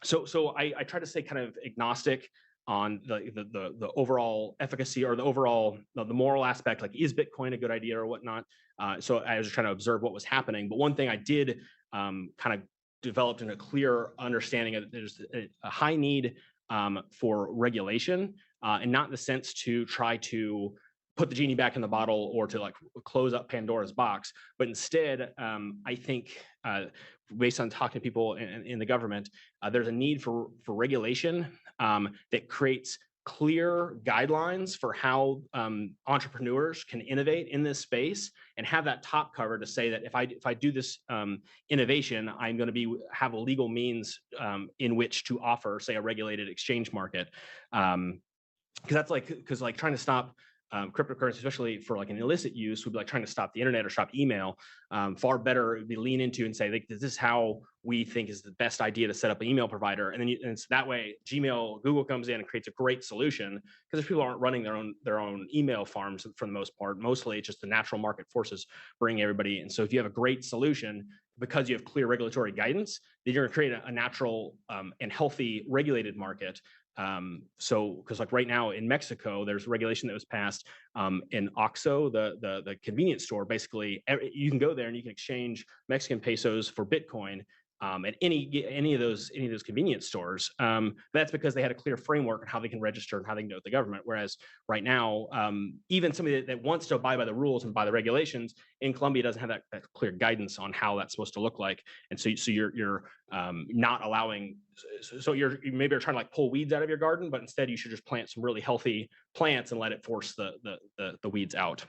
So I try to stay kind of agnostic on the overall efficacy or the moral aspect, like is Bitcoin a good idea or whatnot. So I was trying to observe what was happening. But one thing I did kind of developed in a clear understanding of there's a high need for regulation, and not in the sense to try to put the genie back in the bottle or to like close up Pandora's box, but instead, I think based on talking to people in the government, there's a need for regulation that creates clear guidelines for how entrepreneurs can innovate in this space and have that top cover to say that if I do this innovation, I'm going to have a legal means in which to offer, say, a regulated exchange market. Because like trying to stop cryptocurrency, especially for like an illicit use, would be like trying to stop the internet or stop email. Far better would be lean into and say, like, this is how we think is the best idea to set up an email provider. And then and so that way Gmail, Google comes in and creates a great solution, because if people aren't running their own email farms for the most part, mostly it's just the natural market forces bring everybody. And so if you have a great solution, because you have clear regulatory guidance, then you're going to create a natural and healthy regulated market. So, because like right now in Mexico, there's regulation that was passed in Oxxo, the convenience store. Basically, you can go there and you can exchange Mexican pesos for Bitcoin at any of those convenience stores. That's because they had a clear framework on how they can register and how they can do it with the government. Whereas right now, even somebody that wants to abide by the rules and by the regulations in Colombia doesn't have that clear guidance on how that's supposed to look like. And so you're not allowing. So you're maybe trying to like pull weeds out of your garden, but instead you should just plant some really healthy plants and let it force the weeds out.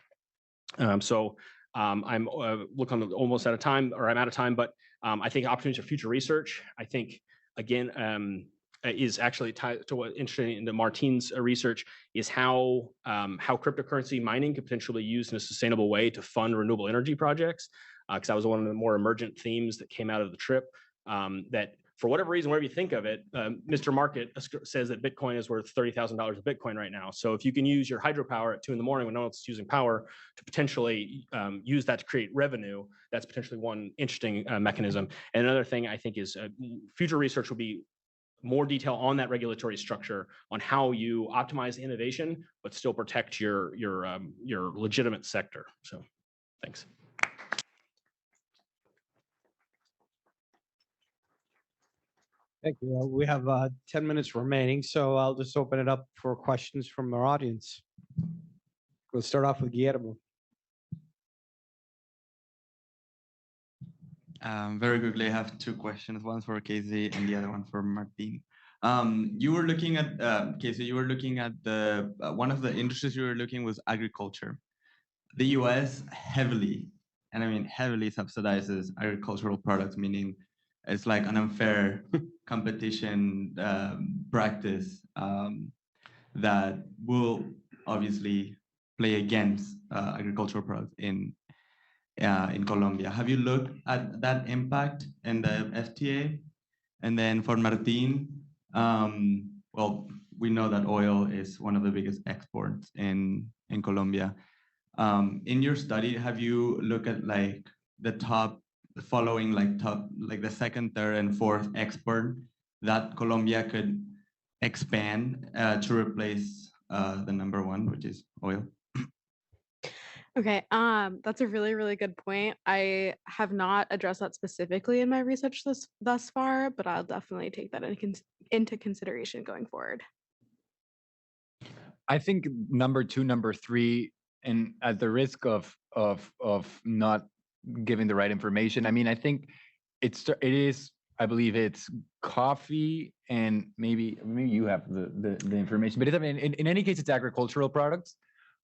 I'm looking almost out of time, or I'm out of time, but I think opportunities for future research, I think, again, is actually tied to what interesting in the Martine's research is how cryptocurrency mining could potentially be used in a sustainable way to fund renewable energy projects. Because that was one of the more emergent themes that came out of the trip, that for whatever reason, wherever you think of it, Mr. Market says that Bitcoin is worth $30,000 of Bitcoin right now. So if you can use your hydropower at 2 a.m. when no one's using power to potentially use that to create revenue, that's potentially one interesting mechanism. And another thing I think is future research will be more detail on that regulatory structure, on how you optimize innovation but still protect your legitimate sector. So, thanks. Thank you. We have 10 minutes remaining, so I'll just open it up for questions from our audience. We'll start off with Guillermo. Very quickly, I have 2 questions. One for Casey and the other one for Martin. You were looking at, Casey, you were looking at one of the industries you were looking was agriculture. The US heavily, and I mean heavily, subsidizes agricultural products, meaning it's like an unfair competition practice that will obviously play against agricultural products in Colombia. Have you looked at that impact in the FTA? And then for Martin, well, we know that oil is one of the biggest exports in Colombia. In your study, have you looked at like the top following like the second, third, and fourth export that Colombia could expand to replace the number one, which is oil? Okay, that's a really, really good point. I have not addressed that specifically in my research thus far, but I'll definitely take that into consideration going forward. I think number two, number three, and at the risk of not giving the right information, I mean, I think it is. I believe it's coffee and maybe you have the information, but I mean, in any case, it's agricultural products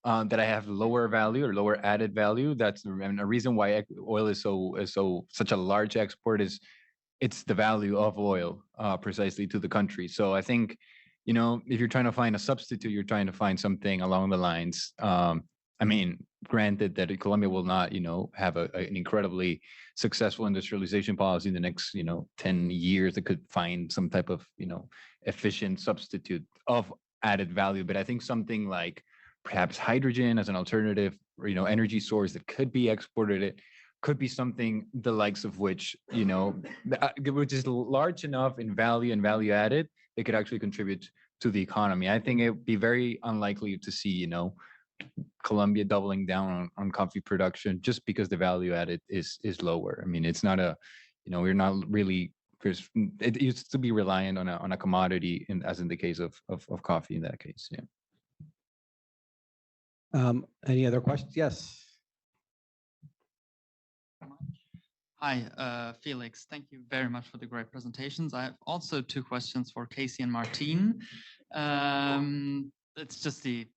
that I have lower value or lower added value. That's a reason why oil is such a large export is it's the value of oil precisely to the country. So I think, you know, if you're trying to find a substitute, you're trying to find something along the lines. I mean, granted that Colombia will not, you know, have an incredibly successful industrialization policy in the next, you know, 10 years that could find some type of, you know, efficient substitute of added value. But I think something like perhaps hydrogen as an alternative, or, you know, energy source that could be exported, it could be something the likes of which, you know, which is large enough in value and value added, it could actually contribute to the economy. I think it would be very unlikely to see, you know, Colombia doubling down on coffee production just because the value added is lower. I mean, it's not a, you know, we're not really, because it used to be reliant on a commodity, as in the case of coffee in that case. Yeah. Any other questions? Yes. Hi, Felix. Thank you very much for the great presentations. I have also two questions for Casey and Martin. It's just the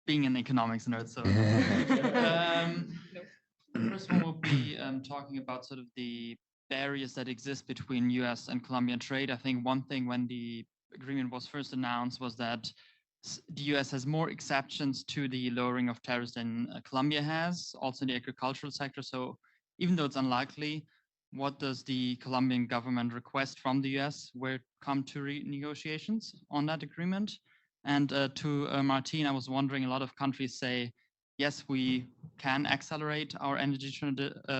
being an economics nerd. So the first one will be talking about sort of the barriers that exist between US and Colombian trade. I think one thing when the agreement was first announced was that the US has more exceptions to the lowering of tariffs than Colombia has, also in the agricultural sector. So even though it's unlikely, what does the Colombian government request from the US where it come to negotiations on that agreement? And to Martin, I was wondering, a lot of countries say, yes, we can accelerate our energy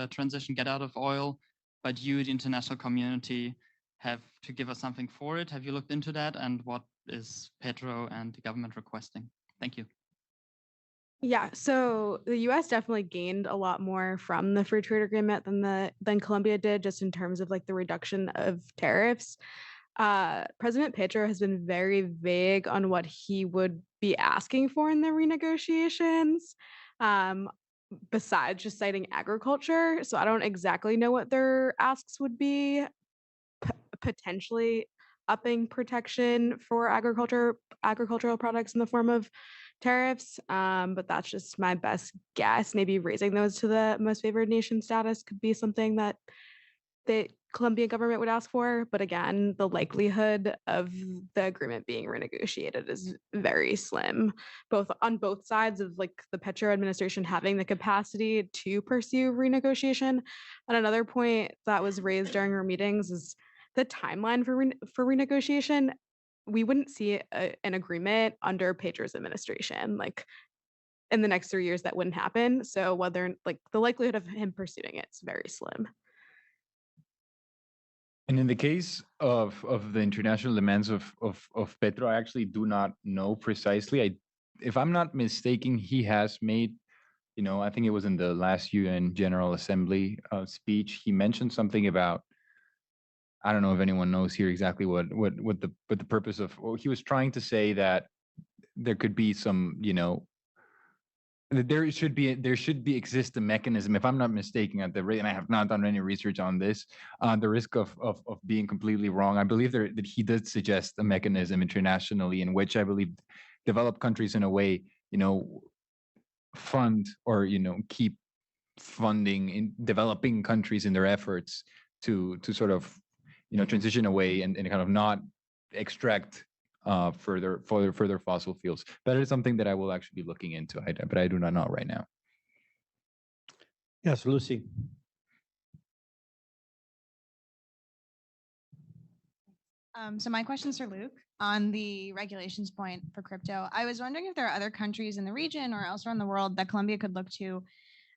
transition, get out of oil, but you, the international community, have to give us something for it. Have you looked into that? And what is Petro and the government requesting? Thank you. Yeah, so the US definitely gained a lot more from the free trade agreement than Colombia did, just in terms of like the reduction of tariffs. President Petro has been very vague on what he would be asking for in the renegotiations, besides just citing agriculture. So I don't exactly know what their asks would be, potentially upping protection for agricultural products in the form of tariffs. But that's just my best guess. Maybe raising those to the most favored nation status could be something that the Colombian government would ask for. But again, the likelihood of the agreement being renegotiated is very slim, on both sides of like the Petro administration having the capacity to pursue renegotiation. And another point that was raised during our meetings is the timeline for renegotiation. We wouldn't see an agreement under Petro's administration. Like in the next 3 years, that wouldn't happen. So whether like the likelihood of him pursuing it is very slim. And in the case of the international demands of Petro, I actually do not know precisely. If I'm not mistaken, he has made, you know, I think it was in the last UN General Assembly speech, he mentioned something about, I don't know if anyone knows here exactly what the purpose of, well, he was trying to say that there could be some, you know, there should exist a mechanism, if I'm not mistaken, at the rate, and I have not done any research on this, the risk of being completely wrong. I believe that he did suggest a mechanism internationally in which I believe developed countries in a way, you know, fund or, you know, keep funding in developing countries in their efforts to sort of transition away and kind of not extract further fossil fuels. But it is something that I will actually be looking into, but I do not know right now. Yes, Lucy. So my question's for Luke on the regulations point for crypto. I was wondering if there are other countries in the region or elsewhere in the world that Colombia could look to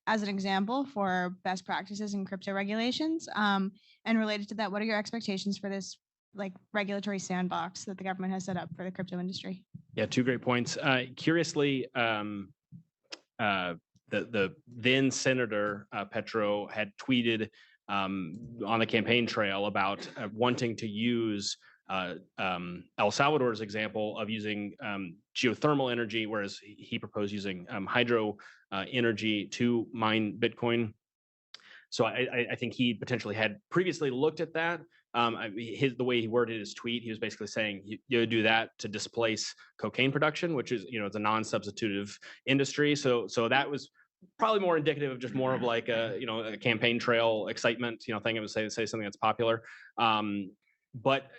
as an example for best practices in crypto regulations. And related to that, what are your expectations for this regulatory sandbox that the government has set up for the crypto industry? Yeah, two great points. Curiously, the then Senator Petro had tweeted on the campaign trail about wanting to use El Salvador's example of using geothermal energy, whereas he proposed using hydro energy to mine Bitcoin. So I think he potentially had previously looked at that. The way he worded his tweet, he was basically saying you do that to displace cocaine production, which is it's a non-substitutive industry. So that was probably more indicative of just more of like a campaign trail excitement thing. It would say something that's popular. But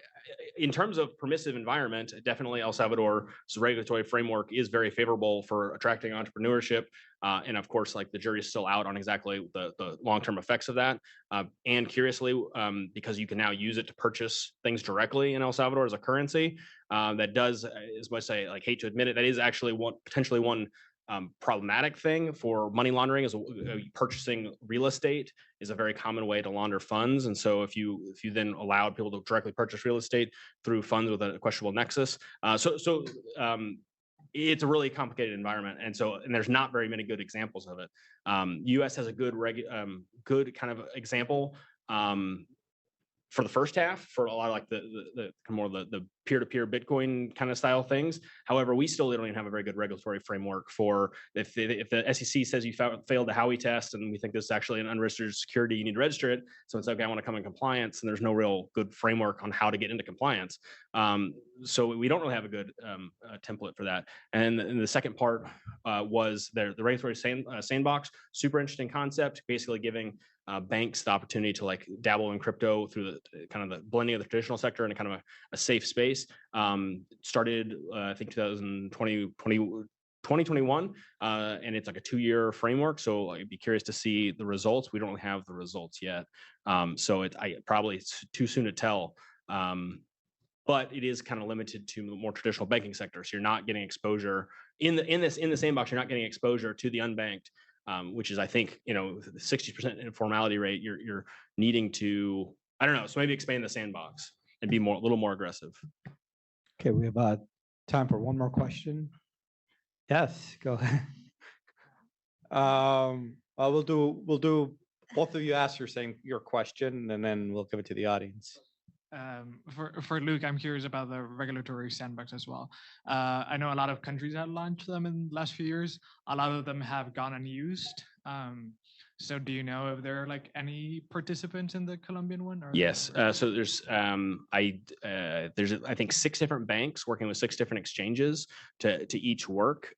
in terms of permissive environment, definitely El Salvador's regulatory framework is very favorable for attracting entrepreneurship. And of course, the jury's still out on exactly the long-term effects of that. And curiously, because you can now use it to purchase things directly in El Salvador as a currency, that does, as much as I hate to admit it, that is actually potentially one problematic thing for money laundering is purchasing real estate is a very common way to launder funds. And so if you then allowed people to directly purchase real estate through funds with a questionable nexus, it's a really complicated environment. And there's not very many good examples of it. US has a good kind of example for the first half for a lot of the more the peer-to-peer Bitcoin kind of style things. However, we still don't even have a very good regulatory framework for if the SEC says you failed the Howey test and we think this is actually an unregistered security, you need to register it. So it's okay, I want to come in compliance, and there's no real good framework on how to get into compliance. So we don't really have a good template for that. And the second part was the regulatory sandbox. Super interesting concept, basically giving banks the opportunity to dabble in crypto through the kind of the blending of the traditional sector and kind of a safe space. Started I think 2021, and it's like a 2-year framework. So I'd be curious to see the results. We don't really have the results yet, so it's too soon to tell. But it is kind of limited to the more traditional banking sector. So you're not getting exposure in the sandbox. You're not getting exposure to the unbanked, which is, I think, 60% informality rate. You're needing to, I don't know. So maybe expand the sandbox and be a little more aggressive. Okay, we have time for one more question. Yes, go ahead. We'll do both of you ask your question, and then we'll give it to the audience. For Luke, I'm curious about the regulatory sandbox as well. I know a lot of countries have launched them in the last few years. A lot of them have gone unused. So do you know if there are any participants in the Colombian one? Or Yes. So there's I think 6 different banks working with 6 different exchanges to each work.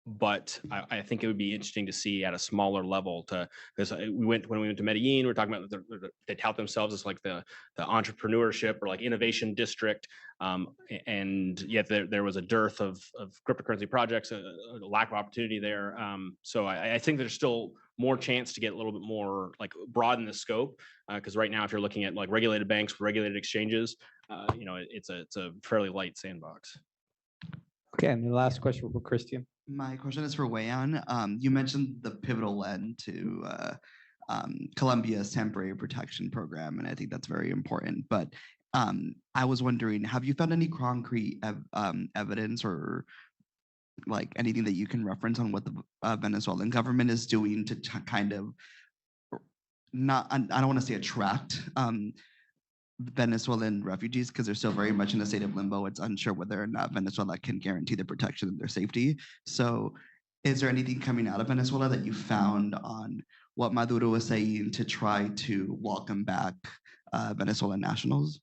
But I think it would be interesting to see at a smaller level because when we went to Medellin, we're talking about they tout themselves as the entrepreneurship or innovation district, and yet there was a dearth of cryptocurrency projects, a lack of opportunity there. So I think there's still more chance to get a little bit more broaden the scope, because right now if you're looking at regulated banks, regulated exchanges, it's a fairly light sandbox. Okay, and the last question for Christian. My question is for Wayan. You mentioned the pivotal end to Colombia's temporary protection program, and I think that's very important. But I was wondering, have you found any concrete evidence or anything that you can reference on what the Venezuelan government is doing to kind of I don't want to say attract Venezuelan refugees, because they're still very much in a state of limbo. It's unsure whether or not Venezuela can guarantee the protection of their safety. So is there anything coming out of Venezuela that you found on what Maduro was saying to try to welcome back Venezuelan nationals?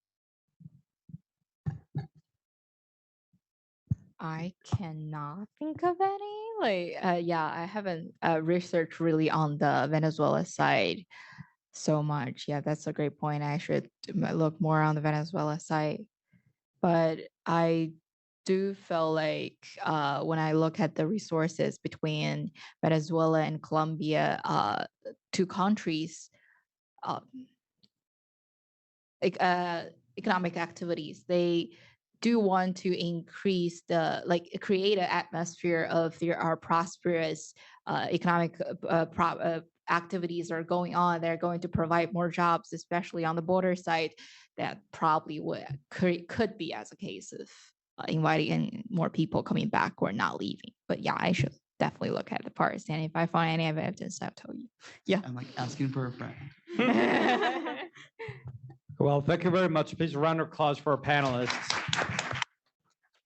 I cannot think of any. I haven't researched really on the Venezuela side. so much. Yeah, that's a great point. I should look more on the Venezuela side. But I do feel like when I look at the resources between Venezuela and Colombia, two countries, uh, economic activities, they do want to increase create an atmosphere of there are prosperous economic activities are going on. They're going to provide more jobs, especially on the border side. That probably could be as a case of inviting in more people coming back or not leaving. But yeah, I should definitely look at the parts. And if I find any evidence, I'll tell you. Yeah. I'm like asking for a friend. Well, thank you very much. Please round of applause for our panelists.